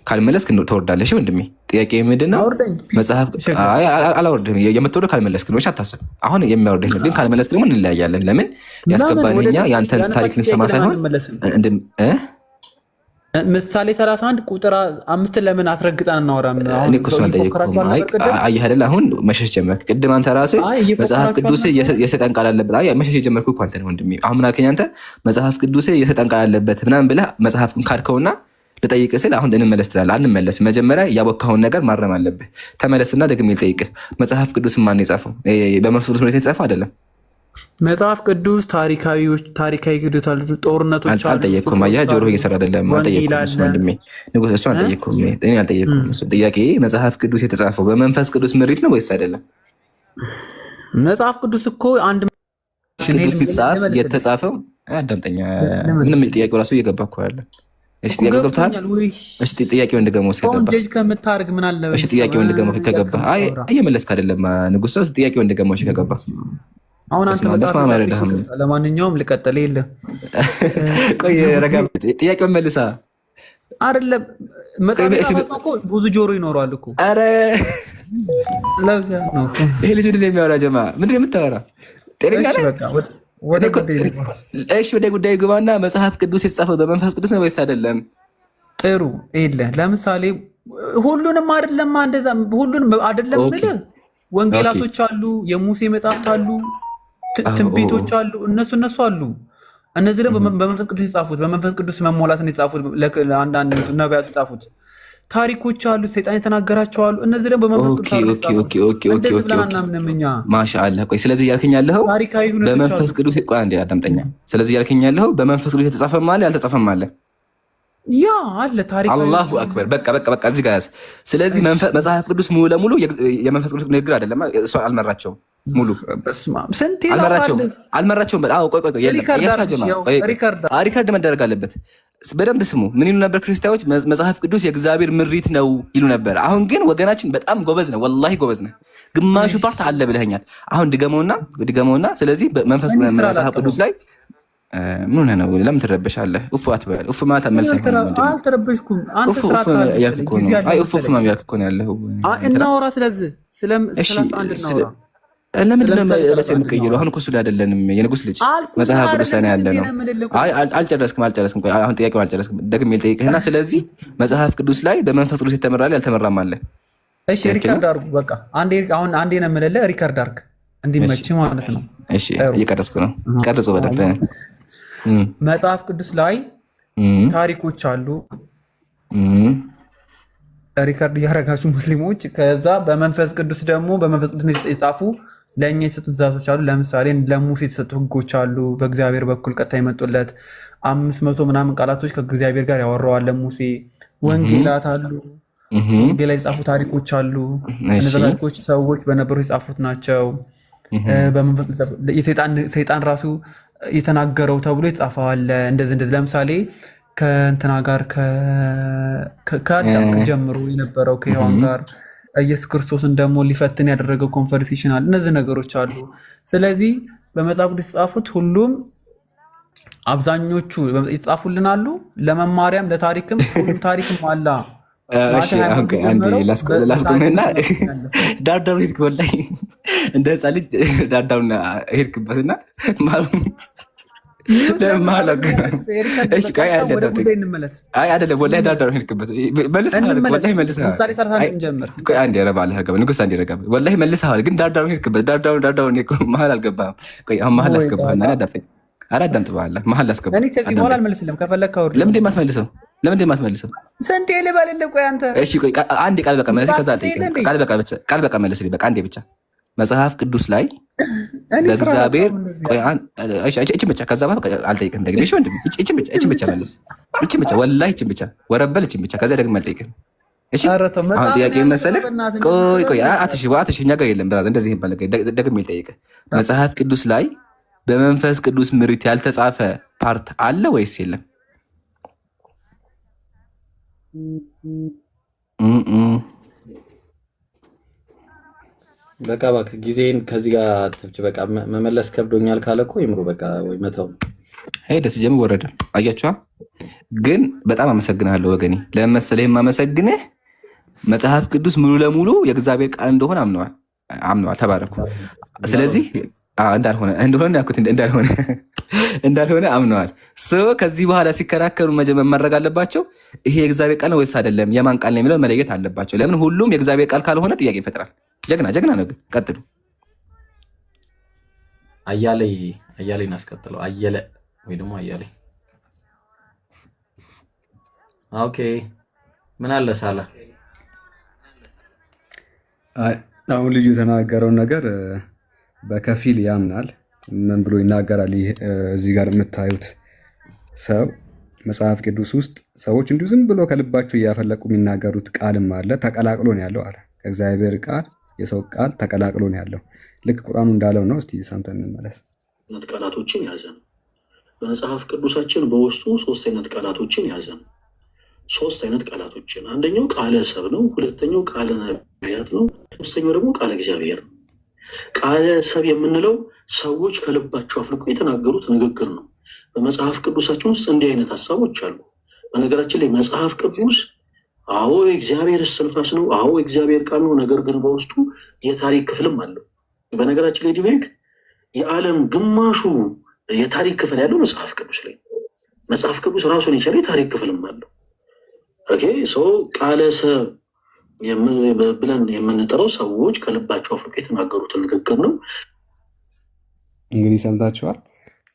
ካልመለስክ ትወርዳለሽ ወንድሜ። ጥያቄ ምንድነው? መጽሐፍ አላወርድም። የምትወርደው ካልመለስክ ነው። እሺ አታስብ። አሁን የሚያወርደኝ ነው። ግን ካልመለስክ ደግሞ እንለያያለን። ለምን ያስገባን እኛ የአንተን ታሪክ ልንሰማ ሳይሆን ምሳሌ 31 ቁጥር 5 ለምን አስረግጠን እናወራም? እኔ እኮ እሱን አልጠየቅኩም። አየህ አይደል አሁን መሸሽ ጀመርክ። ቅድም አንተ ራስህ መጽሐፍ ቅዱስ የሰይጣን ቃል አለበት። አይ መሸሽ የጀመርኩ እኮ አንተ ነህ ወንድሜ። አሁን ምን አልከኝ አንተ? መጽሐፍ ቅዱስ የሰይጣን ቃል አለበት ምናምን ብለህ መጽሐፍን ካድከውና ልጠይቅህ ስል አሁን እንመለስ ትላለህ። አንመለስም። መጀመሪያ ያቦካኸውን ነገር ማረም አለብህ። ተመለስና ደግሜ ልጠይቅህ። መጽሐፍ ቅዱስ ማን የጻፈው? በመንፈስ ቅዱስ ሁኔታ የተጻፈው አይደለም። መጽሐፍ ቅዱስ ታሪካዊ ክዶታል፣ ጦርነቶች አልጠየቅኩም። አየህ ጆሮ እየሰራ አይደለም። አልጠየቅኩም ወንድሜ ንጉስ፣ እሱ አልጠየቅኩም። እኔ አልጠየቅኩም። ጥያቄ መጽሐፍ ቅዱስ የተጻፈው በመንፈስ ቅዱስ ምሪት ነው ወይስ አይደለም? መጽሐፍ ቅዱስ እኮ አንድ ቅዱስ ሲጻፍ የተጻፈው አዳምጠኛ። ምንም ጥያቄው ራሱ እየገባ እኮ ያለ። እሺ ጥያቄው ገብቶሃል? እሺ ጥያቄው እንደገመው ሲገባ ጀጅ ከምታርግ ምን አለ? እሺ ጥያቄው እንደገመው ከገባ አይ እየመለስክ አይደለም ንጉስ። ሰው ጥያቄው እንደገመው ከገባ አሁን አንተ ለማንኛውም ልቀጥል የለ ቆይ ረጋ ጥያቄውን መልሳ አይደለም መጣጣ ብዙ ጆሮ ይኖረዋል እኮ። አረ ይሄ ልጅ ምንድን ነው የሚያወራ? ጀማ ምንድን ነው የምታወራ? ጤነኛ ነህ? እሺ ወደ ጉዳይ ግባና መጽሐፍ ቅዱስ የተጻፈው በመንፈስ ቅዱስ ነው ወይስ አይደለም? ጥሩ የለ ለምሳሌ ሁሉንም አይደለም እንደዛ ሁሉንም አይደለም ብለህ ወንጌላቶች አሉ፣ የሙሴ መጽሐፍት አሉ፣ ትንቢቶች አሉ፣ እነሱ አሉ። እነዚህ ደግሞ በመንፈስ ቅዱስ የጻፉት በመንፈስ ቅዱስ መሞላትን የጻፉት ለአንዳንድ ነቢያት የጻፉት ታሪኮች አሉ፣ ሰይጣን የተናገራቸው አሉ። እነዚህ ደግሞ በመንፈስ ቅዱስ ማሻአላህ። ቆይ ስለዚህ እያልከኝ ያለኸው በመንፈስ ቅዱስ ቆይ አንዴ አዳምጠኛ። ስለዚህ እያልከኝ ያለኸው በመንፈስ ቅዱስ የተጻፈም አለ ያልተጻፈም አለ። ያ አለ ታሪክ። አላሁ አክበር። በቃ እዚህ ጋር ያዝ። ስለዚህ መጽሐፍ ቅዱስ ሙሉ ለሙሉ የመንፈስ ቅዱስ ንግግር አይደለም። እሱ አልመራቸውም ሙሉ አልመራቸውም። ቆይ ሪካርድ መደረግ አለበት። በደንብ ስሙ። ምን ይሉ ነበር ክርስቲያኖች? መጽሐፍ ቅዱስ የእግዚአብሔር ምሪት ነው ይሉ ነበር። አሁን ግን ወገናችን በጣም ጎበዝ ነው፣ ወላሂ ጎበዝ ነው። ግማሹ ፓርት አለ ብለኸኛል። አሁን ድገመውና ስለዚህ መጽሐፍ ቅዱስ ላይ ምን ሆነህ ነው? ለምን ትረበሻለህ? ኡፍ አትበል። ኡፍ ማለት መልስ አልተረበሽኩም። አንተ ኡፍ ያልክ እኮ ነው። አይ ኡፍ ምናምን ያልክ እኮ ነው ያለኸው። እናውራ ስለዚህ እናውራ። ለምንድን ነው ርዕስ የምትቀይረው? አሁን እኮ እሱ ላይ አይደለንም። የንጉስ ልጅ መጽሐፍ ቅዱስ ላይ ነው ያለ ነው። አይ አልጨረስክም። ቆይ አሁን ጥያቄውን አልጨረስክም። ደግሜ ልጠይቅህና ስለዚህ መጽሐፍ ቅዱስ ላይ በመንፈስ ቅዱስ የተመራ ላይ ያልተመራም አለ። እሺ ሪካርድ አድርጉ። በቃ አንዴ ነው የምልህ። ሪካርድ አድርግ እንዲመች ማለት ነው። እሺ እየቀረስኩ ነው። ቀርጾ በደንብ መጽሐፍ ቅዱስ ላይ ታሪኮች አሉ። ሪካርድ እያደረጋችሁ ሙስሊሞች። ከዛ በመንፈስ ቅዱስ ደግሞ በመንፈስ ቅዱስ የጻፉ ለእኛ የሰጡ ትእዛዞች አሉ። ለምሳሌ ለሙሴ የተሰጡ ህጎች አሉ። በእግዚአብሔር በኩል ቀጥታ የመጡለት 500 ምናምን ቃላቶች ከእግዚአብሔር ጋር ያወራዋል ለሙሴ። ወንጌላት አሉ። ወንጌላ የጻፉ ታሪኮች አሉ። እነዚህ ታሪኮች ሰዎች በነበሩ የጻፉት ናቸው። ሰይጣን ራሱ የተናገረው ተብሎ ይጻፈዋል። እንደዚህ ለምሳሌ ከእንትና ጋር ከአዳም ጀምሮ የነበረው ከሔዋን ጋር ኢየሱስ ክርስቶስን ደግሞ ሊፈትን ያደረገው ኮንቨርሴሽን አለ። እነዚህ ነገሮች አሉ። ስለዚህ በመጽሐፍ ቅዱስ የተጻፉት ሁሉም አብዛኞቹ የተጻፉልን አሉ። ለመማሪያም ለታሪክም ታሪክም አላ ላስቆምና ዳርዳሩ ሄድክ። ወላሂ እንደ ህፃን ልጅ ዳዳውን ሄድክበትና አይደለም ወላሂ ዳዳውን ሄድክበት ወላሂ መልሰሃል፣ ግን ዳዳውን ሄድክበት። ዳዳውን መሀል አልገባህም። መሀል አስገባህና አዳምጥ በኋላ መሀል አስገባህ። ከዚህ በኋላ አልመልስልም። ከፈለግህ አውርድ። ለምንድን የማትመልሰው? ስንቴ ልበልልህ? ቆይ አንተ እሺ ቆይ አንዴ ቃል በቃ መልስ፣ ከዛ አልጠይቅህም። ቃል በቃ መልስልኝ። በቃ አንዴ ብቻ መጽሐፍ ቅዱስ ላይ በእግዚአብሔር እችን ብቻ፣ ከዛ አልጠይቅህም ደግሜ። እሺ ወንድም እችን ብቻ መልስ፣ እችን ብቻ ወላሂ፣ እችን ብቻ ወረበል፣ እችን ብቻ፣ ከዛ ደግሜ አልጠይቅህም። እሺ አሁን ጥያቄ መሰለህ? ቆይ አትሽ፣ እኛ ጋር የለም ብራዘር፣ እንደዚህ ይባል። ደግሜ ልጠይቅህ፣ መጽሐፍ ቅዱስ ላይ በመንፈስ ቅዱስ ምሪት ያልተጻፈ ፓርት አለ ወይስ የለም? በቃ ጊዜን ከዚህ ጋር ትፍጭ። በቃ መመለስ ከብዶኛል ካለ እኮ ይምሩ። በቃ ወይ መተው ሄደ ሲጀምር ወረደ። አያችኋ? ግን በጣም አመሰግናለሁ ወገኔ። ለምን መሰለህ የማመሰግንህ? መጽሐፍ ቅዱስ ሙሉ ለሙሉ የእግዚአብሔር ቃል እንደሆነ አምነዋል። ተባረኩ። ስለዚህ እንዳልሆነ አምነዋል። ከዚህ በኋላ ሲከራከሩ መጀመር ማድረግ አለባቸው። ይሄ የእግዚአብሔር ቃል ነው ወይስ አይደለም፣ የማን ቃል ነው የሚለው መለየት አለባቸው። ለምን ሁሉም የእግዚአብሔር ቃል ካልሆነ ጥያቄ ይፈጥራል። ጀግና ነው። ግን ቀጥሉ። አያሌን አስቀጥለው። አየለ ወይ ደግሞ አያሌ። ኦኬ ምን አለ ሳላ? አሁን ልጁ የተናገረውን ነገር በከፊል ያምናል። ምን ብሎ ይናገራል? እዚህ ጋር የምታዩት ሰው መጽሐፍ ቅዱስ ውስጥ ሰዎች እንዲሁ ዝም ብሎ ከልባቸው እያፈለቁ የሚናገሩት ቃልም አለ። ተቀላቅሎ ነው ያለው አለ። ከእግዚአብሔር ቃል የሰው ቃል ተቀላቅሎ ነው ያለው። ልክ ቁርአኑ እንዳለው ነው። እስቲ ሰምተን እንመለስ። ቃላቶችን ያዘ ነው። በመጽሐፍ ቅዱሳችን በውስጡ 3 አይነት ቃላቶችን ያዘ ነው። 3 አይነት ቃላቶችን፣ አንደኛው ቃለ ሰብ ነው፣ ሁለተኛው ቃለ ነቢያት ነው፣ ሶስተኛው ደግሞ ቃለ እግዚአብሔር ነው። ቃለ ሰብ የምንለው ሰዎች ከልባቸው አፍልቆ የተናገሩት ንግግር ነው። በመጽሐፍ ቅዱሳችን ውስጥ እንዲህ አይነት ሀሳቦች አሉ። በነገራችን ላይ መጽሐፍ ቅዱስ አዎ የእግዚአብሔር እስትንፋስ ነው፣ አዎ የእግዚአብሔር ቃል ነው። ነገር ግን በውስጡ የታሪክ ክፍልም አለው። በነገራችን ላይ ዲቤክ የዓለም ግማሹ የታሪክ ክፍል ያለው መጽሐፍ ቅዱስ ላይ። መጽሐፍ ቅዱስ ራሱን የቻለ የታሪክ ክፍልም አለው። ኦኬ ሰው ቃለ ሰብ ብለን የምንጠራው ሰዎች ከልባቸው አፍልቆ የተናገሩትን ንግግር ነው። እንግዲህ ሰምታችኋል።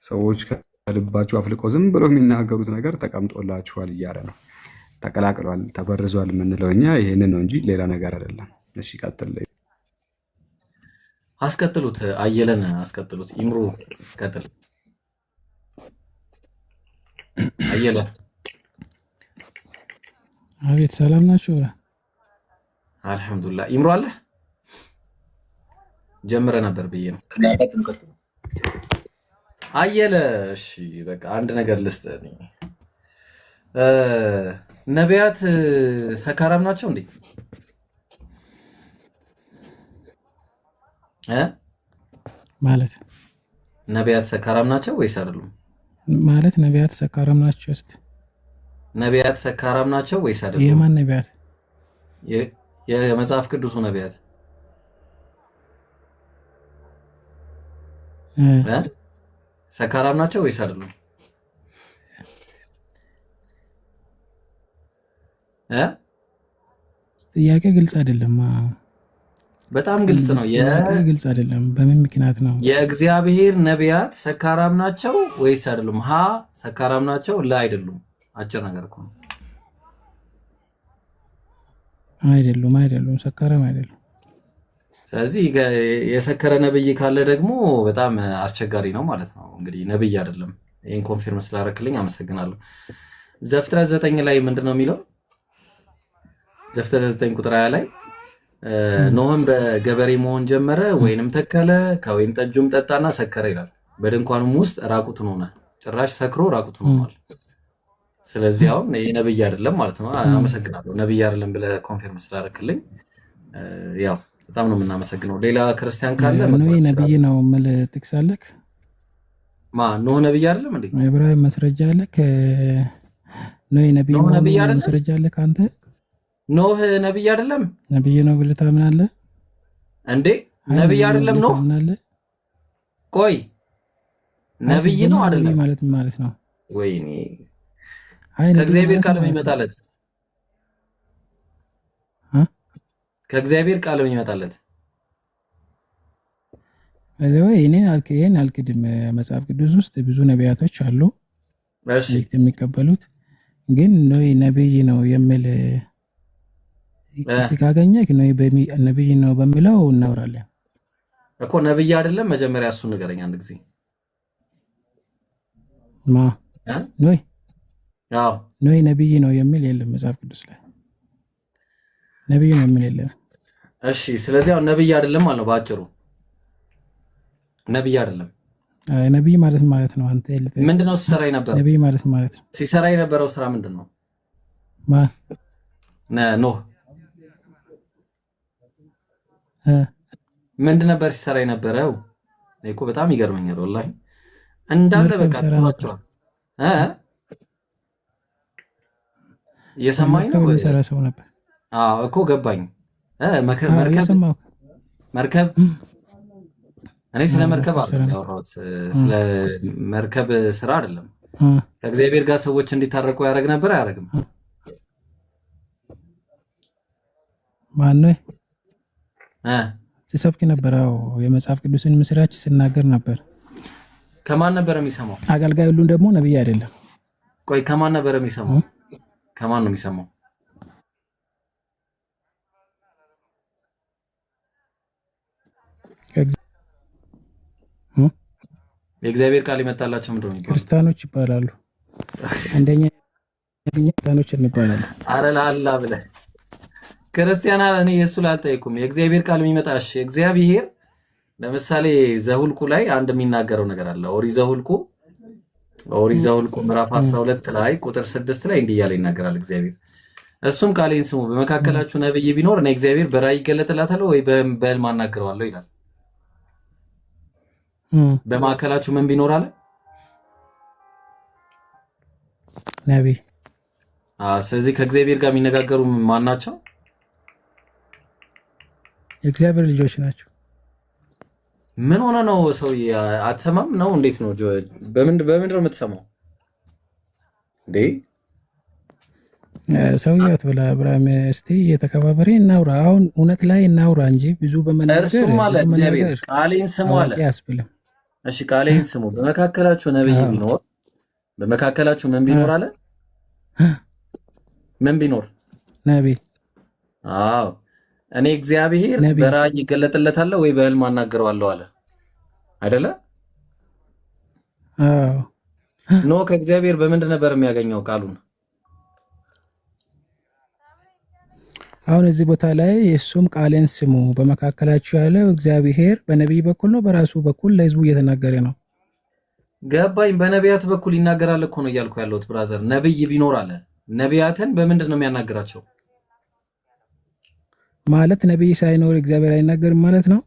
ሰዎች ከልባቸው አፍልቆ ዝም ብሎ የሚናገሩት ነገር ተቀምጦላችኋል እያለ ነው። ተቀላቅሏል፣ ተበርዟል የምንለው እኛ ይሄንን ነው እንጂ ሌላ ነገር አይደለም። እሺ ቀጥል። አስቀጥሉት፣ አየለን አስቀጥሉት። ይምሩ ቀጥል። አየለ አቤት፣ ሰላም ናችሁ? አልሐምዱሊላህ። ይምሩ አለ ጀምረ ነበር ብዬ ነው። አየለ እሺ በቃ አንድ ነገር ልስጥ። ነቢያት ሰካራም ናቸው እንዴ? ማለት ነቢያት ሰካራም ናቸው ወይስ አይደሉም? ማለት ነቢያት ሰካራም ናቸው። እስቲ ነቢያት ሰካራም ናቸው ወይስ አይደሉም? የማን ነቢያት? የመጽሐፍ ቅዱሱ ነቢያት ሰካራም ናቸው ወይስ አይደሉም? ጥያቄ ግልጽ አይደለም። በጣም ግልጽ ነው። ግልጽ አይደለም። በምን ምክንያት ነው? የእግዚአብሔር ነቢያት ሰካራም ናቸው ወይስ አይደሉም? ሀ ሰካራም ናቸው፣ ላ አይደሉም። አጭር ነገር እኮ ነው። አይደሉም፣ ሰካራም አይደሉም። ስለዚህ የሰከረ ነብይ ካለ ደግሞ በጣም አስቸጋሪ ነው ማለት ነው። እንግዲህ ነብይ አይደለም። ይህን ኮንፊርም ስላደረክልኝ አመሰግናለሁ። ዘፍጥረት 9 ላይ ምንድን ነው የሚለው? ዘፍጥረት 9 ቁጥር 20 ላይ ኖህም በገበሬ መሆን ጀመረ፣ ወይንም ተከለ፣ ከወይን ጠጁም ጠጣና ሰከረ ይላል። በድንኳኑም ውስጥ ራቁቱን ሆነ። ጭራሽ ሰክሮ ራቁቱን ሆኗል። ስለዚህ አሁን ይህ ነብይ አይደለም ማለት ነው። አመሰግናለሁ። ነብይ አይደለም ብለህ ኮንፊርም ስላደረክልኝ ያው በጣም ነው የምናመሰግነው። ሌላ ክርስቲያን ካለ ኖህ ነብይ ነው የምልህ ጥቅስ አለክ? ኖህ ነብይ አይደለም እንዴ? ዕብራውያን መስረጃ አለክ? ኖህ ነብይ ነው መስረጃ አለክ አንተ? ኖህ ነብይ አይደለም? ነብይ ነው ብለህ ታምናለህ እንዴ? ነብይ አይደለም ነው? ቆይ ነብይ ነው አይደለም ማለት ነው? ወይኔ ከእግዚአብሔር ቃል የሚመጣለት ከእግዚአብሔር ቃል የሚመጣለት ይሄን አልክድም። መጽሐፍ ቅዱስ ውስጥ ብዙ ነቢያቶች አሉ መልእክት የሚቀበሉት፣ ግን ነብይ ነው የሚል ካገኘ ነብይ ነው በሚለው እናወራለን እኮ። ነብይ አይደለም መጀመሪያ እሱን ንገረኝ አንድ ጊዜ። ኖይ ነብይ ነው የሚል የለም መጽሐፍ ቅዱስ ላይ፣ ነብይ ነው የሚል የለም። እሺ ስለዚህ አሁን ነብይ አይደለም ማለት ነው ባጭሩ። ነብይ አይደለም። ነብይ ማለት ነው አንተ ምንድነው ሲሰራ የነበረው? ነብይ ማለት ነው ሲሰራ የነበረው ስራ ምንድነው? ኖህ ምንድን ነበር ሲሰራ የነበረው? እኮ በጣም ይገርመኛል ወላሂ። እንዳለ በቃ ተዋቸዋል። እየሰማኝ ነው ሰው ነበር። አዎ እኮ ገባኝ። መርከብ እኔ ስለ መርከብ አይደለም ያወራሁት፣ ስለ መርከብ ስራ አይደለም። ከእግዚአብሔር ጋር ሰዎች እንዲታረቁ ያደርግ ነበር አያደርግም? ማን ነው ሲሰብክ ነበረው? የመጽሐፍ ቅዱስን ምስራች ሲናገር ነበር። ከማን ነበር የሚሰማው? አገልጋይ ሁሉን ደግሞ ነብይ አይደለም። ቆይ ከማን ነበር የሚሰማው? ከማን ነው የሚሰማው? የእግዚአብሔር ቃል ይመጣላቸው ምንድን ነው? ክርስቲያኖች ይባላሉ። አንደኛ ክርስቲያኖች እንባላለን። አረ ላላ ብለህ ክርስቲያና እኔ የሱ ላልጠይቁም። የእግዚአብሔር ቃል የሚመጣ እሺ፣ እግዚአብሔር ለምሳሌ ዘሁልቁ ላይ አንድ የሚናገረው ነገር አለ። ኦሪት ዘሁልቁ ምዕራፍ 12 ላይ ቁጥር 6 ላይ እንዲህ እያለ ይናገራል እግዚአብሔር። እሱም ቃሌን ስሙ፣ በመካከላችሁ ነብይ ቢኖር እኔ እግዚአብሔር በራእይ ይገለጥላታለሁ ወይ በሕልም አናግረዋለሁ ይላል። በመካከላችሁ ምን ቢኖር አለ? ነብይ። ስለዚህ ከእግዚአብሔር ጋር የሚነጋገሩ ማን ናቸው? የእግዚአብሔር ልጆች ናቸው። ምን ሆነ ነው ሰውዬ? አትሰማም ነው? እንዴት ነው? በምንድን ነው የምትሰማው እንዴ? ሰውዬ አትበላ አብርሃም። እስቲ እየተከባበረ እናውራ። አሁን እውነት ላይ እናውራ እንጂ ብዙ በመናገር እርሱም አለ እግዚአብሔር ቃሌን ስሙ አለ። ያስብልም። እሺ ቃሌን ስሙ፣ በመካከላችሁ ነብይ ቢኖር በመካከላችሁ ምን ቢኖር አለ? ምን ቢኖር? ነብይ። አዎ እኔ እግዚአብሔር በራእይ ይገለጥለታለሁ ወይ በሕልም አናግረዋለሁ አለ አይደለ? አዎ ኖህ ከእግዚአብሔር በምንድን ነበር የሚያገኘው ቃሉን? አሁን እዚህ ቦታ ላይ እሱም ቃሌን ስሙ በመካከላችሁ ያለው እግዚአብሔር በነቢይ በኩል ነው በራሱ በኩል ለህዝቡ እየተናገረ ነው። ገባኝ። በነቢያት በኩል ይናገራል እኮ ነው እያልኩ ያለሁት ብራዘር። ነቢይ ቢኖር አለ ነቢያትን በምንድን ነው የሚያናግራቸው? ማለት ነቢይ ሳይኖር እግዚአብሔር አይናገርም ማለት ነው።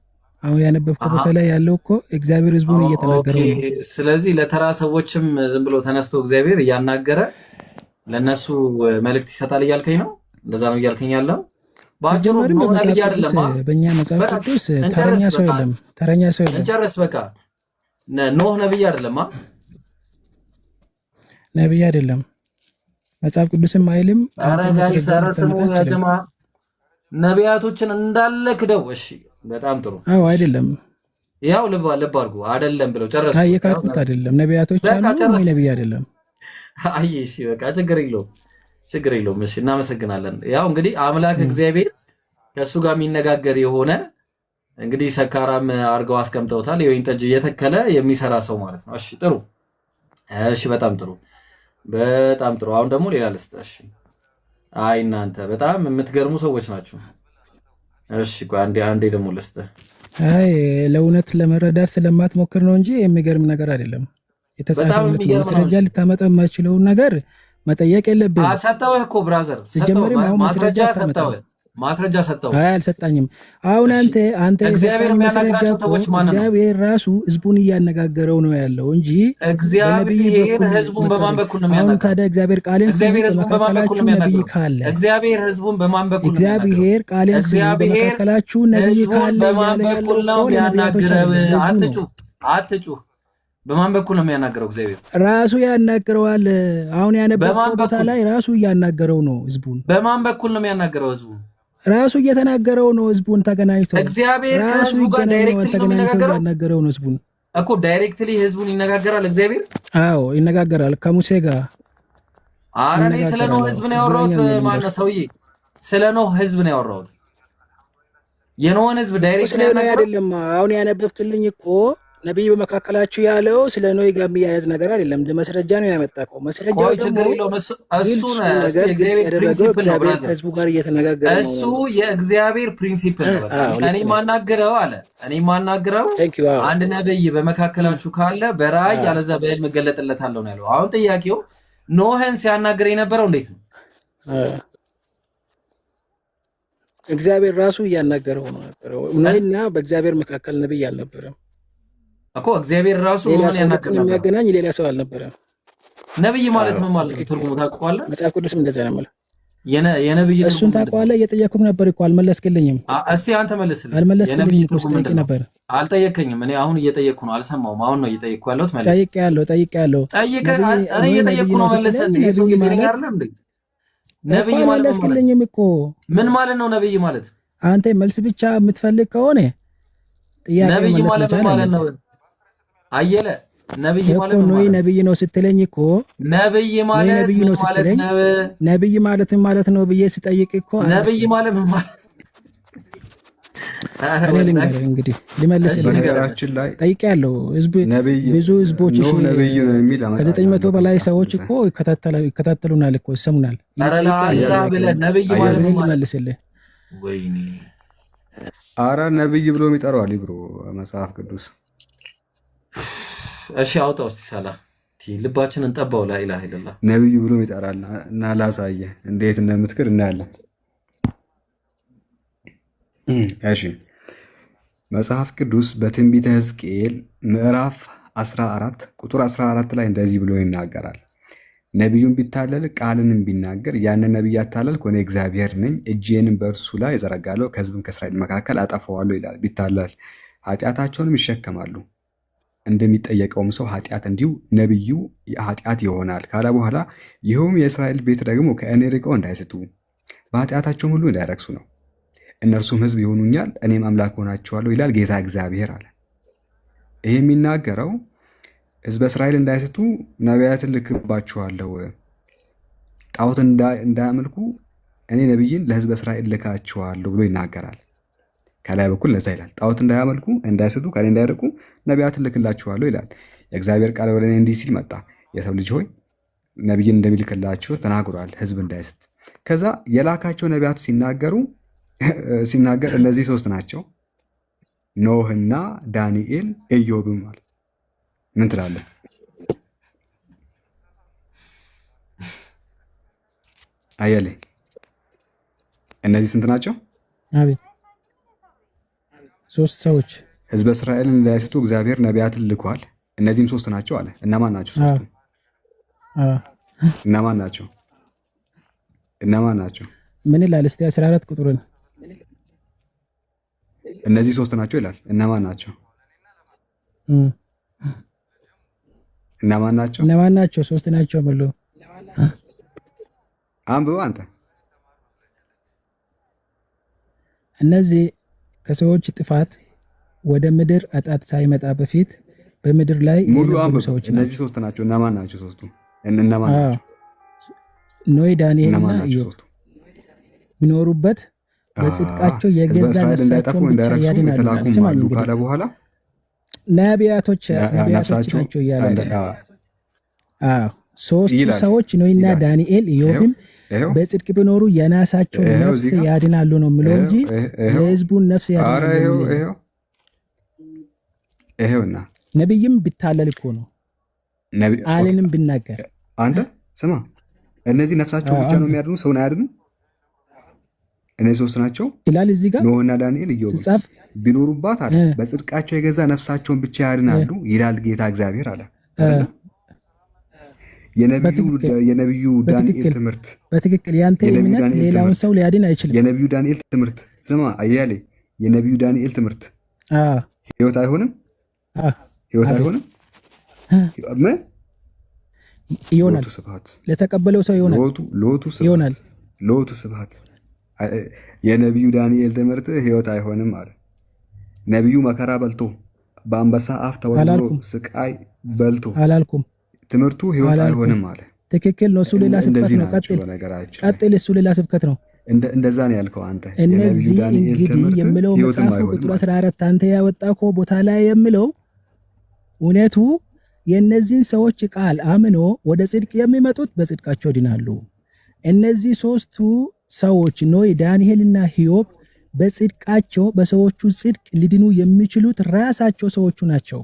አሁን ያነበብከው ቦታ ላይ ያለው እኮ እግዚአብሔር ህዝቡን እየተናገረው ነው። ስለዚህ ለተራ ሰዎችም ዝም ብሎ ተነስቶ እግዚአብሔር እያናገረ ለነሱ መልእክት ይሰጣል እያልከኝ ነው? እንደዛ ነው እያልከኝ ያለው? ባጭሩ ነብይ አይደለም። በእኛ መጽሐፍ ቅዱስ ተረኛ ሰው የለም። እንጨርስ በቃ። ኖህ ነብይ አይደለም። ነብይ አይደለም መጽሐፍ ቅዱስም አይልም። ኧረ ጋይስ ኧረ ስሙ ያ ጀማ ነቢያቶችን እንዳለ ክደው። እሺ በጣም ጥሩ። አዎ አይደለም ያው ልብ አድርጉ አይደለም ብለው ጨረሱ። የካድኩት አይደለም ነቢያቶች አሉ ወይ ነብይ አይደለም። አይ እሺ በቃ ችግር የለውም። እሺ እናመሰግናለን። ያው እንግዲህ አምላክ እግዚአብሔር ከእሱ ጋር የሚነጋገር የሆነ እንግዲህ ሰካራም አድርገው አስቀምጠውታል። የወይን ጠጅ እየተከለ የሚሰራ ሰው ማለት ነው። እሺ ጥሩ። እሺ በጣም ጥሩ። አሁን ደግሞ ሌላ ልስጥ። እሺ አይ እናንተ በጣም የምትገርሙ ሰዎች ናቸው። እሺ ቆይ አንዴ ደግሞ ልስጥ። አይ ለእውነት ለመረዳት ስለማትሞክር ነው እንጂ የሚገርም ነገር አይደለም። የተጻፈለት ማስረጃ ልታመጣ የማይችለውን ነገር መጠየቅ የለብህም። ሰጠሁህ እኮ ብራዘር፣ ማስረጃ ሰጠሁህ። ማስረጃ ሰጠው? አይ አልሰጣኝም። አሁን አንተ እግዚአብሔር የሚያናግራቸው ሰዎች ማን ነው? እግዚአብሔር ራሱ ህዝቡን እያነጋገረው ነው ያለው እንጂ እግዚአብሔር ህዝቡን በማን በኩል ነው የሚያናግረው? አሁን ታዲያ እግዚአብሔር ቃልን በመካከላችሁ ነብይ ካለ እግዚአብሔር ህዝቡን በማን በኩል ነው እግዚአብሔር ቃልን በመካከላችሁ ነብይ ካለ በማን በኩል ነው የሚያናግረው? አትጩ። በማን በኩል ነው የሚያናግረው? እግዚአብሔር ራሱ ያናግረዋል። አሁን ያነበበው ቦታ ላይ ራሱ እያናገረው ነው ህዝቡን። በማን በኩል ነው የሚያናግረው? ህዝቡን ራሱ እየተናገረው ነው። ህዝቡን ተገናኝቶ እግዚአብሔር ከህዝቡ ጋር ዳይሬክትሊ ነው የሚነጋገረው ነው ህዝቡን እኮ ዳይሬክትሊ ህዝቡን ይነጋገራል እግዚአብሔር። አዎ ይነጋገራል ከሙሴ ጋር። ኧረ እኔ ስለ ኖህ ህዝብ ነው ያወራሁት። ማነው ሰውዬ? ስለ ኖህ ህዝብ ነው ያወራሁት። የኖህን ህዝብ ዳይሬክትሊ አይደለም። አሁን ያነበብክልኝ እኮ ነብይ በመካከላችሁ ያለው ስለ ኖህ ጋር የሚያያዝ ነገር አይደለም። ለማስረጃ ነው ያመጣው። ማስረጃው ችግር የለውም። እሱ ነው የእግዚአብሔር ፕሪንሲፕል ነው። ከህዝቡ ጋር እየተነጋገረ ነው። እሱ የእግዚአብሔር ፕሪንሲፕል ነው። እኔ ማናገረው አለ እኔ ማናገረው አንድ ነብይ በመካከላችሁ ካለ በራእይ ያለዛ በህልም እገለጥለታለሁ ነው ያለው። አሁን ጥያቄው ኖህን ሲያናገር የነበረው እንዴት ነው? እግዚአብሔር ራሱ እያናገረው ነው ነበረው። ኖህና በእግዚአብሔር መካከል ነብይ አልነበረም እኮ። እግዚአብሔር ራሱ ምን ያናገር ነበር? የሚያገናኝ ሌላ ሰው አልነበረም። ነብይ ማለት ምን ማለት ነው? ትርጉሙ ታውቀዋለህ? መጽሐፍ ቅዱስ እንደዛ ነው ማለት የነብይ ትርጉሙ እሱን ታውቀዋለህ? እየጠየኩህ ነበር እኮ አልመለስክልኝም። እስቲ አንተ መልስልኝ። የነብይ ትርጉም ምንድን ነበር? አልጠየከኝም። እኔ አሁን እየጠየቅኩ ነው። አልሰማሁም። አሁን ነው እየጠየቅኩ ያለሁት። መልስ። ጠይቄያለሁ። እኔ እየጠየቅኩ ነው። መልሰልኝ። ነብይ ማለት መለስክልኝም እኮ ምን ማለት ነው? ነብይ ማለት አንተ መልስ ብቻ የምትፈልግ ከሆነ ጥያቄ ነብይ ማለት ምን ማለት ነው? አየለ ነብይ ማለት ነው። ነብይ ነው ስትለኝ እኮ ነብይ ማለት ነብይ ነው ስትለኝ ነብይ ማለት ምን ማለት ነው ብዬ ስጠይቅ እኮ ነብይ ማለት ምን ማለት እንግዲህ ሊመልስ በነገራችን ላይ ጠይቄያለሁ። ብዙ ህዝቦች ከ900 በላይ ሰዎች እኮ ይከታተሉናል እኮ ይሰሙናል። ነብይ ማለት ምን ሊመልስልህ ወይኔ አረ ነብይ ብሎ ይጠራዋል ይብሮ መጽሐፍ ቅዱስ። እሺ አውጣው እስቲ ሰላም ልባችንን ጠባው። ላኢላሃ ኢለላህ ነብይ ብሎ ይጠራል እና ላሳየህ እንዴት እንደምትክር እናያለን። እሺ መጽሐፍ ቅዱስ በትንቢተ ሕዝቅኤል ምዕራፍ 14 ቁጥር 14 ላይ እንደዚህ ብሎ ይናገራል። ነቢዩን ቢታለል ቃልንም ቢናገር ያንን ነቢይ ያታለልኩ እኔ እግዚአብሔር ነኝ፣ እጄንም በእርሱ ላይ እዘረጋለሁ፣ ከሕዝብም ከእስራኤል መካከል አጠፋዋለሁ ይላል። ቢታለል ኃጢአታቸውንም ይሸከማሉ፣ እንደሚጠየቀውም ሰው ኃጢአት እንዲሁ ነቢዩ ኃጢአት ይሆናል ካለ በኋላ ይኸውም የእስራኤል ቤት ደግሞ ከእኔ ርቀው እንዳይስቱ በኃጢአታቸውም ሁሉ እንዳይረክሱ ነው። እነርሱም ሕዝብ ይሆኑኛል፣ እኔም አምላክ ሆናቸዋለሁ ይላል ጌታ እግዚአብሔር አለ። ይህ የሚናገረው ሕዝበ እስራኤል እንዳይስቱ ነቢያትን ልክባችኋለሁ፣ ጣዖት እንዳያመልኩ እኔ ነቢይን ለሕዝበ እስራኤል ልካችኋለሁ ብሎ ይናገራል። ከላይ በኩል ለዛ ይላል፣ ጣዖት እንዳያመልኩ እንዳይስቱ ከእኔ እንዳይርቁ ነቢያትን ልክላችኋለሁ ይላል። የእግዚአብሔር ቃል ወደ እኔ እንዲህ ሲል መጣ፣ የሰው ልጅ ሆይ ነቢይን እንደሚልክላቸው ተናግሯል፣ ሕዝብ እንዳይስት። ከዛ የላካቸው ነቢያት ሲናገር እነዚህ ሶስት ናቸው፣ ኖህና ዳንኤል ኢዮብም ማለት ምን ትላለህ? አየሌ እነዚህ ስንት ናቸው? አቤት ሶስት ሰዎች ህዝበ እስራኤልን እንዳይስቱ እግዚአብሔር ነቢያትን ልኳል። እነዚህም ሶስት ናቸው አለ። እነማን ናቸው ሶስቱ? እነማን ናቸው? እነማን ናቸው? ምን ይላል እስቲ 14 ቁጥሩን እነዚህ ሶስት ናቸው ይላል። እነማን ናቸው? እነማን ናቸው? እነማን ናቸው? ሶስት ናቸው ብሎ አንብበው አንተ። እነዚህ ከሰዎች ጥፋት ወደ ምድር አጣት ሳይመጣ በፊት በምድር ላይ ሙሉ አንብበው ሰዎች እነዚህ ሶስት ናቸው። እነማን ናቸው ሶስቱ? እነማን ናቸው? ኖህ፣ ዳንኤልና ኢዮብ ቢኖሩበት በጽድቃቸው የገዛ ነፍሳቸውን ብቻ ያድናሉ ካለ በኋላ ነቢያቶች ናቸው እያለ ሶስቱ ሰዎች ኖህና ዳንኤል ኢዮብም በጽድቅ ቢኖሩ የናሳቸውን ነፍስ ያድናሉ ነው የምለው እንጂ የህዝቡን ነፍስ ያድናሉ። ይሄውና ነቢይም ቢታለል እኮ ነው ቃልንም ቢናገር። አንተ ስማ፣ እነዚህ ነፍሳቸውን ብቻ ነው የሚያድኑ፣ ሰውን አያድኑ። እነዚህ ሶስት ናቸው ይላል እዚህ ጋር ኖህና ዳንኤል ኢዮብ ሲጻፍ ቢኖሩባት አለ በጽድቃቸው የገዛ ነፍሳቸውን ብቻ ያድናሉ ይላል ጌታ እግዚአብሔር አለ። የነቢዩ ዳንኤል ትምህርት በትክክል ያንተ እምነት ሌላውን ሰው ሊያድን አይችልም። የነቢዩ ዳንኤል ትምህርት ስማ አያሌ የነቢዩ ዳንኤል ትምህርት ህይወት አይሆንም፣ ህይወት አይሆንም ምን ይሆናል ለተቀበለው ሰው ይሆናል። ሎቱ ስብሐት የነቢዩ ዳንኤል ትምህርት ህይወት አይሆንም አለ። ነቢዩ መከራ በልቶ በአንበሳ አፍ ተወርውሮ ስቃይ በልቶ አላልኩም። ትምህርቱ ህይወት አይሆንም አለ። ትክክል ነው። እሱ ሌላ ስብከት ነው። ቀጥል። እሱ ሌላ ስብከት ነው። እንደዛ ነው ያልከው አንተ። እነዚህ እንግዲህ የምለው መጽሐፉ ቁጥር 14 አንተ ያወጣከው ቦታ ላይ የምለው እውነቱ የእነዚህን ሰዎች ቃል አምኖ ወደ ጽድቅ የሚመጡት በጽድቃቸው ድናሉ። እነዚህ ሶስቱ ሰዎች ኖህ፣ ዳንኤልና ኢዮብ በጽድቃቸው በሰዎቹ ጽድቅ ሊድኑ የሚችሉት ራሳቸው ሰዎቹ ናቸው።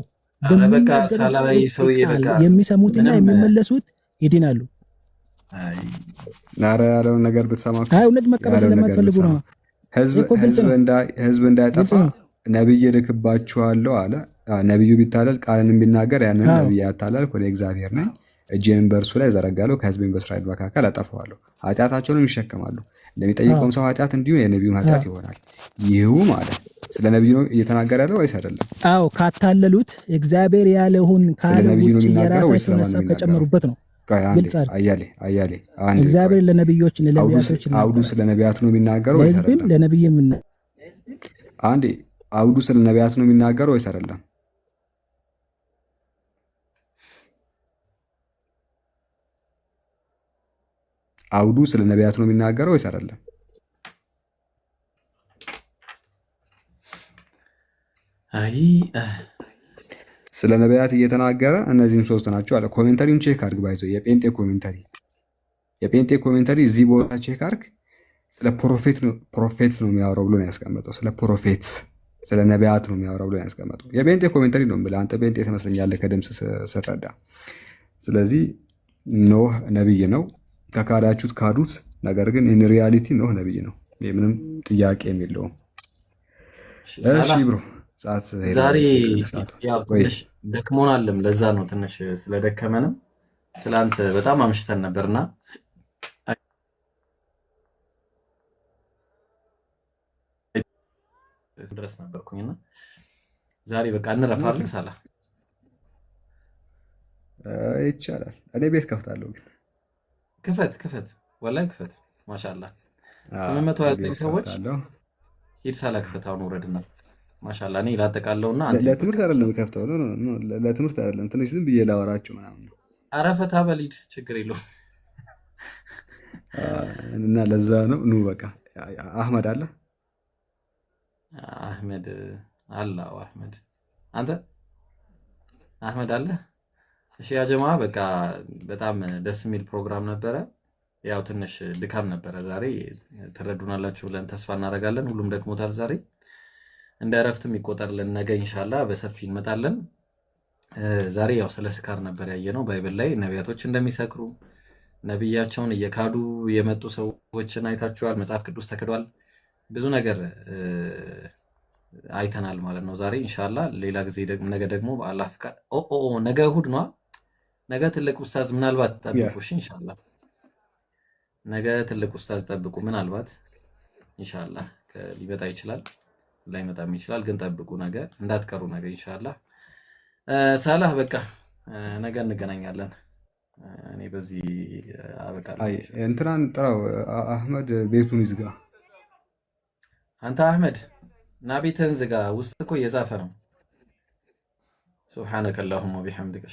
የሚሰሙትና የሚመለሱት ይድናሉ። ናረ ያለውን ነገር ብትሰማ እውነት መቀበል ስለማትፈልጉ ነው። ህዝብ እንዳይጠፋ ነቢይ እልክባችኋለሁ አለ። ነቢዩ ቢታለል ቃልን ቢናገር ያንን ነቢይ ያታላል። እኔ እግዚአብሔር ነኝ፣ እጄንም በእርሱ ላይ ዘረጋለሁ፣ ከህዝቤም በእስራኤል መካከል አጠፋዋለሁ፣ ኃጢአታቸውንም ይሸከማሉ። እንደሚጠይቀውም ሰው ኃጢአት እንዲሁ የነቢዩም ኃጢአት ይሆናል። ይህም አለ ስለ ነቢዩ ነው እየተናገረ ያለው ወይስ አይደለም? አዎ ካታለሉት እግዚአብሔር ያለውን ካለ ውጭ የራሳቸውን ሀሳብ ከጨመሩበት ነው። አያሌ እግዚአብሔር ለነቢዮች ለነቢያቶች አውዱ ስለ ነቢያት ነው የሚናገረው ወይስ አይደለም? ለነቢይም አንዴ አውዱ ስለ ነቢያት ነው የሚናገረው ወይስ አይደለም? አውዱ ስለ ነቢያት ነው የሚናገረው ወይስ አይደለም? ስለ ነቢያት እየተናገረ እነዚህም ሶስት ናቸው አለ። ኮሜንታሪውን ቼክ አድርግ። ባይዘው የጴንጤ ኮሜንታሪ እዚህ ቦታ ቼክ አድርግ። ስለ ፕሮፌት ነው የሚያወራው ብሎ ነው ያስቀመጠው። ስለ ፕሮፌት ስለ ነቢያት ነው የሚያወራው ብሎ ነው ያስቀመጠው። የጴንጤ ኮሜንታሪ ነው የምልህ። አንተ ጴንጤ ትመስለኛለህ ከድምፅ ስረዳ። ስለዚህ ኖህ ነቢይ ነው። ከካዳችሁት ካዱት። ነገር ግን ኢን ሪያሊቲ ኖህ ነቢይ ነው። ምንም ጥያቄ የለውም። እሺ ብሮ ዛሬ ያው ትንሽ ደክሞናልም፣ ለዛ ነው ትንሽ ስለደከመንም ትላንት በጣም አምሽተን ነበርና ድረስ ነበርኩኝና ዛሬ በቃ እንረፋለን። ሳላ ይቻላል። እኔ ቤት ከፍታለሁ። ግን ክፈት፣ ወላሂ ክፈት። ማሻአላህ 829 ሰዎች ሂድ ሳላ ክፈት። አሁን ወረድና ማሻአላህ እኔ ላጠቃለውና አንተ ለትምህርት አይደለም ከፍተው ለትምህርት አይደለም፣ ትንሽ ዝም ብዬ ላወራቸው ምናምን ነው። ኧረ ፈታ በሊድ ችግር የለውም። እና ለዛ ነው ኑ በቃ አህመድ አለ አህመድ አንተ አህመድ አለ። እሺ ያ ጀማ በቃ በጣም ደስ የሚል ፕሮግራም ነበረ። ያው ትንሽ ድካም ነበረ ዛሬ፣ ትረዱናላችሁ ብለን ተስፋ እናደርጋለን። ሁሉም ደክሞታል ዛሬ። እንደ እረፍትም ይቆጠርልን። ነገ ኢንሻአላህ በሰፊ እንመጣለን። ዛሬ ያው ስለ ስካር ነበር ያየነው። ባይብል ላይ ነቢያቶች እንደሚሰክሩ ነቢያቸውን እየካዱ የመጡ ሰዎችን አይታችኋል። መጽሐፍ ቅዱስ ተክዷል። ብዙ ነገር አይተናል ማለት ነው ዛሬ ኢንሻአላህ። ሌላ ጊዜ ነገ ደግሞ በአላህ ፍቃድ ነገ እሑድ ነው። ነገ ትልቅ ኡስታዝ ምናልባት ጠብቁ። እሺ ኢንሻአላህ ነገ ትልቅ ኡስታዝ ጠብቁ። ምናልባት ኢንሻአላህ ሊመጣ ይችላል፣ ላይመጣም ይችላል። ግን ጠብቁ፣ ነገ እንዳትቀሩ። ነገ ኢንሻአላህ ሳላህ በቃ ነገ እንገናኛለን። እኔ በዚህ አበቃለሁ። እንትናን ጥራው፣ አህመድ ቤቱን ይዝጋ። አንተ አህመድ ና ቤትህን ዝጋ። ውስጥ እኮ እየዛፈ ነው። ሱብሓነከ አላሁመ ወቢሐምዲከ